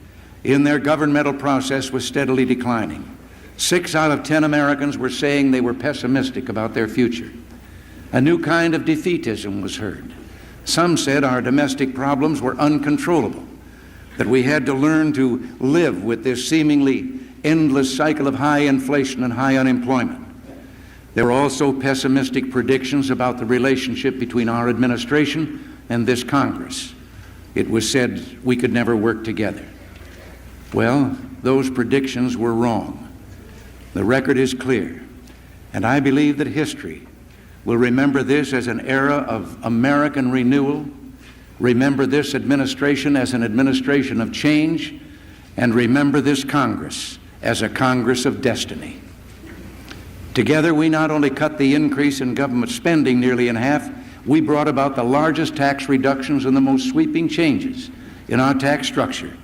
in their governmental process was steadily declining. 6 out of 10 Americans were saying they were pessimistic about their future. A new kind of defeatism was heard. Some said our domestic problems were uncontrollable, that we had to learn to live with this seemingly endless cycle of high inflation and high unemployment. There were also pessimistic predictions about the relationship between our administration and this Congress. It was said we could never work together. Well, those predictions were wrong. The record is clear, and I believe that history will remember this as an era of American renewal, remember this administration as an administration of change, and remember this Congress as a Congress of destiny. Together, we not only cut the increase in government spending nearly in half, we brought about the largest tax reductions and the most sweeping changes in our tax structure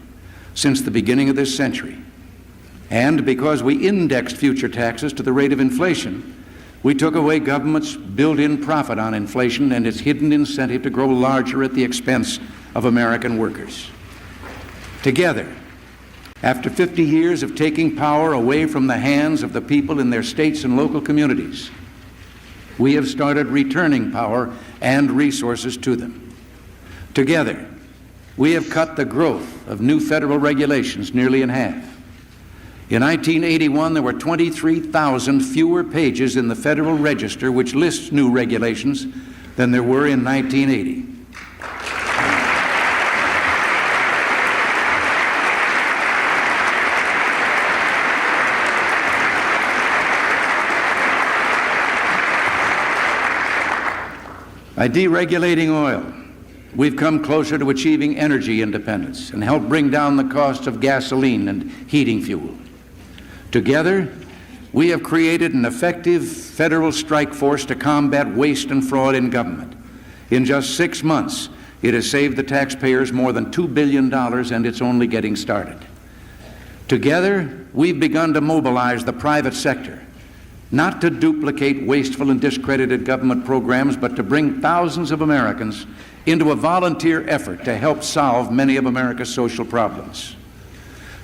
since the beginning of this century. And because we indexed future taxes to the rate of inflation, we took away government's built-in profit on inflation and its hidden incentive to grow larger at the expense of American workers. Together, after 50 years of taking power away from the hands of the people in their states and local communities, we have started returning power and resources to them. Together, we have cut the growth of new federal regulations nearly in half. In 1981, there were 23,000 fewer pages in the Federal Register which lists new regulations than there were in 1980. By deregulating oil, we've come closer to achieving energy independence and helped bring down the cost of gasoline and heating fuel. Together, we have created an effective federal strike force to combat waste and fraud in government. In just 6 months, it has saved the taxpayers more than $2 billion, and it's only getting started. Together, we've begun to mobilize the private sector, not to duplicate wasteful and discredited government programs, but to bring thousands of Americans into a volunteer effort to help solve many of America's social problems.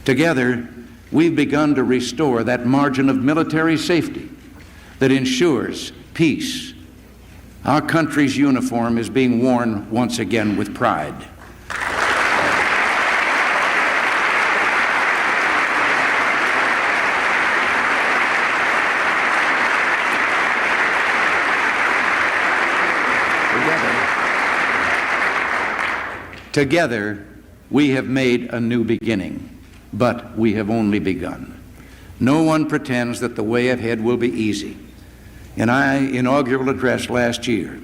Together, we've begun to restore that margin of military safety that ensures peace. Our country's uniform is being worn once again with pride. Together, we have made a new beginning, but we have only begun. No one pretends that the way ahead will be easy. In my inaugural address last year,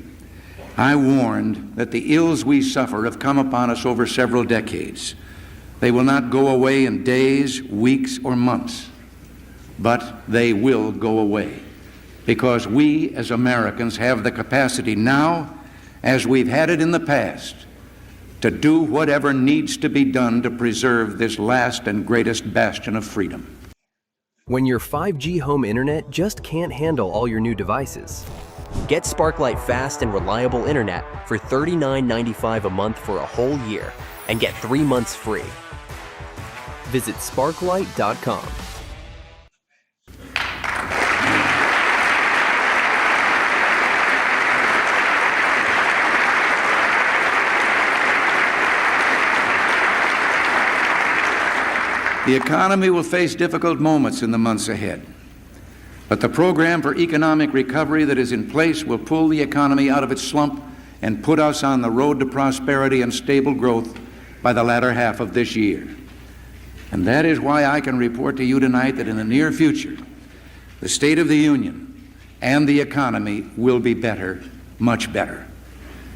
I warned that the ills we suffer have come upon us over several decades. They will not go away in days, weeks, or months, but they will go away because we as Americans have the capacity now, as we've had it in the past, to do whatever needs to be done to preserve this last and greatest bastion of freedom. When your 5G home internet just can't handle all your new devices, get Sparklight fast and reliable internet for $39.95 a month for a whole year and get 3 months free. Visit sparklight.com. The economy will face difficult moments in the months ahead, but the program for economic recovery that is in place will pull the economy out of its slump and put us on the road to prosperity and stable growth by the latter half of this year. And that is why I can report to you tonight that in the near future, the State of the Union and the economy will be better, much better,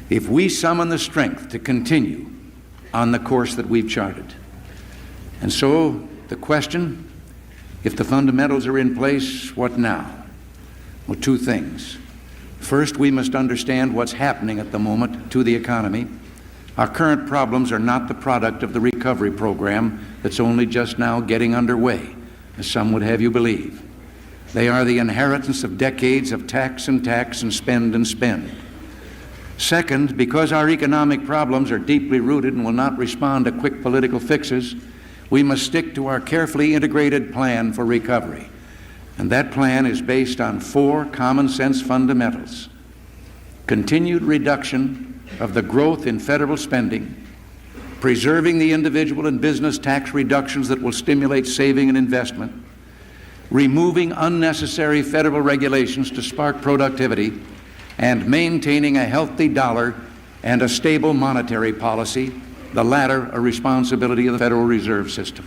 if we summon the strength to continue on the course that we've charted. And so the question, if the fundamentals are in place, what now? Well, two things. First, we must understand what's happening at the moment to the economy. Our current problems are not the product of the recovery program that's only just now getting underway, as some would have you believe. They are the inheritance of decades of tax and spend and spend. Second, because our economic problems are deeply rooted and will not respond to quick political fixes, we must stick to our carefully integrated plan for recovery. And that plan is based on 4 common sense fundamentals: continued reduction of the growth in federal spending, preserving the individual and business tax reductions that will stimulate saving and investment, removing unnecessary federal regulations to spark productivity, and maintaining a healthy dollar and a stable monetary policy, the latter a responsibility of the Federal Reserve System.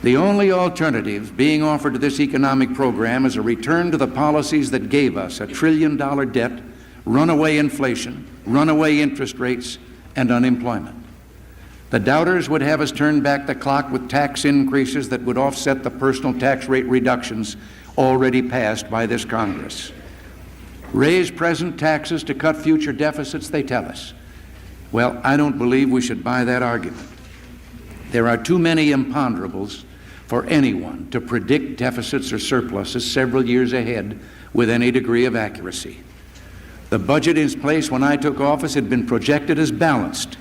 The only alternative being offered to this economic program is a return to the policies that gave us $1 trillion debt, runaway inflation, runaway interest rates, and unemployment. The doubters would have us turn back the clock with tax increases that would offset the personal tax rate reductions already passed by this Congress. Raise present taxes to cut future deficits, they tell us. Well, I don't believe we should buy that argument. There are too many imponderables for anyone to predict deficits or surpluses several years ahead with any degree of accuracy. The budget in place when I took office had been projected as balanced.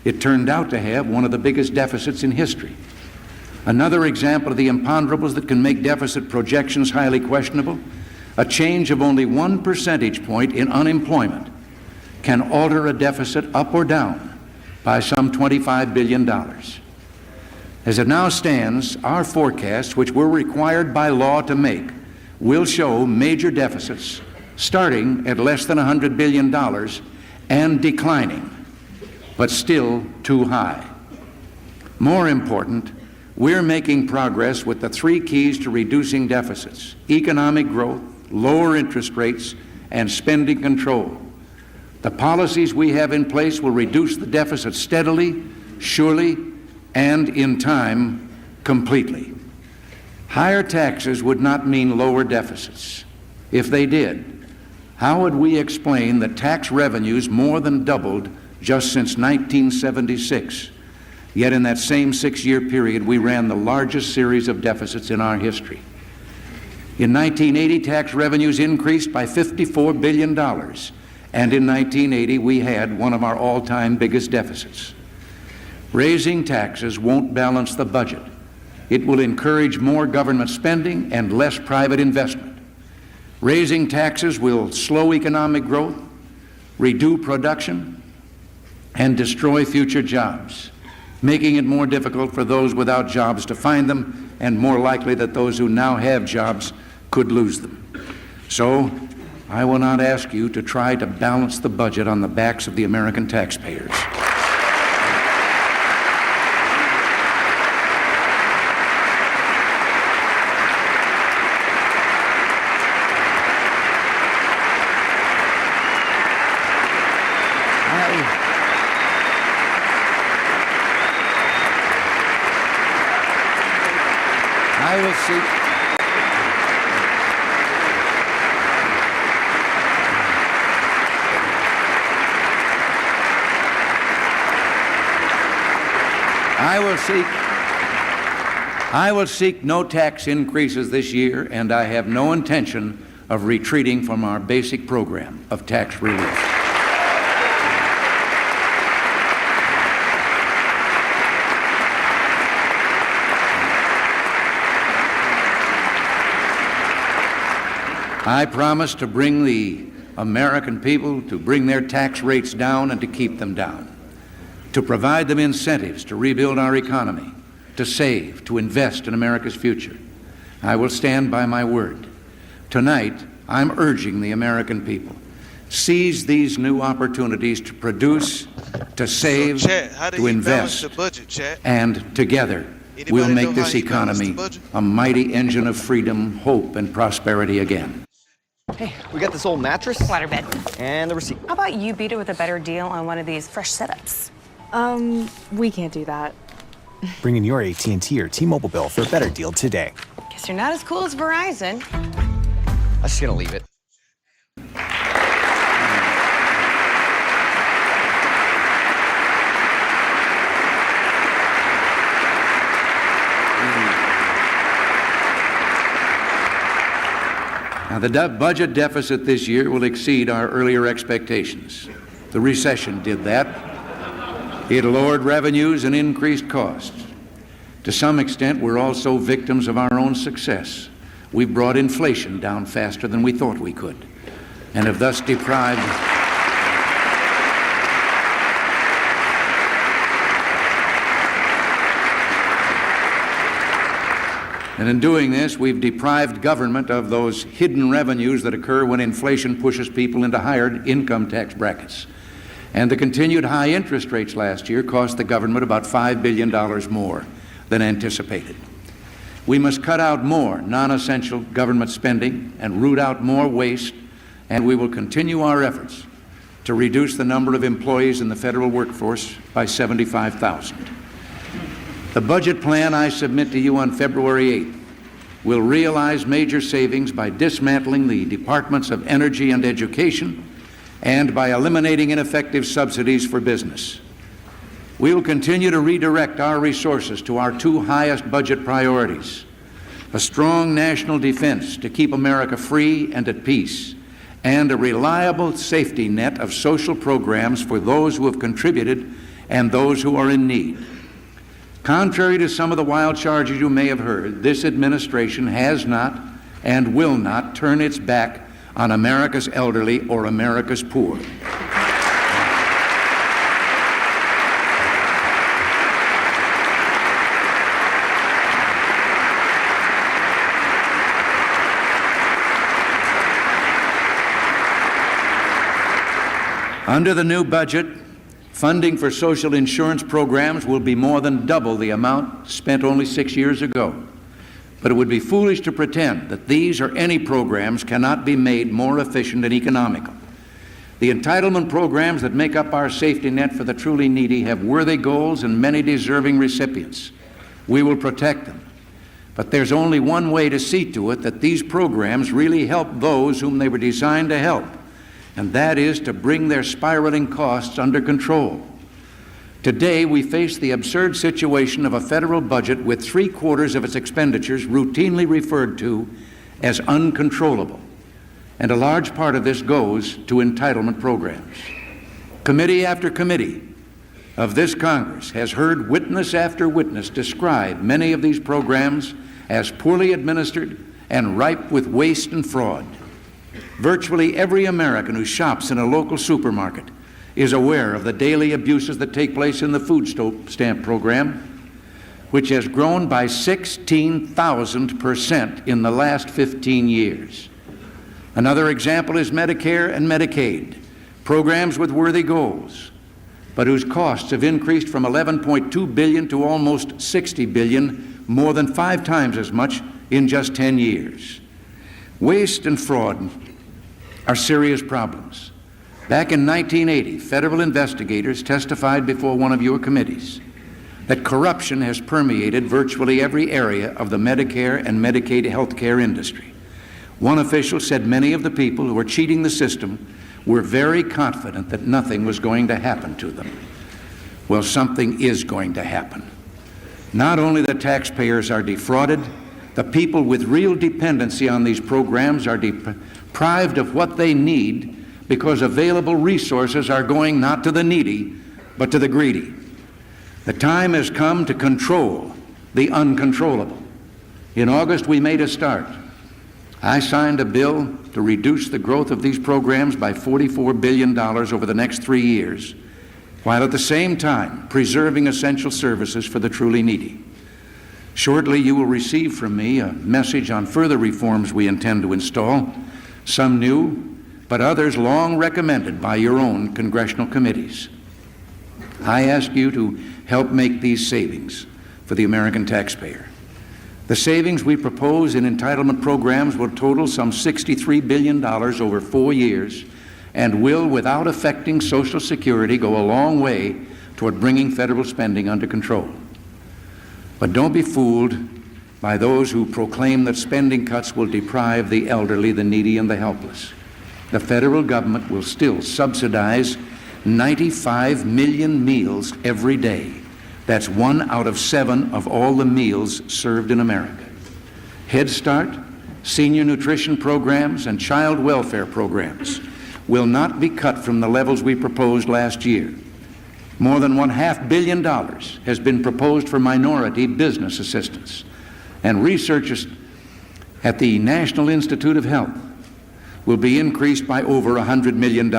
It turned out to have one of the biggest deficits in history. Another example of the imponderables that can make deficit projections highly questionable: a change of only 1 percentage point in unemployment can alter a deficit up or down by some $25 billion. As it now stands, our forecasts, which we're required by law to make, will show major deficits starting at less than $100 billion and declining, but still too high. More important, we're making progress with the 3 keys to reducing deficits: economic growth, lower interest rates, and spending control. The policies we have in place will reduce the deficit steadily, surely, and in time, completely. Higher taxes would not mean lower deficits. If they did, how would we explain that tax revenues more than doubled just since 1976? Yet in that same 6-year period, we ran the largest series of deficits in our history. In 1980, tax revenues increased by $54 billion, and in 1980, we had one of our all-time biggest deficits. Raising taxes won't balance the budget. It will encourage more government spending and less private investment. Raising taxes will slow economic growth, reduce production, and destroy future jobs, making it more difficult for those without jobs to find them, and more likely that those who now have jobs could lose them. So, I will not ask you to try to balance the budget on the backs of the American taxpayers. I will seek no tax increases this year, and I have no intention of retreating from our basic program of tax relief. I promise to bring the American people to bring their tax rates down and to keep them down, to provide them incentives to rebuild our economy, to save, to invest in America's future. I will stand by my word. Tonight, I'm urging the American people, seize these new opportunities to produce, to save, to invest, and together we'll make this economy a mighty engine of freedom, hope, and prosperity again. Hey, we got this old mattress, waterbed, and the receipt. How about you beat it with a better deal on one of these fresh setups? We can't do that. Bring in your AT&T or T-Mobile bill for a better deal today. Guess you're not as cool as Verizon. I'm just gonna leave it. Now, the budget deficit this year will exceed our earlier expectations. The recession did that. It lowered revenues and increased costs. To some extent, we're also victims of our own success. We've brought inflation down faster than we thought we could, and have thus deprived And in doing this, we've deprived government of those hidden revenues that occur when inflation pushes people into higher income tax brackets. And the continued high interest rates last year cost the government about $5 billion more than anticipated. We must cut out more non-essential government spending and root out more waste, and we will continue our efforts to reduce the number of employees in the federal workforce by 75,000. The budget plan I submit to you on February 8th will realize major savings by dismantling the Departments of Energy and Education and by eliminating ineffective subsidies for business. We will continue to redirect our resources to our two highest budget priorities: a strong national defense to keep America free and at peace, and a reliable safety net of social programs for those who have contributed and those who are in need. Contrary to some of the wild charges you may have heard, this administration has not and will not turn its back on America's elderly or America's poor. Under the new budget, funding for social insurance programs will be more than double the amount spent only 6 years ago. But it would be foolish to pretend that these or any programs cannot be made more efficient and economical. The entitlement programs that make up our safety net for the truly needy have worthy goals and many deserving recipients. We will protect them. But there's only one way to see to it that these programs really help those whom they were designed to help, and that is to bring their spiraling costs under control. Today, we face the absurd situation of a federal budget with 3/4 of its expenditures routinely referred to as uncontrollable, and a large part of this goes to entitlement programs. Committee after committee of this Congress has heard witness after witness describe many of these programs as poorly administered and ripe with waste and fraud. Virtually every American who shops in a local supermarket is aware of the daily abuses that take place in the food stamp program, which has grown by 16,000% in the last 15 years. Another example is Medicare and Medicaid, programs with worthy goals, but whose costs have increased from $11.2 billion to almost $60 billion, more than 5 times as much in just 10 years. Waste and fraud are serious problems. Back in 1980, federal investigators testified before one of your committees that corruption has permeated virtually every area of the Medicare and Medicaid healthcare industry. One official said many of the people who were cheating the system were very confident that nothing was going to happen to them. Well, something is going to happen. Not only the taxpayers are defrauded, the people with real dependency on these programs are deprived of what they need because available resources are going not to the needy, but to the greedy. The time has come to control the uncontrollable. In August, we made a start. I signed a bill to reduce the growth of these programs by $44 billion over the next 3 years, while at the same time preserving essential services for the truly needy. Shortly, you will receive from me a message on further reforms we intend to install, some new, but others long recommended by your own congressional committees. I ask you to help make these savings for the American taxpayer. The savings we propose in entitlement programs will total some $63 billion over 4 years and will, without affecting Social Security, go a long way toward bringing federal spending under control. But don't be fooled by those who proclaim that spending cuts will deprive the elderly, the needy, and the helpless. The federal government will still subsidize 95 million meals every day. That's 1 out of 7 of all the meals served in America. Head Start, senior nutrition programs, and child welfare programs will not be cut from the levels we proposed last year. More than $500 million has been proposed for minority business assistance, and researchers at the National Institute of Health will be increased by over $100 million.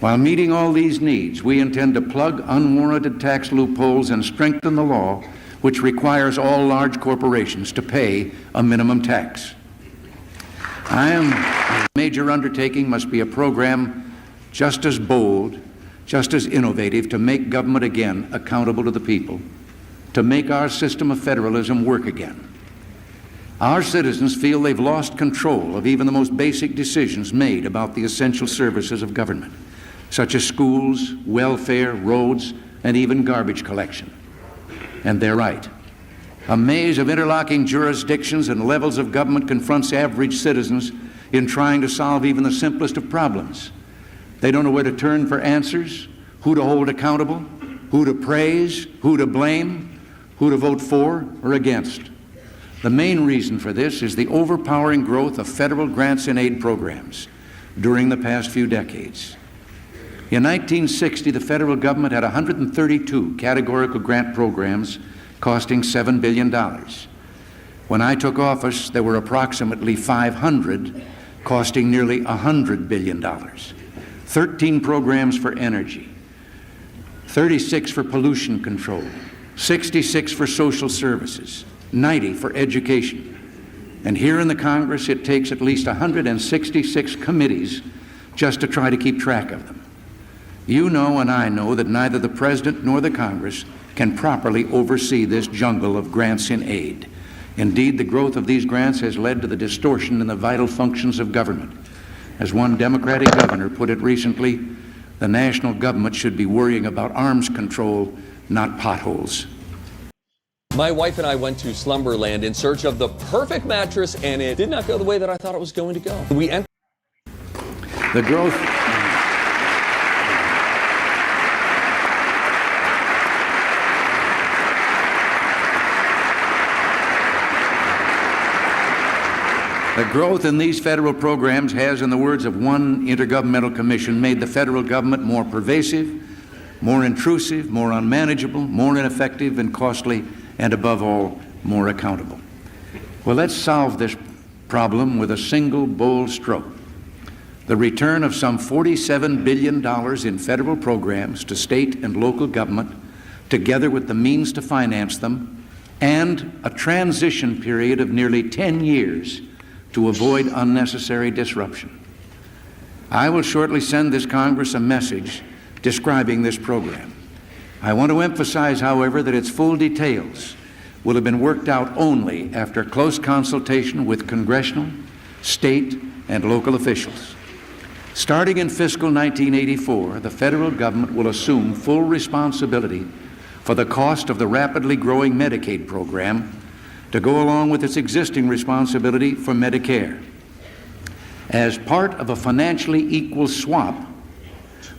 While meeting all these needs, we intend to plug unwarranted tax loopholes and strengthen the law which requires all large corporations to pay a minimum tax. A major undertaking must be a program just as bold, just as innovative to make government again accountable to the people, to make our system of federalism work again. Our citizens feel they've lost control of even the most basic decisions made about the essential services of government, such as schools, welfare, roads, and even garbage collection. And they're right. A maze of interlocking jurisdictions and levels of government confronts average citizens in trying to solve even the simplest of problems. They don't know where to turn for answers, who to hold accountable, who to praise, who to blame, who to vote for or against. The main reason for this is the overpowering growth of federal grants and aid programs during the past few decades. In 1960, the federal government had 132 categorical grant programs costing $7 billion. When I took office, there were approximately 500 costing nearly $100 billion. 13 programs for energy, 36 for pollution control, 66 for social services, 90 for education. And here in the Congress, it takes at least 166 committees just to try to keep track of them. You know and I know that neither the President nor the Congress can properly oversee this jungle of grants in aid. Indeed, the growth of these grants has led to the distortion in the vital functions of government. As one Democratic governor put it recently, the national government should be worrying about arms control, not potholes. My wife and I went to Slumberland in search of the perfect mattress, and it did not go the way that I thought it was going to go. The growth in these federal programs has, in the words of one intergovernmental commission, made the federal government more pervasive, more intrusive, more unmanageable, more ineffective and costly, and above all, more accountable. Well, let's solve this problem with a single bold stroke. The return of some $47 billion in federal programs to state and local government, together with the means to finance them, and a transition period of nearly 10 years to avoid unnecessary disruption. I will shortly send this Congress a message describing this program. I want to emphasize, however, that its full details will have been worked out only after close consultation with congressional, state, and local officials. Starting in fiscal 1984, the federal government will assume full responsibility for the cost of the rapidly growing Medicaid program to go along with its existing responsibility for Medicare. As part of a financially equal swap,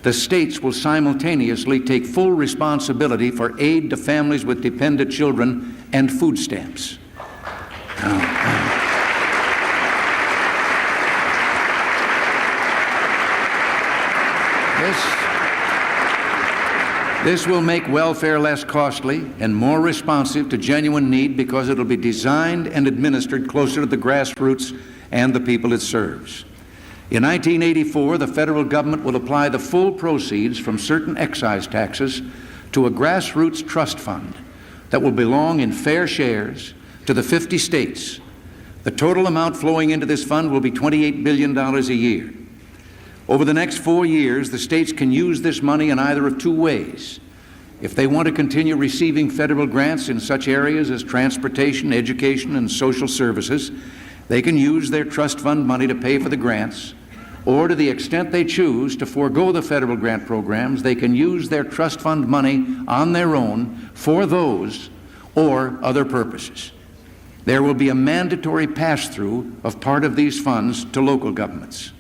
the states will simultaneously take full responsibility for aid to families with dependent children and food stamps. This will make welfare less costly and more responsive to genuine need because it will be designed and administered closer to the grassroots and the people it serves. In 1984, the federal government will apply the full proceeds from certain excise taxes to a grassroots trust fund that will belong in fair shares to the 50 states. The total amount flowing into this fund will be $28 billion a year. Over the next 4 years, the states can use this money in either of two ways. If they want to continue receiving federal grants in such areas as transportation, education, and social services, they can use their trust fund money to pay for the grants, or to the extent they choose to forego the federal grant programs, they can use their trust fund money on their own for those or other purposes. There will be a mandatory pass-through of part of these funds to local governments.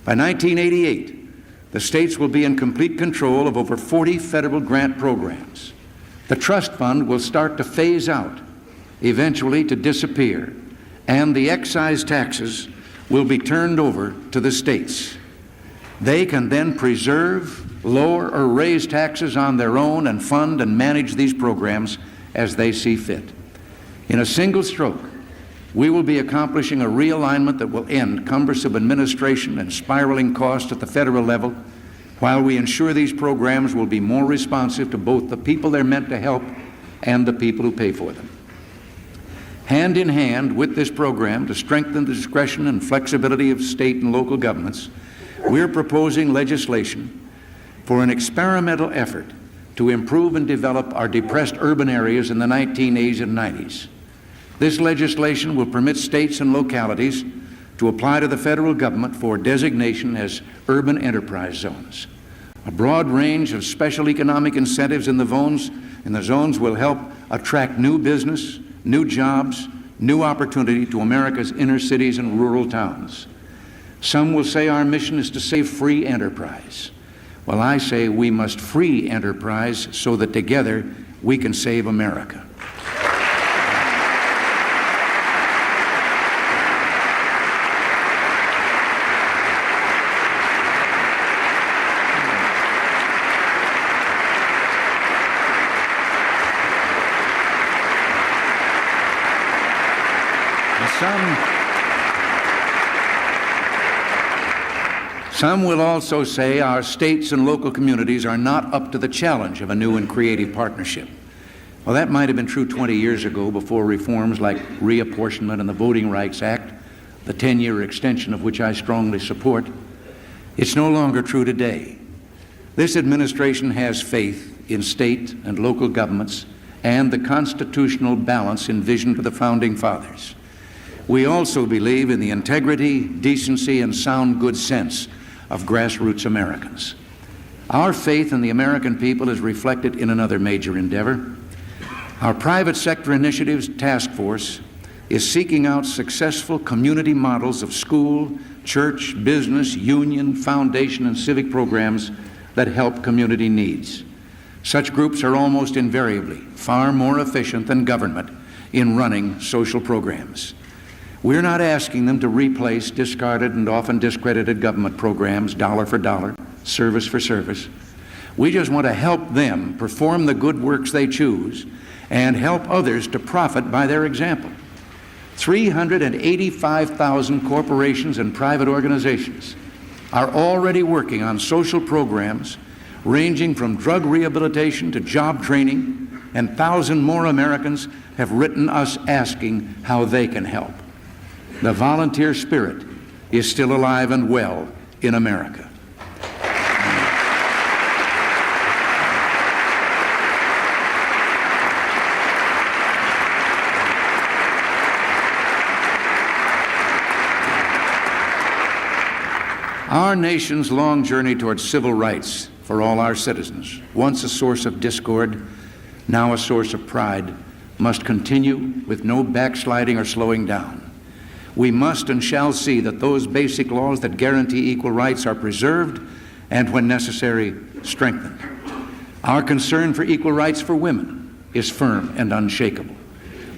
By 1988, the states will be in complete control of over 40 federal grant programs. The trust fund will start to phase out, eventually to disappear, and the excise taxes will be turned over to the states. They can then preserve, lower, or raise taxes on their own and fund and manage these programs as they see fit. In a single stroke, we will be accomplishing a realignment that will end cumbersome administration and spiraling costs at the federal level, while we ensure these programs will be more responsive to both the people they're meant to help and the people who pay for them. Hand in hand with this program, to strengthen the discretion and flexibility of state and local governments, we're proposing legislation for an experimental effort to improve and develop our depressed urban areas in the 1980s and 90s. This legislation will permit states and localities to apply to the federal government for designation as urban enterprise zones. A broad range of special economic incentives in the zones will help attract new business, new jobs, new opportunity to America's inner cities and rural towns. Some will say our mission is to save free enterprise. Well, I say we must free enterprise so that together we can save America. Some will also say our states and local communities are not up to the challenge of a new and creative partnership. Well, that might have been true 20 years ago, before reforms like reapportionment and the Voting Rights Act, the 10-year extension of which I strongly support. It's no longer true today. This administration has faith in state and local governments and the constitutional balance envisioned by the Founding Fathers. We also believe in the integrity, decency, and sound good sense of grassroots Americans. Our faith in the American people is reflected in another major endeavor. Our private sector initiatives task force is seeking out successful community models of school, church, business, union, foundation, and civic programs that help community needs. Such groups are almost invariably far more efficient than government in running social programs. We're not asking them to replace discarded and often discredited government programs dollar for dollar, service for service. We just want to help them perform the good works they choose and help others to profit by their example. 385,000 corporations and private organizations are already working on social programs ranging from drug rehabilitation to job training, and 1,000 more Americans have written us asking how they can help. The volunteer spirit is still alive and well in America. Our nation's long journey towards civil rights for all our citizens, once a source of discord, now a source of pride, must continue with no backsliding or slowing down. We must and shall see that those basic laws that guarantee equal rights are preserved and, when necessary, strengthened. Our concern for equal rights for women is firm and unshakable.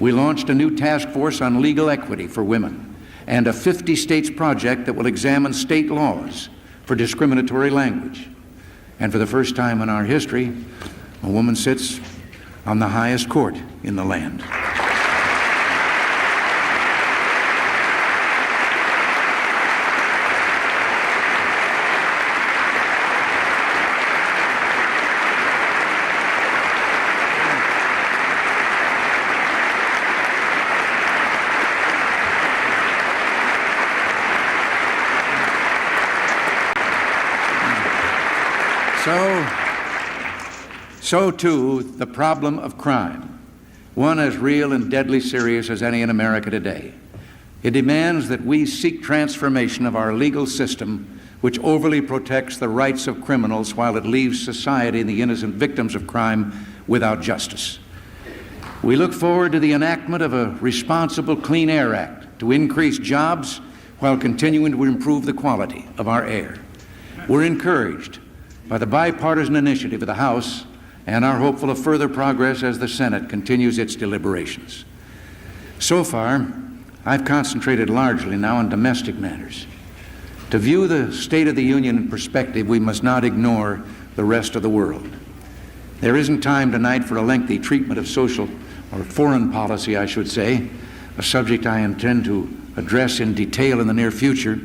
We launched a new task force on legal equity for women and a 50 states project that will examine state laws for discriminatory language. And for the first time in our history, a woman sits on the highest court in the land. So too, the problem of crime, one as real and deadly serious as any in America today. It demands that we seek transformation of our legal system, which overly protects the rights of criminals while it leaves society and the innocent victims of crime without justice. We look forward to the enactment of a responsible Clean Air Act to increase jobs while continuing to improve the quality of our air. We're encouraged by the bipartisan initiative of the House and are hopeful of further progress as the Senate continues its deliberations. So far, I've concentrated largely now on domestic matters. To view the State of the Union in perspective, we must not ignore the rest of the world. There isn't time tonight for a lengthy treatment of social, or foreign policy, I should say, a subject I intend to address in detail in the near future.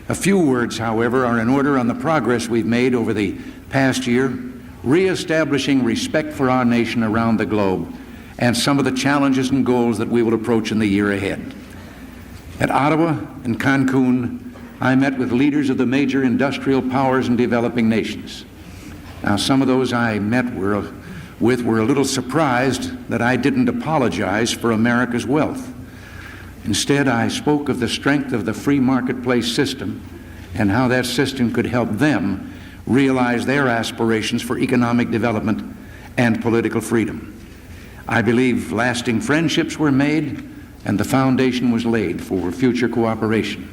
A few words, however, are in order on the progress we've made over the past year, reestablishing respect for our nation around the globe, and some of the challenges and goals that we will approach in the year ahead. At Ottawa and Cancun, I met with leaders of the major industrial powers and developing nations. Now, some of those I met were a little surprised that I didn't apologize for America's wealth. Instead, I spoke of the strength of the free marketplace system and how that system could help them realize their aspirations for economic development and political freedom. I believe lasting friendships were made and the foundation was laid for future cooperation.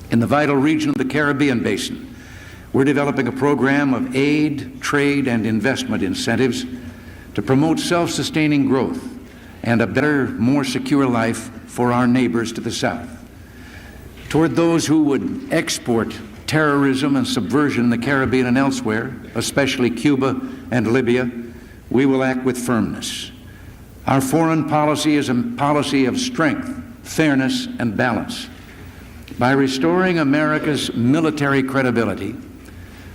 In the vital region of the Caribbean Basin, we're developing a program of aid, trade, and investment incentives to promote self-sustaining growth and a better, more secure life for our neighbors to the south. Toward those who would export terrorism and subversion in the Caribbean and elsewhere, especially Cuba and Libya, we will act with firmness. Our foreign policy is a policy of strength, fairness, and balance. By restoring America's military credibility,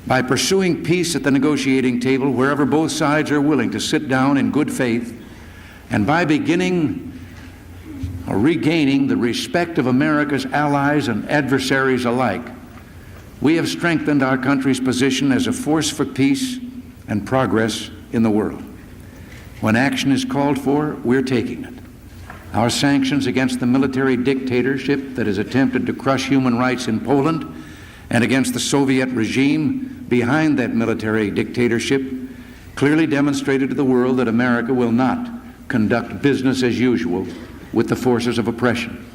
by pursuing peace at the negotiating table wherever both sides are willing to sit down in good faith, and by beginning or regaining the respect of America's allies and adversaries alike, we have strengthened our country's position as a force for peace and progress in the world. When action is called for, we're taking it. Our sanctions against the military dictatorship that has attempted to crush human rights in Poland and against the Soviet regime behind that military dictatorship clearly demonstrated to the world that America will not conduct business as usual with the forces of oppression.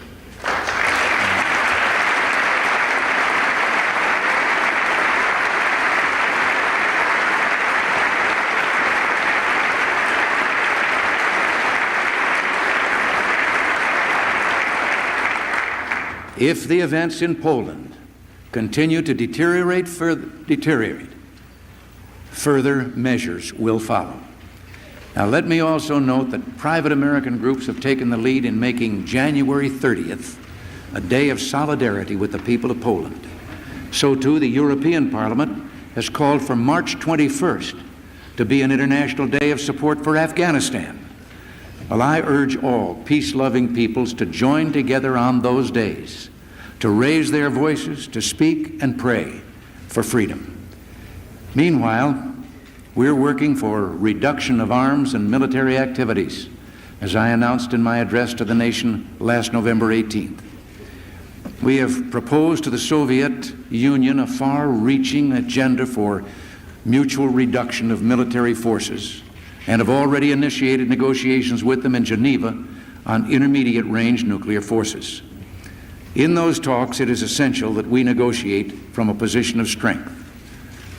If the events in Poland continue to deteriorate, further measures will follow. Now, let me also note that private American groups have taken the lead in making January 30th a day of solidarity with the people of Poland. So, too, the European Parliament has called for March 21st to be an International Day of support for Afghanistan. Well, I urge all peace-loving peoples to join together on those days, to raise their voices, to speak and pray for freedom. Meanwhile, we're working for reduction of arms and military activities, as I announced in my address to the nation last November 18th. We have proposed to the Soviet Union a far-reaching agenda for mutual reduction of military forces, and have already initiated negotiations with them in Geneva on intermediate-range nuclear forces. In those talks, it is essential that we negotiate from a position of strength.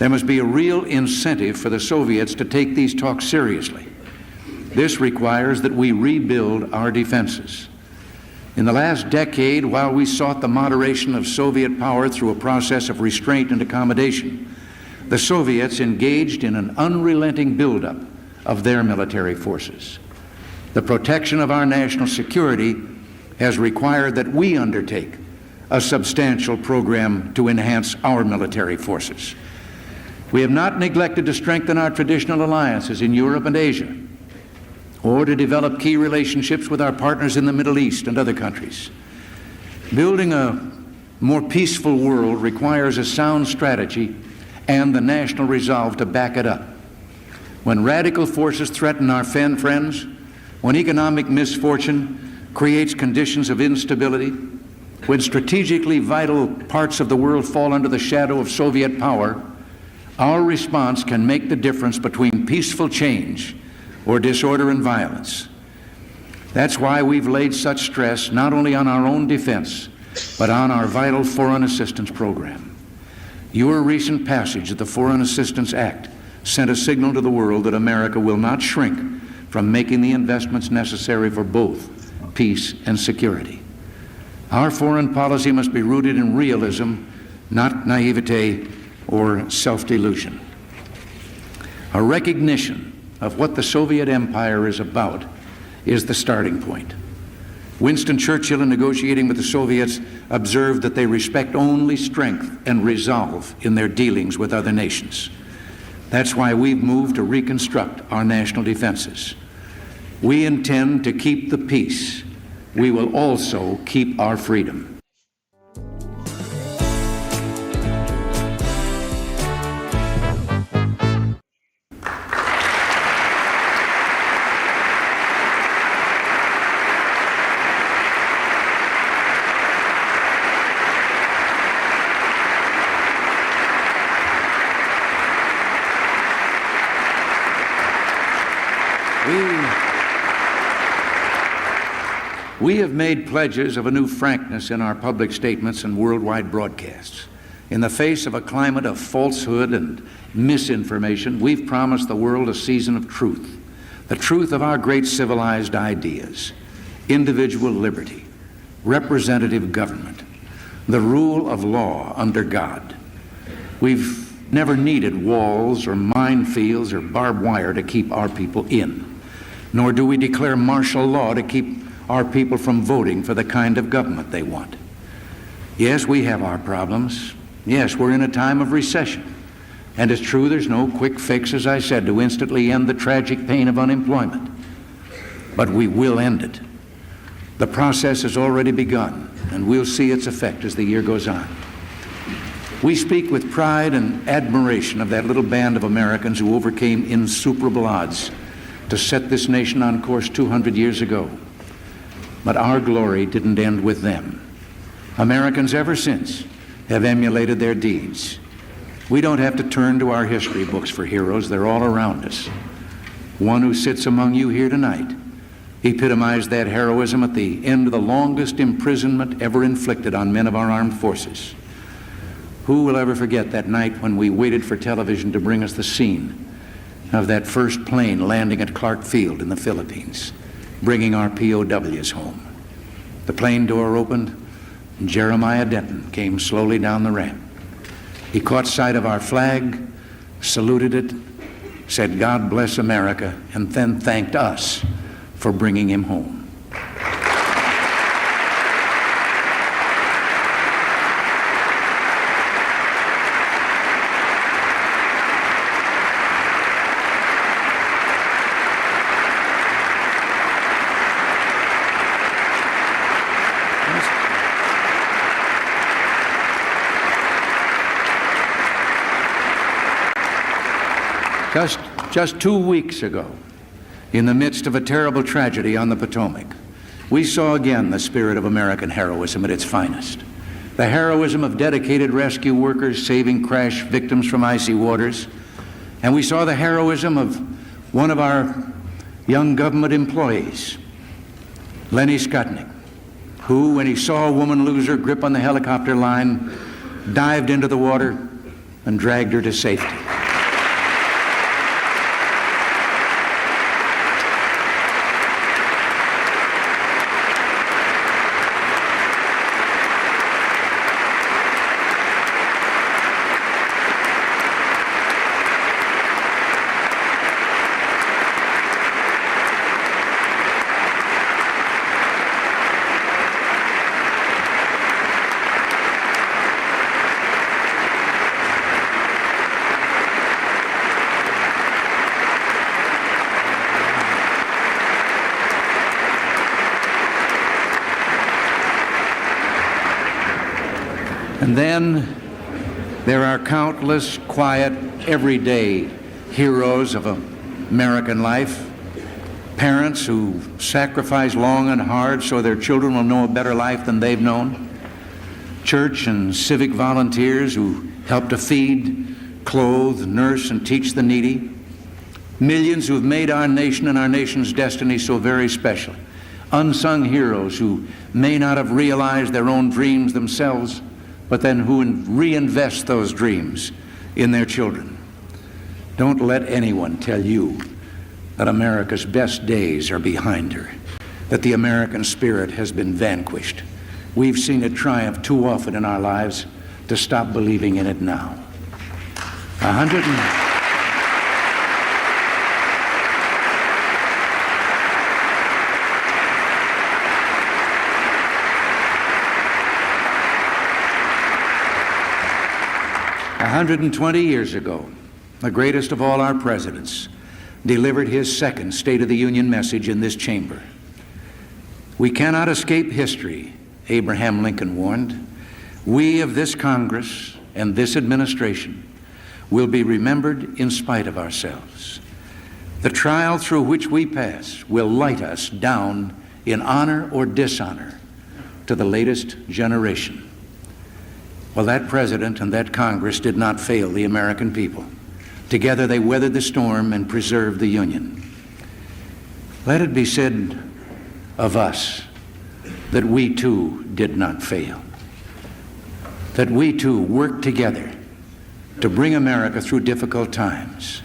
There must be a real incentive for the Soviets to take these talks seriously. This requires that we rebuild our defenses. In the last decade, while we sought the moderation of Soviet power through a process of restraint and accommodation, the Soviets engaged in an unrelenting buildup of their military forces. The protection of our national security has required that we undertake a substantial program to enhance our military forces. We have not neglected to strengthen our traditional alliances in Europe and Asia, or to develop key relationships with our partners in the Middle East and other countries. Building a more peaceful world requires a sound strategy and the national resolve to back it up. When radical forces threaten our friends, when economic misfortune creates conditions of instability, when strategically vital parts of the world fall under the shadow of Soviet power, our response can make the difference between peaceful change or disorder and violence. That's why we've laid such stress not only on our own defense, but on our vital foreign assistance program. Your recent passage of the Foreign Assistance Act sent a signal to the world that America will not shrink from making the investments necessary for both peace and security. Our foreign policy must be rooted in realism, not naivete or self-delusion. A recognition of what the Soviet Empire is about is the starting point. Winston Churchill, in negotiating with the Soviets, observed that they respect only strength and resolve in their dealings with other nations. That's why we've moved to reconstruct our national defenses. We intend to keep the peace. We will also keep our freedom. We have made pledges of a new frankness in our public statements and worldwide broadcasts. In the face of a climate of falsehood and misinformation, we've promised the world a season of truth, the truth of our great civilized ideas, individual liberty, representative government, the rule of law under God. We've never needed walls or minefields or barbed wire to keep our people in, nor do we declare martial law to keep our people from voting for the kind of government they want. Yes, we have our problems. Yes, we're in a time of recession. And it's true there's no quick fix, as I said, to instantly end the tragic pain of unemployment. But we will end it. The process has already begun, and we'll see its effect as the year goes on. We speak with pride and admiration of that little band of Americans who overcame insuperable odds to set this nation on course 200 years ago. But our glory didn't end with them. Americans ever since have emulated their deeds. We don't have to turn to our history books for heroes. They're all around us. One who sits among you here tonight epitomized that heroism at the end of the longest imprisonment ever inflicted on men of our armed forces. Who will ever forget that night when we waited for television to bring us the scene of that first plane landing at Clark Field in the Philippines, bringing our POWs home? The plane door opened, and Jeremiah Denton came slowly down the ramp. He caught sight of our flag, saluted it, said, "God bless America," and then thanked us for bringing him home. Just 2 weeks ago, in the midst of a terrible tragedy on the Potomac, we saw again the spirit of American heroism at its finest. The heroism of dedicated rescue workers saving crash victims from icy waters. And we saw the heroism of one of our young government employees, Lenny Skutnik, who, when he saw a woman lose her grip on the helicopter line, dived into the water and dragged her to safety. And then there are countless quiet, everyday heroes of American life. Parents who sacrifice long and hard so their children will know a better life than they've known. Church and civic volunteers who help to feed, clothe, nurse, and teach the needy. Millions who have made our nation and our nation's destiny so very special. Unsung heroes who may not have realized their own dreams themselves, but then who reinvest those dreams in their children. Don't let anyone tell you that America's best days are behind her, that the American spirit has been vanquished. We've seen it triumph too often in our lives to stop believing in it now. 120 years ago, the greatest of all our presidents delivered his second State of the Union message in this chamber. We cannot escape history, Abraham Lincoln warned. We of this Congress and this administration will be remembered in spite of ourselves. The trial through which we pass will light us down in honor or dishonor to the latest generation. Well, that president and that Congress did not fail the American people. Together they weathered the storm and preserved the Union. Let it be said of us that we too did not fail, that we too worked together to bring America through difficult times.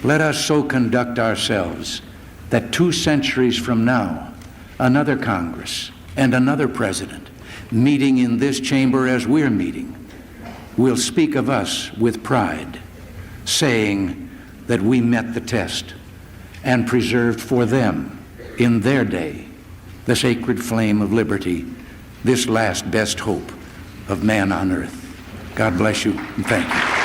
Let us so conduct ourselves that 2 centuries from now, another Congress and another president meeting in this chamber as we're meeting will speak of us with pride, saying that we met the test and preserved for them in their day the sacred flame of liberty, this last best hope of man on earth. God bless you and thank you.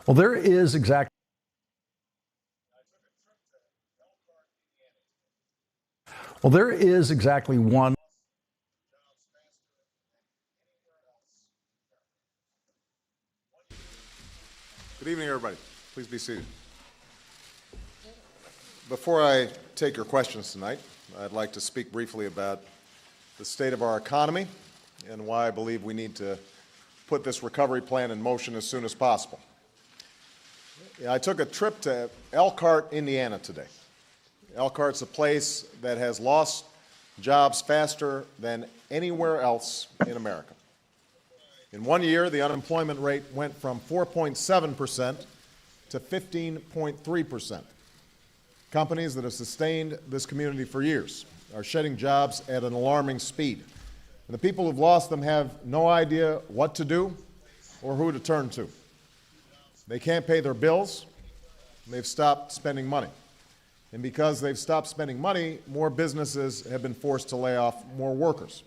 Well, there is exactly one. Good evening, everybody. Please be seated. Before I take your questions tonight, I'd like to speak briefly about the state of our economy and why I believe we need to put this recovery plan in motion as soon as possible. I took a trip to Elkhart, Indiana today. Elkhart's a place that has lost jobs faster than anywhere else in America. In 1 year, the unemployment rate went from 4.7% to 15.3%. Companies that have sustained this community for years are shedding jobs at an alarming speed. And the people who've lost them have no idea what to do or who to turn to. They can't pay their bills, and they've stopped spending money. And because they've stopped spending money, more businesses have been forced to lay off more workers.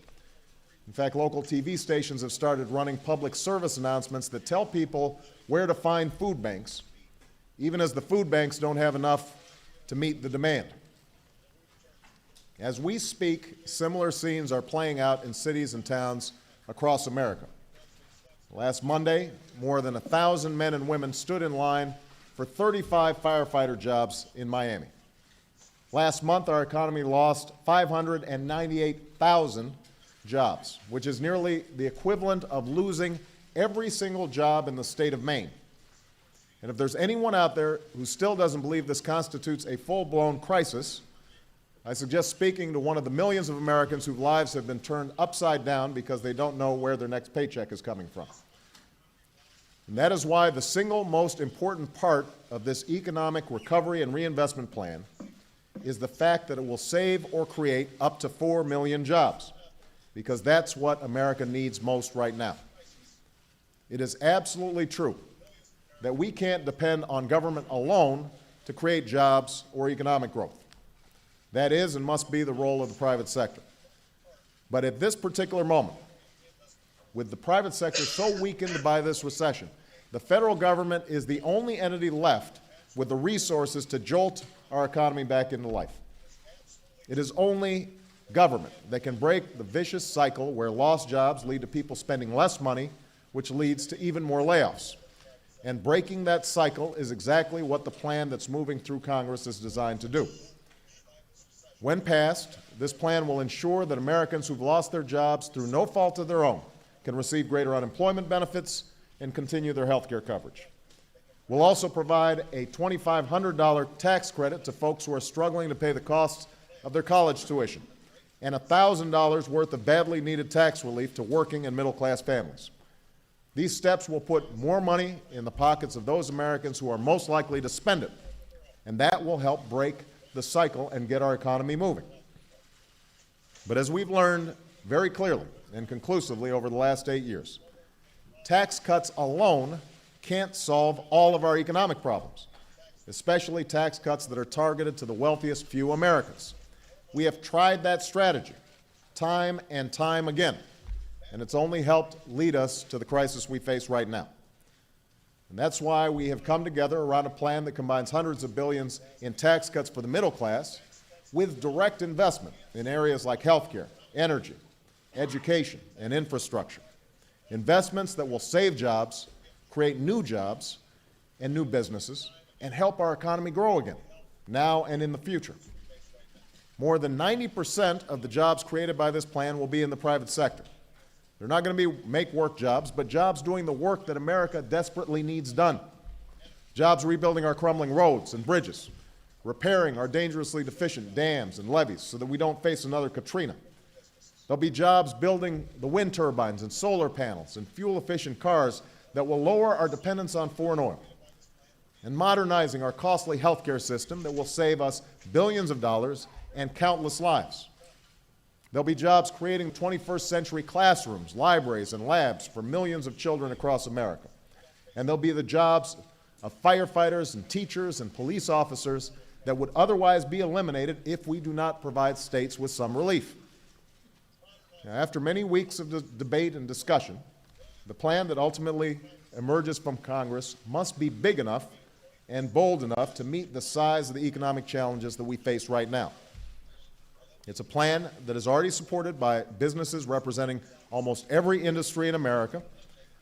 In fact, local TV stations have started running public service announcements that tell people where to find food banks, even as the food banks don't have enough to meet the demand. As we speak, similar scenes are playing out in cities and towns across America. Last Monday, more than 1,000 men and women stood in line for 35 firefighter jobs in Miami. Last month, our economy lost 598,000 jobs, which is nearly the equivalent of losing every single job in the state of Maine. And if there's anyone out there who still doesn't believe this constitutes a full-blown crisis, I suggest speaking to one of the millions of Americans whose lives have been turned upside down because they don't know where their next paycheck is coming from. And that is why the single most important part of this economic recovery and reinvestment plan is the fact that it will save or create up to 4 million jobs, because that's what America needs most right now. It is absolutely true that we can't depend on government alone to create jobs or economic growth. That is and must be the role of the private sector. But at this particular moment, with the private sector so weakened by this recession, the federal government is the only entity left with the resources to jolt our economy back into life. It is only government that can break the vicious cycle where lost jobs lead to people spending less money, which leads to even more layoffs. And breaking that cycle is exactly what the plan that's moving through Congress is designed to do. When passed, this plan will ensure that Americans who've lost their jobs through no fault of their own can receive greater unemployment benefits and continue their health care coverage. We'll also provide a $2,500 tax credit to folks who are struggling to pay the costs of their college tuition, and $1,000 worth of badly needed tax relief to working and middle-class families. These steps will put more money in the pockets of those Americans who are most likely to spend it, and that will help break the cycle and get our economy moving. But as we've learned very clearly and conclusively over the last 8 years, tax cuts alone can't solve all of our economic problems, especially tax cuts that are targeted to the wealthiest few Americans. We have tried that strategy time and time again, and it's only helped lead us to the crisis we face right now. And that's why we have come together around a plan that combines hundreds of billions in tax cuts for the middle class with direct investment in areas like healthcare, energy, education, and infrastructure. Investments that will save jobs, create new jobs and new businesses, and help our economy grow again, now and in the future. More than 90% of the jobs created by this plan will be in the private sector. They're not going to be make-work jobs, but jobs doing the work that America desperately needs done. Jobs rebuilding our crumbling roads and bridges, repairing our dangerously deficient dams and levees so that we don't face another Katrina. There'll be jobs building the wind turbines and solar panels and fuel-efficient cars that will lower our dependence on foreign oil, and modernizing our costly healthcare system that will save us billions of dollars and countless lives. There'll be jobs creating 21st century classrooms, libraries, and labs for millions of children across America. And there'll be the jobs of firefighters and teachers and police officers that would otherwise be eliminated if we do not provide states with some relief. Now, after many weeks of debate and discussion, the plan that ultimately emerges from Congress must be big enough and bold enough to meet the size of the economic challenges that we face right now. It's a plan that is already supported by businesses representing almost every industry in America,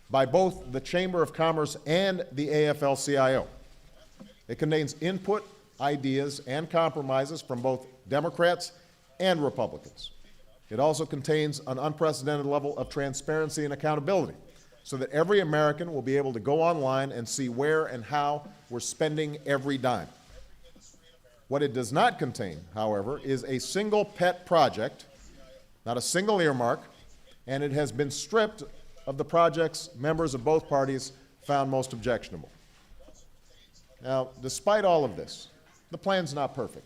by both the Chamber of Commerce and the AFL-CIO. It contains input, ideas, and compromises from both Democrats and Republicans. It also contains an unprecedented level of transparency and accountability, so that every American will be able to go online and see where and how we're spending every dime. What it does not contain, however, is a single pet project, not a single earmark, and it has been stripped of the projects members of both parties found most objectionable. Now, despite all of this, the plan's not perfect.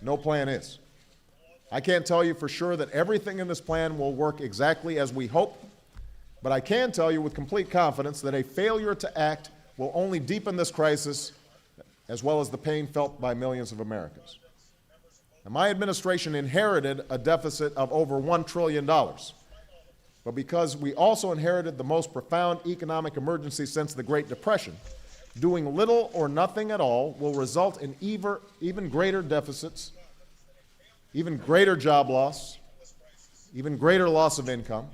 No plan is. I can't tell you for sure that everything in this plan will work exactly as we hope, but I can tell you with complete confidence that a failure to act will only deepen this crisis, as well as the pain felt by millions of Americans. Now, my administration inherited a deficit of over $1 trillion. But because we also inherited the most profound economic emergency since the Great Depression, doing little or nothing at all will result in even greater deficits, even greater job loss, even greater loss of income,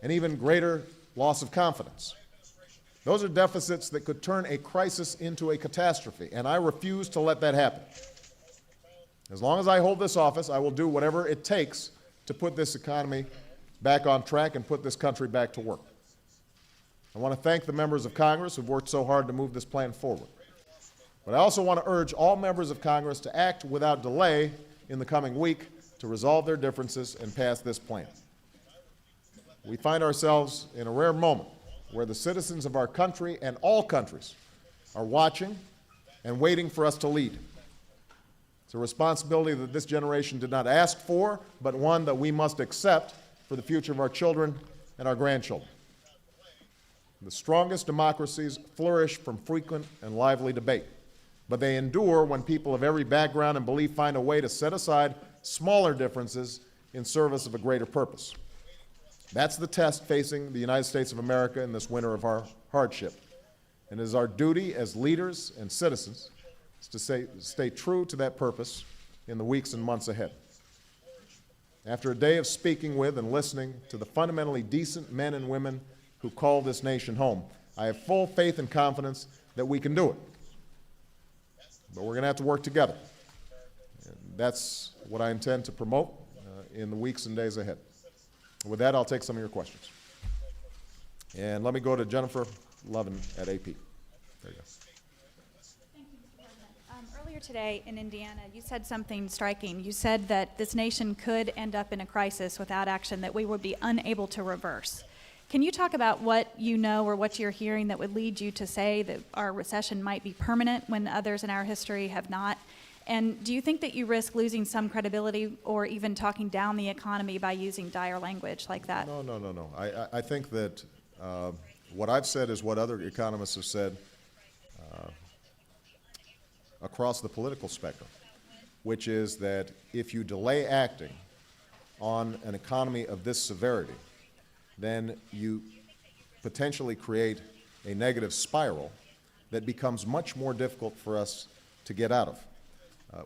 and even greater loss of confidence. Those are deficits that could turn a crisis into a catastrophe, and I refuse to let that happen. As long as I hold this office, I will do whatever it takes to put this economy back on track and put this country back to work. I want to thank the members of Congress who've worked so hard to move this plan forward. But I also want to urge all members of Congress to act without delay in the coming week to resolve their differences and pass this plan. We find ourselves in a rare moment where the citizens of our country and all countries are watching and waiting for us to lead. It's a responsibility that this generation did not ask for, but one that we must accept for the future of our children and our grandchildren. The strongest democracies flourish from frequent and lively debate, but they endure when people of every background and belief find a way to set aside smaller differences in service of a greater purpose. That's the test facing the United States of America in this winter of our hardship. And it is our duty as leaders and citizens to stay true to that purpose in the weeks and months ahead. After a day of speaking with and listening to the fundamentally decent men and women who call this nation home, I have full faith and confidence that we can do it. But we're going to have to work together. And that's what I intend to promote in the weeks and days ahead. With that, I'll take some of your questions. And let me go to Jennifer Levin at AP. There you go. Earlier today in Indiana, you said something striking. You said that this nation could end up in a crisis without action that we would be unable to reverse. Can you talk about what you know or what you're hearing that would lead you to say that our recession might be permanent when others in our history have not? And do you think that you risk losing some credibility or even talking down the economy by using dire language like that? No. I think that what I've said is what other economists have said across the political spectrum, which is that if you delay acting on an economy of this severity, then you potentially create a negative spiral that becomes much more difficult for us to get out of.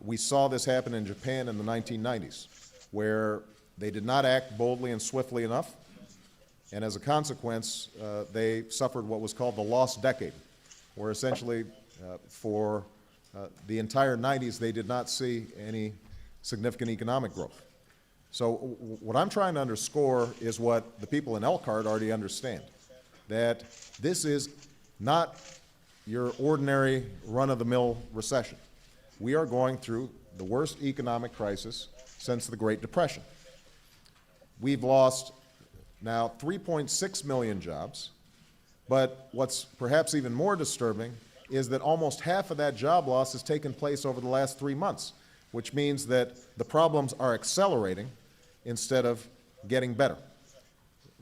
We saw this happen in Japan in the 1990s, where they did not act boldly and swiftly enough, and as a consequence, they suffered what was called the lost decade, where essentially for the entire 90s they did not see any significant economic growth. So what I'm trying to underscore is what the people in Elkhart already understand, that this is not your ordinary run-of-the-mill recession. We are going through the worst economic crisis since the Great Depression. We've lost now 3.6 million jobs, but what's perhaps even more disturbing is that almost half of that job loss has taken place over the last 3 months, which means that the problems are accelerating instead of getting better.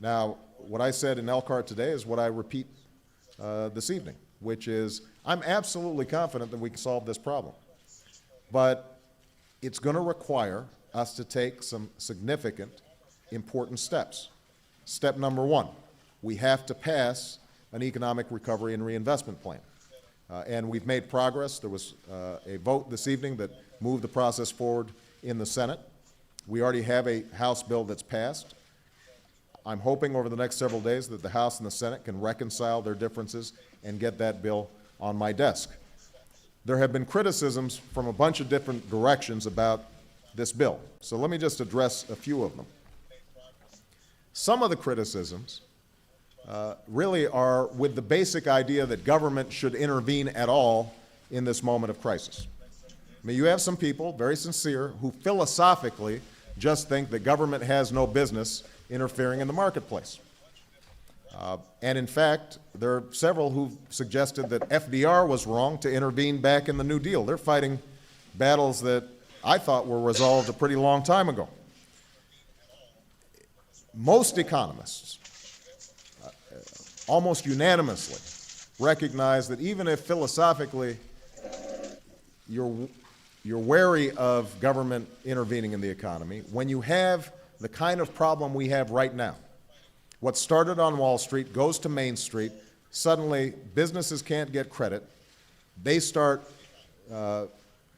Now, what I said in Elkhart today is what I repeat this evening, which is I'm absolutely confident that we can solve this problem. But it's going to require us to take some significant, important steps. Step number one, we have to pass an economic recovery and reinvestment plan. And we've made progress. There was a vote this evening that moved the process forward in the Senate. We already have a House bill that's passed. I'm hoping over the next several days that the House and the Senate can reconcile their differences and get that bill on my desk. There have been criticisms from a bunch of different directions about this bill, so let me just address a few of them. Some of the criticisms really are with the basic idea that government should intervene at all in this moment of crisis. I mean, you have some people, very sincere, who philosophically just think that government has no business interfering in the marketplace. And in fact, there are several who've suggested that FDR was wrong to intervene back in the New Deal. They're fighting battles that I thought were resolved a pretty long time ago. Most economists, almost unanimously, recognize that even if philosophically you're wary of government intervening in the economy, when you have the kind of problem we have right now, what started on Wall Street goes to Main Street, suddenly businesses can't get credit, they start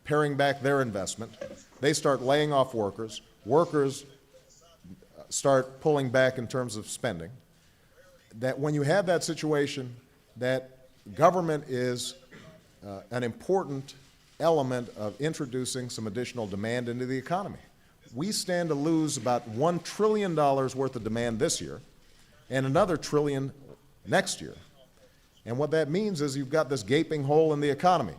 paring back their investment, they start laying off workers, workers start pulling back in terms of spending, that when you have that situation, that government is an important element of introducing some additional demand into the economy. We stand to lose about $1 trillion worth of demand this year and another trillion next year. And what that means is you've got this gaping hole in the economy.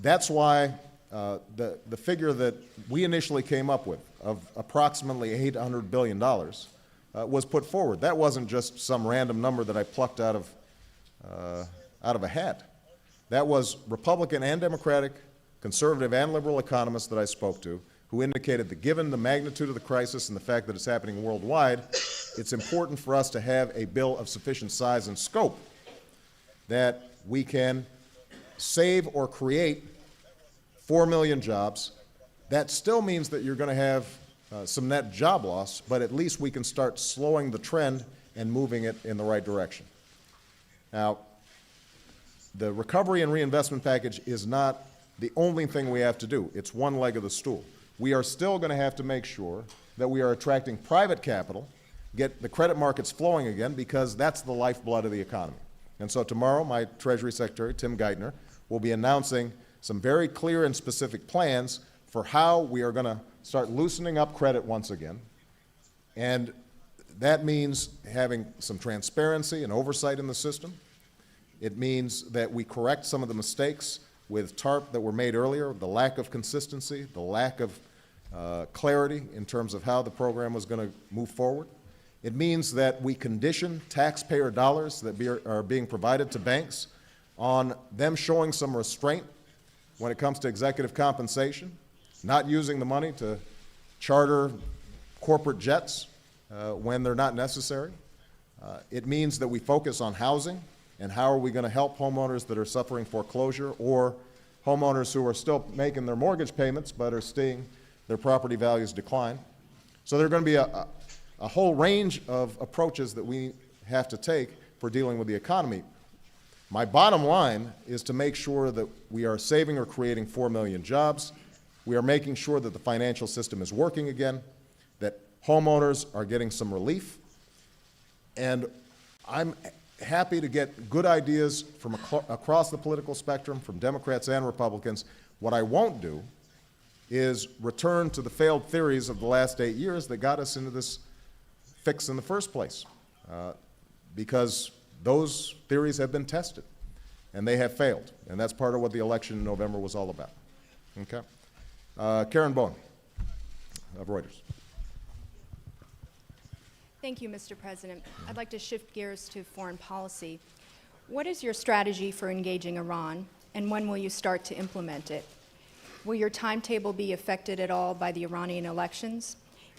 That's why the figure that we initially came up with of approximately $800 billion was put forward. That wasn't just some random number that I plucked out of a hat. That was Republican and Democratic, conservative and liberal economists that I spoke to who indicated that given the magnitude of the crisis and the fact that it's happening worldwide, it's important for us to have a bill of sufficient size and scope that we can save or create 4 million jobs. That still means that you're going to have some net job loss, but at least we can start slowing the trend and moving it in the right direction. Now, the recovery and reinvestment package is not the only thing we have to do. It's one leg of the stool. We are still going to have to make sure that we are attracting private capital, get the credit markets flowing again, because that's the lifeblood of the economy. And so tomorrow, my Treasury Secretary, Tim Geithner, will be announcing some very clear and specific plans for how we are going to start loosening up credit once again. And that means having some transparency and oversight in the system. It means that we correct some of the mistakes with TARP that were made earlier, the lack of consistency, the lack of clarity in terms of how the program was going to move forward. It means that we condition taxpayer dollars that are being provided to banks on them showing some restraint when it comes to executive compensation, not using the money to charter corporate jets when they're not necessary. It means that we focus on housing and how are we going to help homeowners that are suffering foreclosure or homeowners who are still making their mortgage payments but are seeing their property values decline. So there are going to be a whole range of approaches that we have to take for dealing with the economy. My bottom line is to make sure that we are saving or creating 4 million jobs. We are making sure that the financial system is working again, that homeowners are getting some relief. And I'm happy to get good ideas from across the political spectrum, from Democrats and Republicans. What I won't do is return to the failed theories of the last 8 years that got us into this fix in the first place, because those theories have been tested, and they have failed, and that's part of what the election in November was all about. Okay? Karen Bowen of Reuters. Thank you, Mr. President. I'd like to shift gears to foreign policy. What is your strategy for engaging Iran, and when will you start to implement it? Will your timetable be affected at all by the Iranian elections?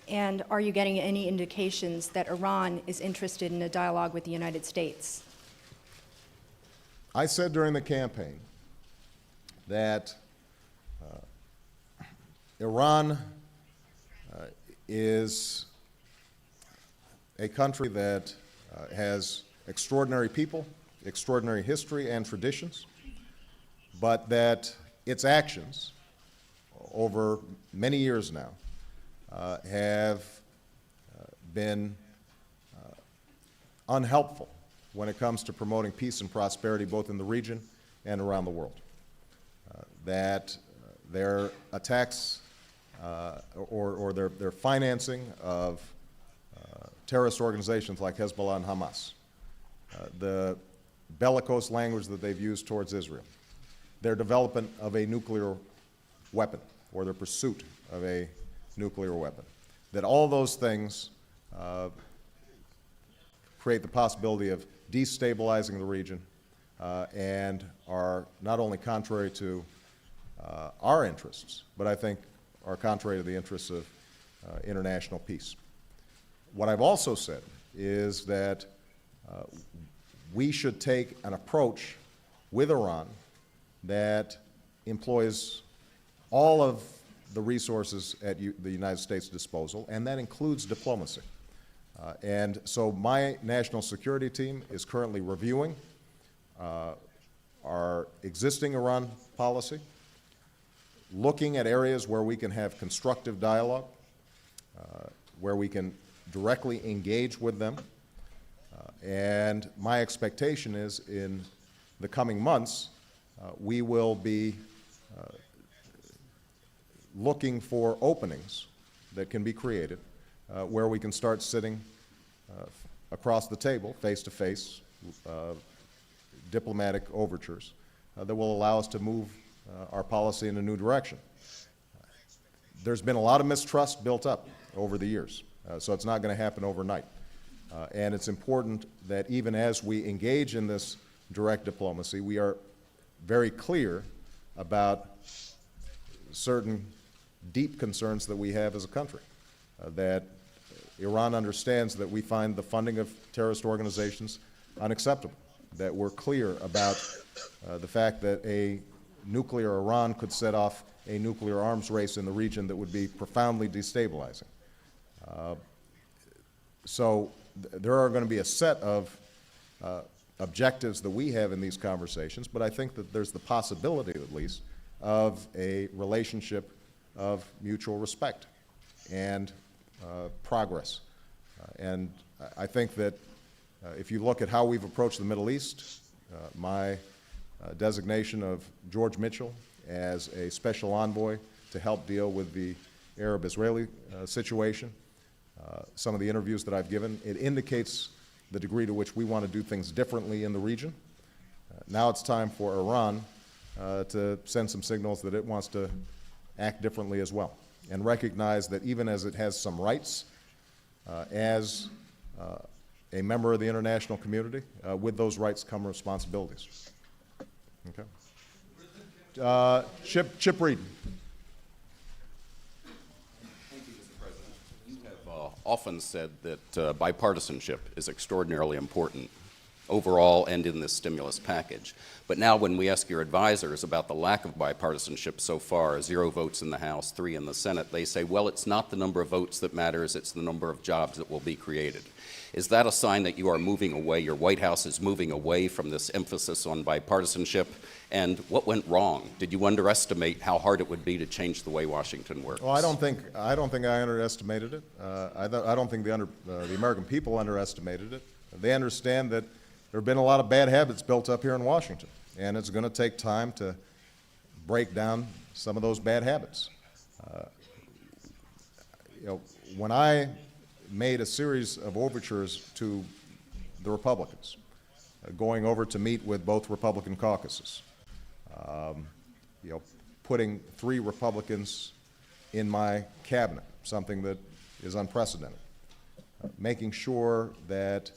And are you getting any indications that Iran is interested in a dialogue with the United States? I said during the campaign that Iran is a country that has extraordinary people, extraordinary history and traditions, but that its actions over many years now have been unhelpful when it comes to promoting peace and prosperity both in the region and around the world. That their attacks or their financing of terrorist organizations like Hezbollah and Hamas, the bellicose language that they've used towards Israel, their development of a nuclear weapon or their pursuit of a nuclear weapon, that all those things create the possibility of destabilizing the region and are not only contrary to our interests, but I think are contrary to the interests of international peace. What I've also said is that we should take an approach with Iran that employs all of the resources at the United States' disposal, and that includes diplomacy. And so my national security team is currently reviewing our existing Iran policy, looking at areas where we can have constructive dialogue, where we can directly engage with them. And my expectation is in the coming months, we will be looking for openings that can be created where we can start sitting across the table, face-to-face, diplomatic overtures that will allow us to move our policy in a new direction. There's been a lot of mistrust built up over the years, so it's not going to happen overnight. And it's important that even as we engage in this direct diplomacy, we are very clear about certain deep concerns that we have as a country, that Iran understands that we find the funding of terrorist organizations unacceptable, that we're clear about the fact that a nuclear Iran could set off a nuclear arms race in the region that would be profoundly destabilizing. So there are going to be a set of objectives that we have in these conversations, but I think that there's the possibility, at least, of a relationship of mutual respect and progress. And I think that if you look at how we've approached the Middle East, my designation of George Mitchell as a special envoy to help deal with the Arab-Israeli situation, some of the interviews that I've given, it indicates the degree to which we want to do things differently in the region. Now it's time for Iran to send some signals that it wants to act differently as well, and recognize that even as it has some rights as a member of the international community, with those rights come responsibilities. Okay. Chip Reed. Thank you, Mr. President. You have often said that bipartisanship is extraordinarily important overall and in this stimulus package. But now when we ask your advisors about the lack of bipartisanship so far, 0 votes in the House, 3 in the Senate, they say, well, it's not the number of votes that matters, it's the number of jobs that will be created. Is that a sign that you are moving away, your White House is moving away from this emphasis on bipartisanship? And what went wrong? Did you underestimate how hard it would be to change the way Washington works? Well, I don't think I underestimated it. I don't think the American people underestimated it. They understand that there have been a lot of bad habits built up here in Washington, and it's going to take time to break down some of those bad habits. When I made a series of overtures to the Republicans, going over to meet with both Republican caucuses, putting 3 Republicans in my cabinet, something that is unprecedented, making sure that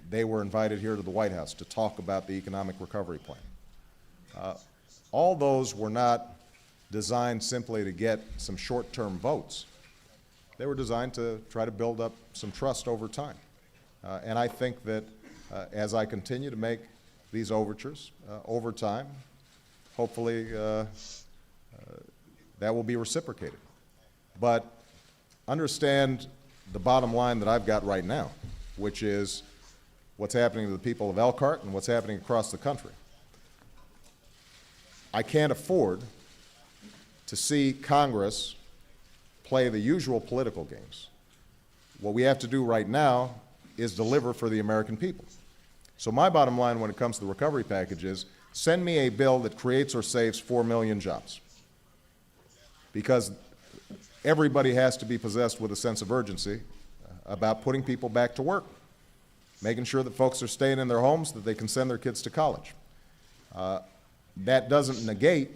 they were invited here to the White House to talk about the economic recovery plan. All those were not designed simply to get some short-term votes. They were designed to try to build up some trust over time. And I think that as I continue to make these overtures over time, hopefully that will be reciprocated. But understand the bottom line that I've got right now, which is what's happening to the people of Elkhart and what's happening across the country. I can't afford to see Congress play the usual political games. What we have to do right now is deliver for the American people. So my bottom line when it comes to the recovery package is send me a bill that creates or saves 4 million jobs. Because everybody has to be possessed with a sense of urgency about putting people back to work, making sure that folks are staying in their homes, that they can send their kids to college. That doesn't negate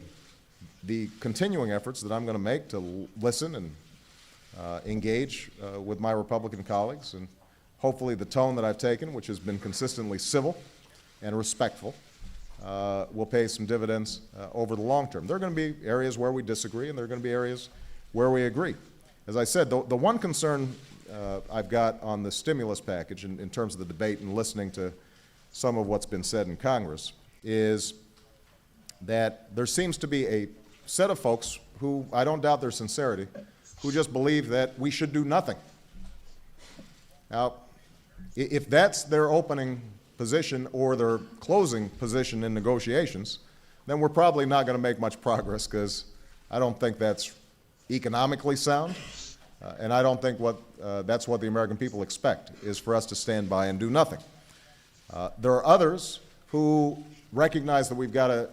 the continuing efforts that I'm going to make to listen and engage with my Republican colleagues, and hopefully the tone that I've taken, which has been consistently civil and respectful, will pay some dividends over the long term. There are going to be areas where we disagree, and there are going to be areas where we agree. As I said, the one concern I've got on the stimulus package in terms of the debate and listening to some of what's been said in Congress is that there seems to be a set of folks who, I don't doubt their sincerity, who just believe that we should do nothing. Now, if that's their opening position or their closing position in negotiations, then we're probably not going to make much progress, because I don't think that's economically sound, and I don't think that's what the American people expect, is for us to stand by and do nothing. There are others who recognize that we've got to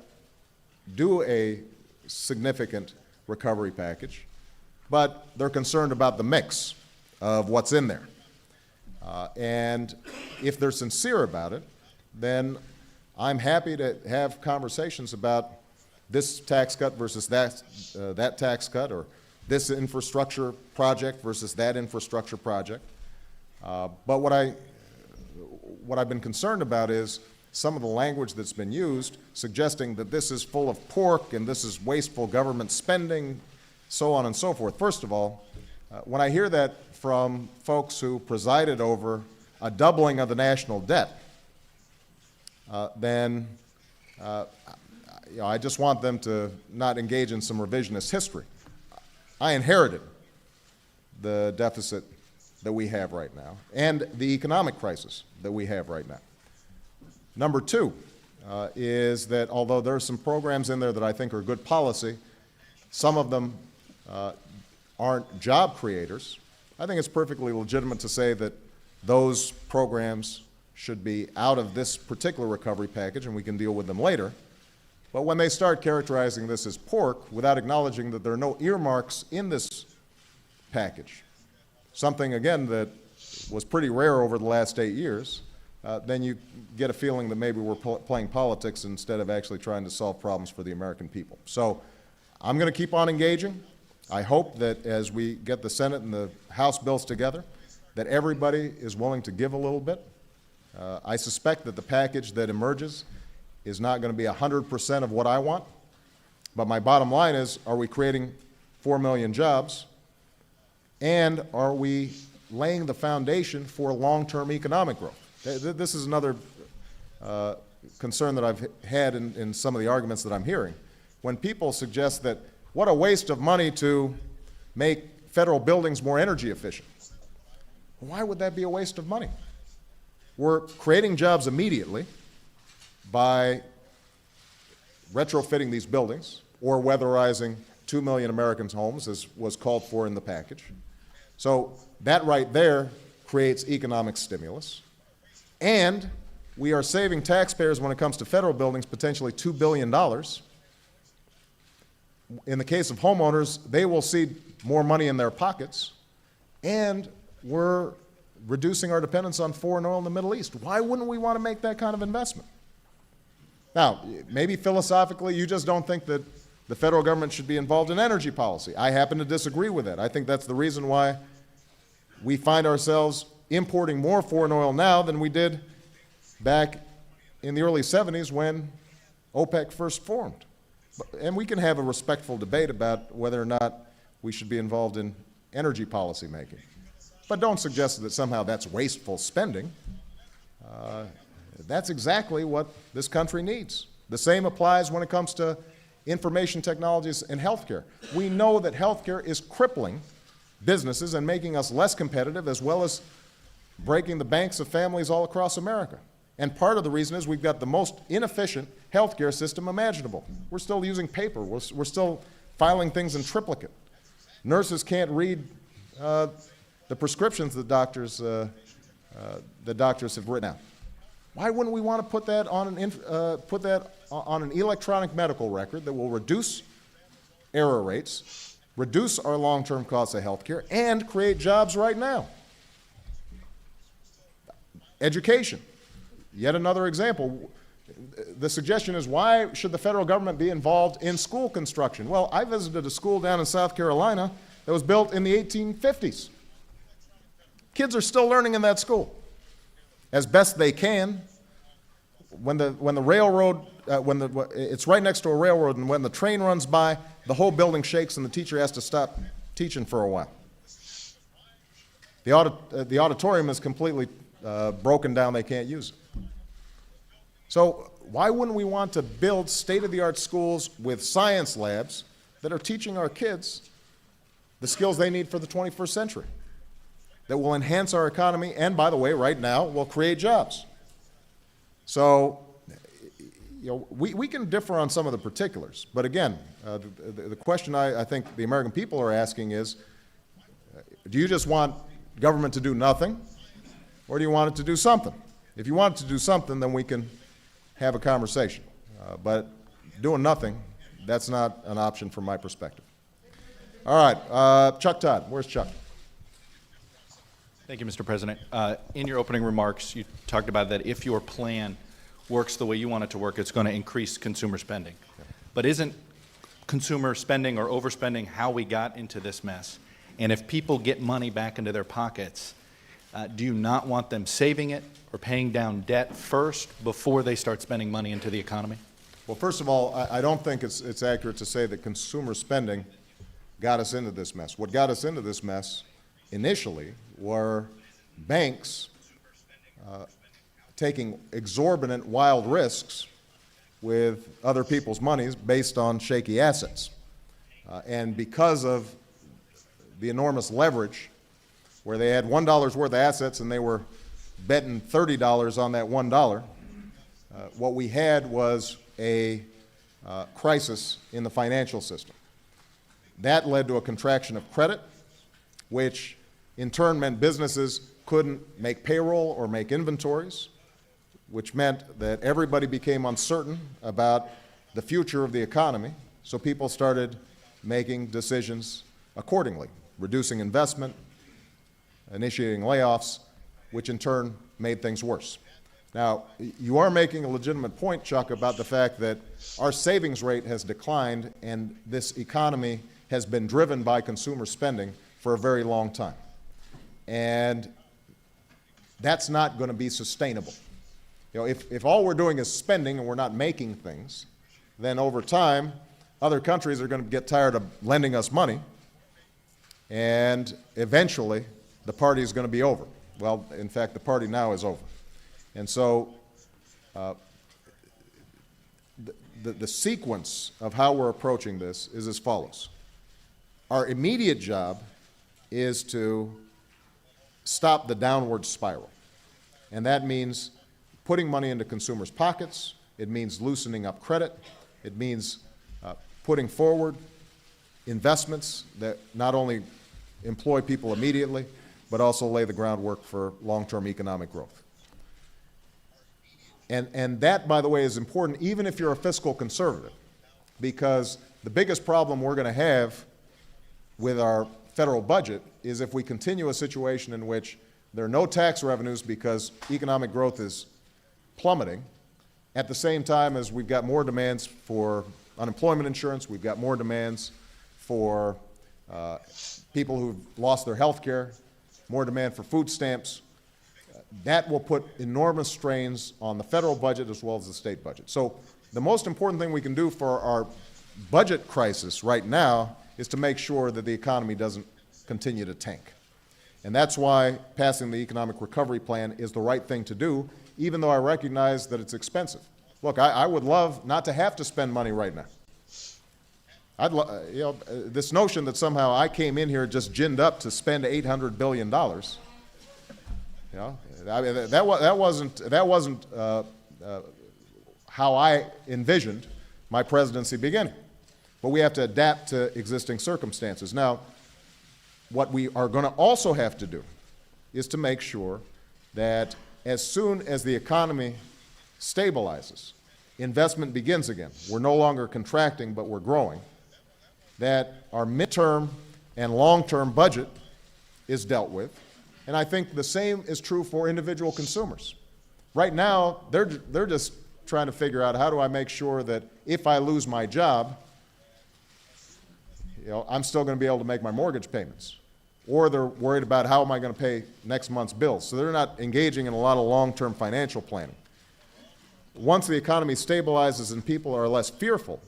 do a significant recovery package, but they're concerned about the mix of what's in there. And if they're sincere about it, then I'm happy to have conversations about this tax cut versus that tax cut, or this infrastructure project versus that infrastructure project. But what I've been concerned about is some of the language that's been used suggesting that this is full of pork and this is wasteful government spending, so on and so forth. First of all, when I hear that from folks who presided over a doubling of the national debt, then I just want them to not engage in some revisionist history. I inherited the deficit that we have right now and the economic crisis that we have right now. Number two is that although there are some programs in there that I think are good policy, some of them aren't job creators. I think it's perfectly legitimate to say that those programs should be out of this particular recovery package and we can deal with them later. But when they start characterizing this as pork without acknowledging that there are no earmarks in this package, something, again, that was pretty rare over the last 8 years, then you get a feeling that maybe we're playing politics instead of actually trying to solve problems for the American people. So I'm going to keep on engaging. I hope that as we get the Senate and the House bills together, that everybody is willing to give a little bit. I suspect that the package that emerges is not going to be 100% of what I want, but my bottom line is, are we creating 4 million jobs, and are we laying the foundation for long-term economic growth? This is another concern that I've had in some of the arguments that I'm hearing. When people suggest that what a waste of money to make federal buildings more energy efficient. Why would that be a waste of money? We're creating jobs immediately by retrofitting these buildings or weatherizing 2 million Americans' homes, as was called for in the package. So that right there creates economic stimulus. And we are saving taxpayers, when it comes to federal buildings, potentially $2 billion. In the case of homeowners, they will see more money in their pockets, and we're reducing our dependence on foreign oil in the Middle East. Why wouldn't we want to make that kind of investment? Now, maybe philosophically you just don't think that the federal government should be involved in energy policy. I happen to disagree with that. I think that's the reason why we find ourselves importing more foreign oil now than we did back in the early 70s when OPEC first formed. And we can have a respectful debate about whether or not we should be involved in energy policy making. But don't suggest that somehow that's wasteful spending. That's exactly what this country needs. The same applies when it comes to information technologies and healthcare. We know that healthcare is crippling businesses and making us less competitive, as well as breaking the banks of families all across America. And part of the reason is we've got the most inefficient healthcare system imaginable. We're still using paper. We're still filing things in triplicate. Nurses can't read the prescriptions that doctors have written out. Why wouldn't we want to put that on an electronic medical record that will reduce error rates, reduce our long-term costs of healthcare, and create jobs right now? Education, yet another example. The suggestion is, why should the federal government be involved in school construction? Well, I visited a school down in South Carolina that was built in the 1850s. Kids are still learning in that school as best they can. When the railroad, it's right next to a railroad, and when the train runs by, the whole building shakes and the teacher has to stop teaching for a while. The auditorium is completely broken down, they can't use it. So why wouldn't we want to build state-of-the-art schools with science labs that are teaching our kids the skills they need for the 21st century, that will enhance our economy and, by the way, right now, will create jobs? So, we can differ on some of the particulars, but again, the question I think the American people are asking is, do you just want government to do nothing, or do you want it to do something? If you want it to do something, then we can have a conversation. But doing nothing, that's not an option from my perspective. All right, Chuck Todd. Where's Chuck? Thank you, Mr. President. In your opening remarks, you talked about that if your plan works the way you want it to work, it's going to increase consumer spending. But isn't consumer spending or overspending how we got into this mess? And if people get money back into their pockets, do you not want them saving it or paying down debt first before they start spending money into the economy? Well, first of all, I don't think it's accurate to say that consumer spending got us into this mess. What got us into this mess initially were banks taking exorbitant, wild risks with other people's monies based on shaky assets. And because of the enormous leverage, where they had $1 worth of assets and they were betting $30 on that $1, what we had was a crisis in the financial system. That led to a contraction of credit, which in turn meant businesses couldn't make payroll or make inventories, which meant that everybody became uncertain about the future of the economy, so people started making decisions accordingly, reducing investment, initiating layoffs, which in turn made things worse. Now, you are making a legitimate point, Chuck, about the fact that our savings rate has declined and this economy has been driven by consumer spending for a very long time. And that's not going to be sustainable. If all we're doing is spending and we're not making things, then over time, other countries are going to get tired of lending us money, and eventually the party is going to be over. Well, in fact, the party now is over. And so the sequence of how we're approaching this is as follows. Our immediate job is to stop the downward spiral. And that means putting money into consumers' pockets. It means loosening up credit. It means putting forward investments that not only employ people immediately, but also lay the groundwork for long-term economic growth. And that, by the way, is important even if you're a fiscal conservative, because the biggest problem we're going to have with our federal budget is if we continue a situation in which there are no tax revenues because economic growth is plummeting, at the same time as we've got more demands for unemployment insurance, we've got more demands for people who've lost their health care, more demand for food stamps. That will put enormous strains on the federal budget as well as the state budget. So the most important thing we can do for our budget crisis right now is to make sure that the economy doesn't continue to tank. And that's why passing the economic recovery plan is the right thing to do, even though I recognize that it's expensive. Look, I would love not to have to spend money right now. This notion that somehow I came in here just ginned up to spend $800 billion, You know, I mean, that wasn't how I envisioned my presidency beginning. But we have to adapt to existing circumstances. Now, what we are going to also have to do is to make sure that as soon as the economy stabilizes, investment begins again. We're no longer contracting, but we're growing. That our midterm and long-term budget is dealt with. And I think the same is true for individual consumers. Right now, they're just trying to figure out, how do I make sure that if I lose my job, you know, I'm still going to be able to make my mortgage payments. Or they're worried about, how am I going to pay next month's bills? So they're not engaging in a lot of long-term financial planning. Once the economy stabilizes and people are less fearful,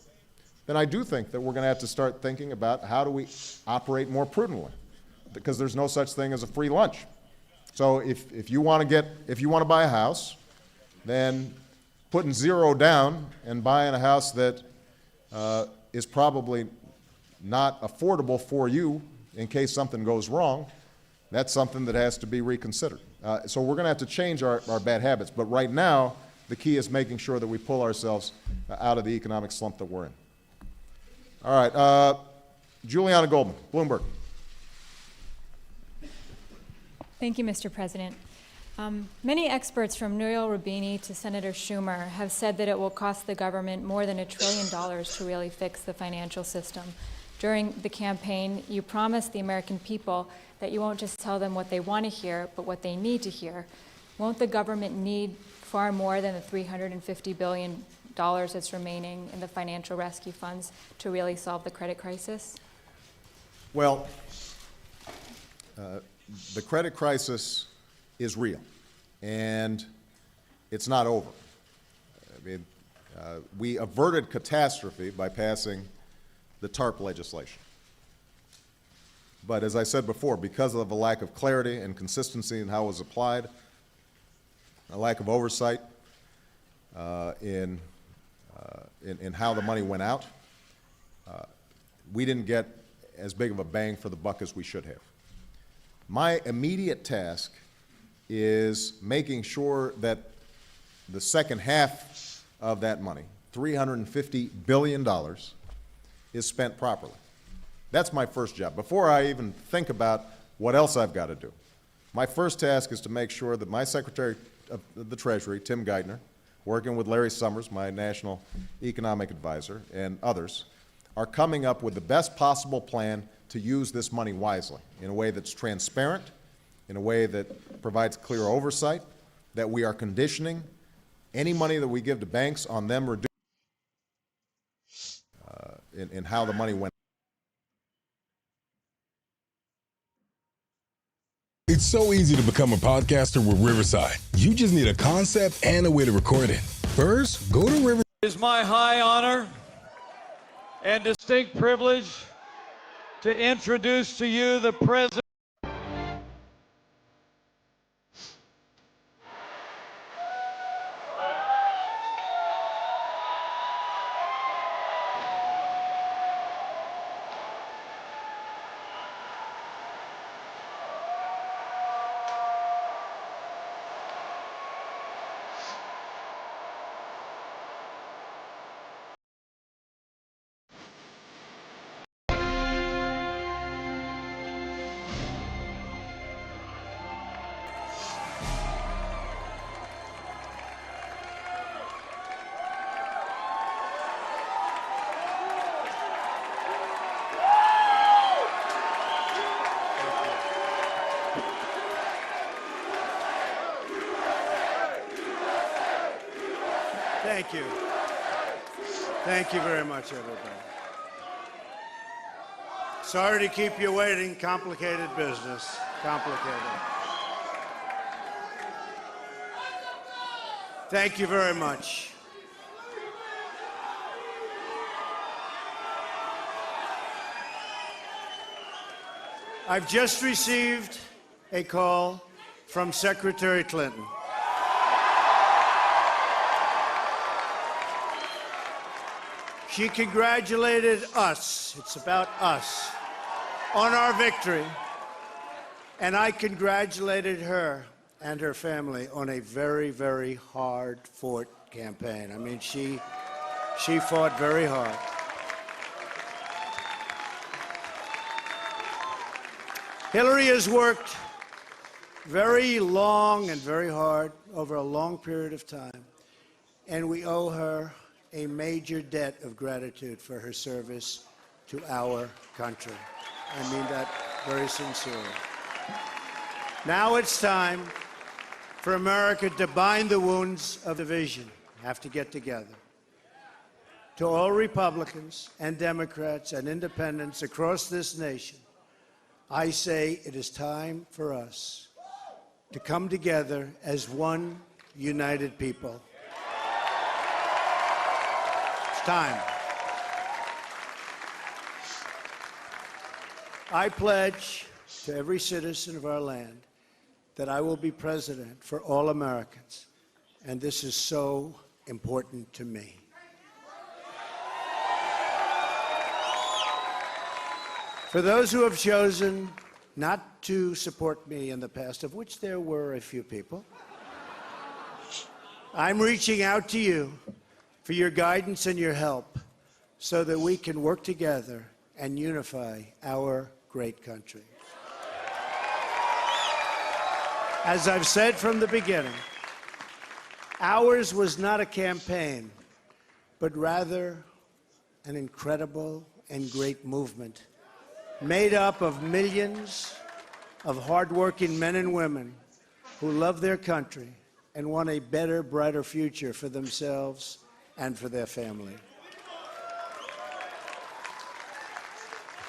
then I do think that we're going to have to start thinking about, how do we operate more prudently? Because there's no such thing as a free lunch. So if you want to buy a house, then putting zero down and buying a house that is probably not affordable for you in case something goes wrong, that's something that has to be reconsidered. So we're going to have to change our bad habits. But right now, the key is making sure that we pull ourselves out of the economic slump that we're in. All right, Juliana Goldman, Bloomberg. Thank you, Mr. President. Many experts from Nouriel Roubini to Senator Schumer have said that it will cost the government more than $1 trillion to really fix the financial system. During the campaign, you promised the American people that you won't just tell them what they want to hear, but what they need to hear. Won't the government need far more than the $350 billion that's remaining in the financial rescue funds to really solve the credit crisis? Well, the credit crisis is real, and it's not over. I mean, we averted catastrophe by passing the TARP legislation. But as I said before, because of a lack of clarity and consistency in how it was applied, a lack of oversight in how the money went out, we didn't get as big of a bang for the buck as we should have. My immediate task is making sure that the second half of that money, $350 billion, is spent properly. That's my first job. Before I even think about what else I've got to do, my first task is to make sure that my Secretary of the Treasury, Tim Geithner, working with Larry Summers, my National Economic Advisor, and others, are coming up with the best possible plan to use this money wisely, in a way that's transparent, in a way that provides clear oversight, that we are conditioning any money that we give to banks on them reducing in how the money went. It's so easy to become a podcaster with Riverside. You just need a concept and a way to record it. First, go to Riverside. It is my high honor and distinct privilege to introduce to you the President. Thank you. Thank you very much, everybody. Sorry to keep you waiting. Complicated business. Complicated. Thank you very much. I've just received a call from Secretary Clinton. She congratulated us, it's about us, on our victory, and I congratulated her and her family on a very, very hard-fought campaign. I mean, she fought very hard. Hillary has worked very long and very hard over a long period of time, and we owe her a major debt of gratitude for her service to our country. I mean that very sincerely. Now it's time for America to bind the wounds of division. Have to get together. To all Republicans and Democrats and independents across this nation, I say it is time for us to come together as one united people. It's time. I pledge to every citizen of our land that I will be president for all Americans, and this is so important to me. For those who have chosen not to support me in the past, of which there were a few people, I'm reaching out to you for your guidance and your help so that we can work together and unify our great country. As I've said from the beginning, ours was not a campaign, but rather an incredible and great movement made up of millions of hardworking men and women who love their country and want a better, brighter future for themselves and for their family.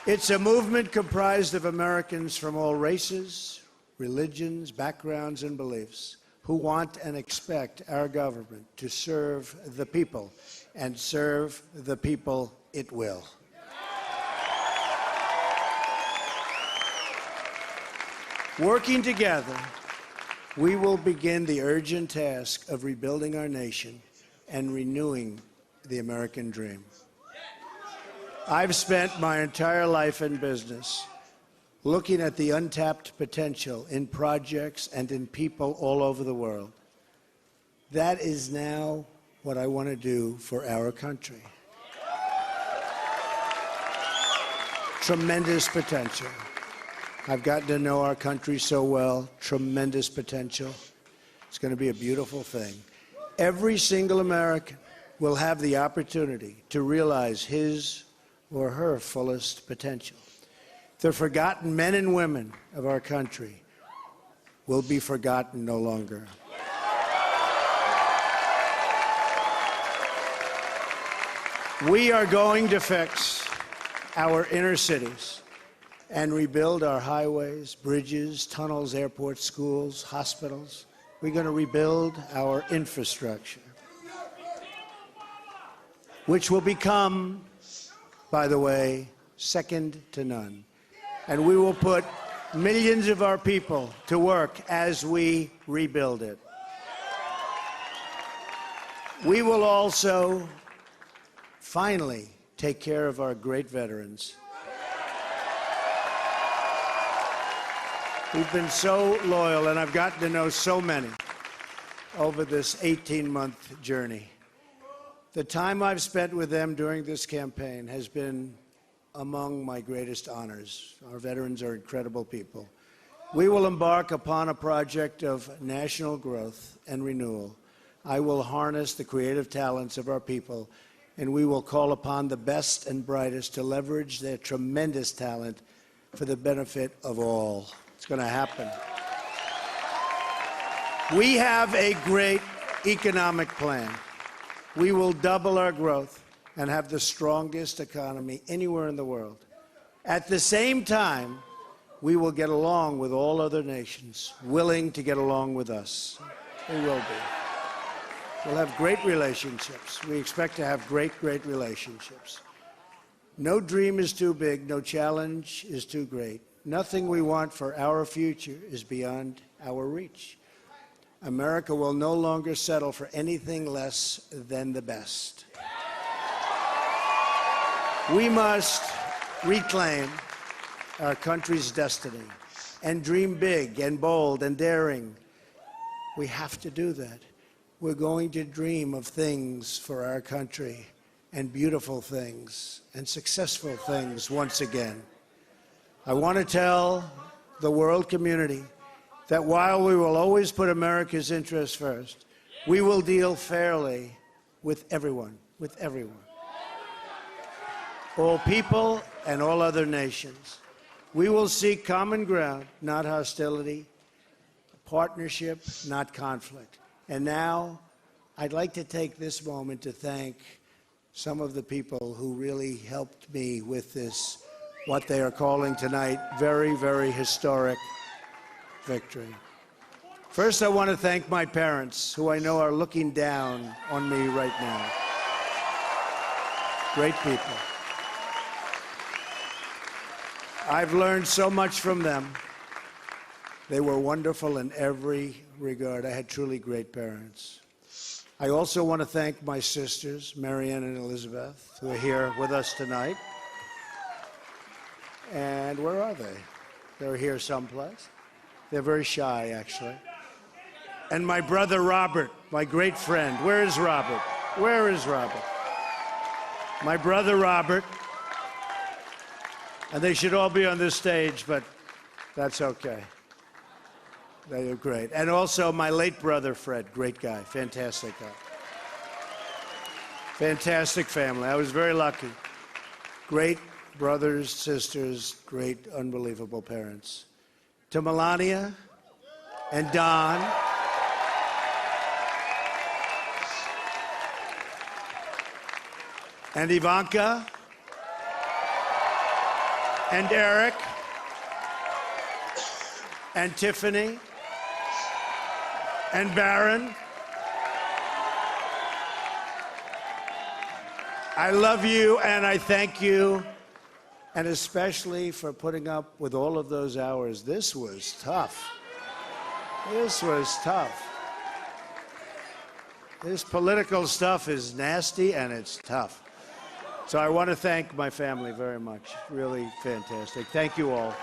It's a movement comprised of Americans from all races, religions, backgrounds, and beliefs who want and expect our government to serve the people, and serve the people it will. Working together, we will begin the urgent task of rebuilding our nation and renewing the American dream. I've spent my entire life in business looking at the untapped potential in projects and in people all over the world. That is now what I want to do for our country. Tremendous potential. I've gotten to know our country so well. Tremendous potential. It's going to be a beautiful thing. Every single American will have the opportunity to realize his or her fullest potential. The forgotten men and women of our country will be forgotten no longer. We are going to fix our inner cities and rebuild our highways, bridges, tunnels, airports, schools, hospitals. We're going to rebuild our infrastructure, which will become, by the way, second to none. And we will put millions of our people to work as we rebuild it. We will also finally take care of our great veterans. We've been so loyal, and I've gotten to know so many over this 18-month journey. The time I've spent with them during this campaign has been among my greatest honors. Our veterans are incredible people. We will embark upon a project of national growth and renewal. I will harness the creative talents of our people, and we will call upon the best and brightest to leverage their tremendous talent for the benefit of all. It's going to happen. We have a great economic plan. We will double our growth and have the strongest economy anywhere in the world. At the same time, we will get along with all other nations willing to get along with us. We will be. We'll have great relationships. We expect to have great, great relationships. No dream is too big, no challenge is too great. Nothing we want for our future is beyond our reach. America will no longer settle for anything less than the best. We must reclaim our country's destiny and dream big and bold and daring We have to do that. We're going to dream of things for our country, and beautiful things, and successful things once again. I want to tell the world community that while we will always put America's interests first, we will deal fairly with everyone, all people and all other nations. We will seek common ground, not hostility, partnership, not conflict. And now, I'd like to take this moment to thank some of the people who really helped me with this, what they are calling tonight, very, very historic victory. First, I want to thank my parents, who I know are looking down on me right now. Great people. I've learned so much from them. They were wonderful in every regard. I had truly great parents. I also want to thank my sisters, Marianne and Elizabeth, who are here with us tonight. And where are they? They're here someplace. They're very shy, actually. And my brother Robert, my great friend. Where is Robert? Where is Robert? My brother Robert. And they should all be on this stage, but that's okay. They are great. And also my late brother Fred, great guy, fantastic guy. Fantastic family. I was very lucky. Great brothers, sisters, great, unbelievable parents. To Melania and Don, and Ivanka, and Eric, and Tiffany, and Barron. I love you and I thank you, and especially for putting up with all of those hours. This was tough. This was tough. This political stuff is nasty and it's tough. So I want to thank my family very much. Really fantastic. Thank you all.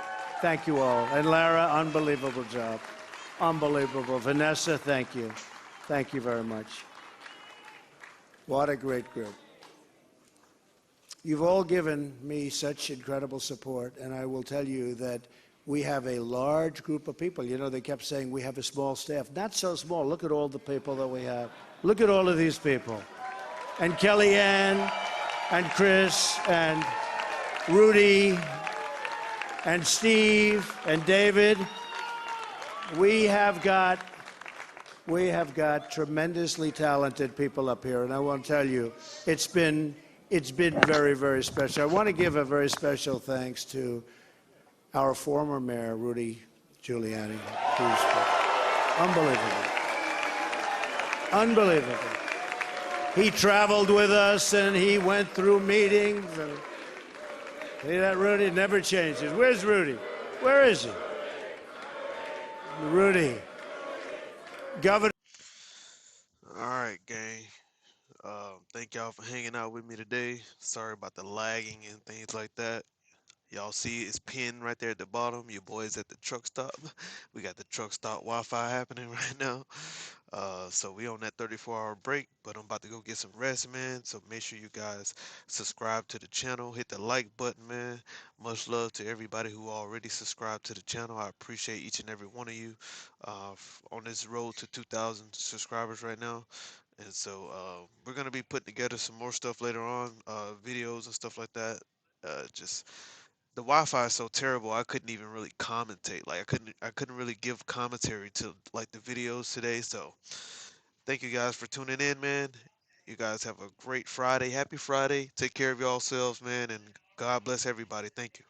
Thank you all. And Lara, unbelievable job. Unbelievable. Vanessa, thank you. Thank you very much. What a great group. You've all given me such incredible support, and I will tell you that we have a large group of people. You know, they kept saying we have a small staff. Not so small. Look at all the people that we have. Look at all of these people. And Kellyanne, and Chris, and Rudy, and Steve, and David. We have got tremendously talented people up here, and I want to tell you, it's been very, very special. I want to give a very special thanks to our former mayor, Rudy Giuliani. Unbelievable. Unbelievable. He traveled with us and he went through meetings. And see that, Rudy? Never changes. Where's Rudy? Where is he? Rudy. Governor. All right, gang. Thank y'all for hanging out with me today. Sorry about the lagging and things like that. Y'all see it's pinned right there at the bottom. Your boys at the truck stop. We got the truck stop Wi-Fi happening right now. So we on that 34-hour break, but I'm about to go get some rest, man. So make sure you guys subscribe to the channel. Hit the like button, man. Much love to everybody who already subscribed to the channel. I appreciate each and every one of you on this road to 2,000 subscribers right now. And so we're going to be putting together some more stuff later on, videos and stuff like that. Just the Wi-Fi is so terrible, I couldn't even really commentate. Like I couldn't really give commentary to like the videos today. So thank you guys for tuning in, man. You guys have a great Friday. Happy Friday. Take care of yourselves, man, and God bless everybody. Thank you.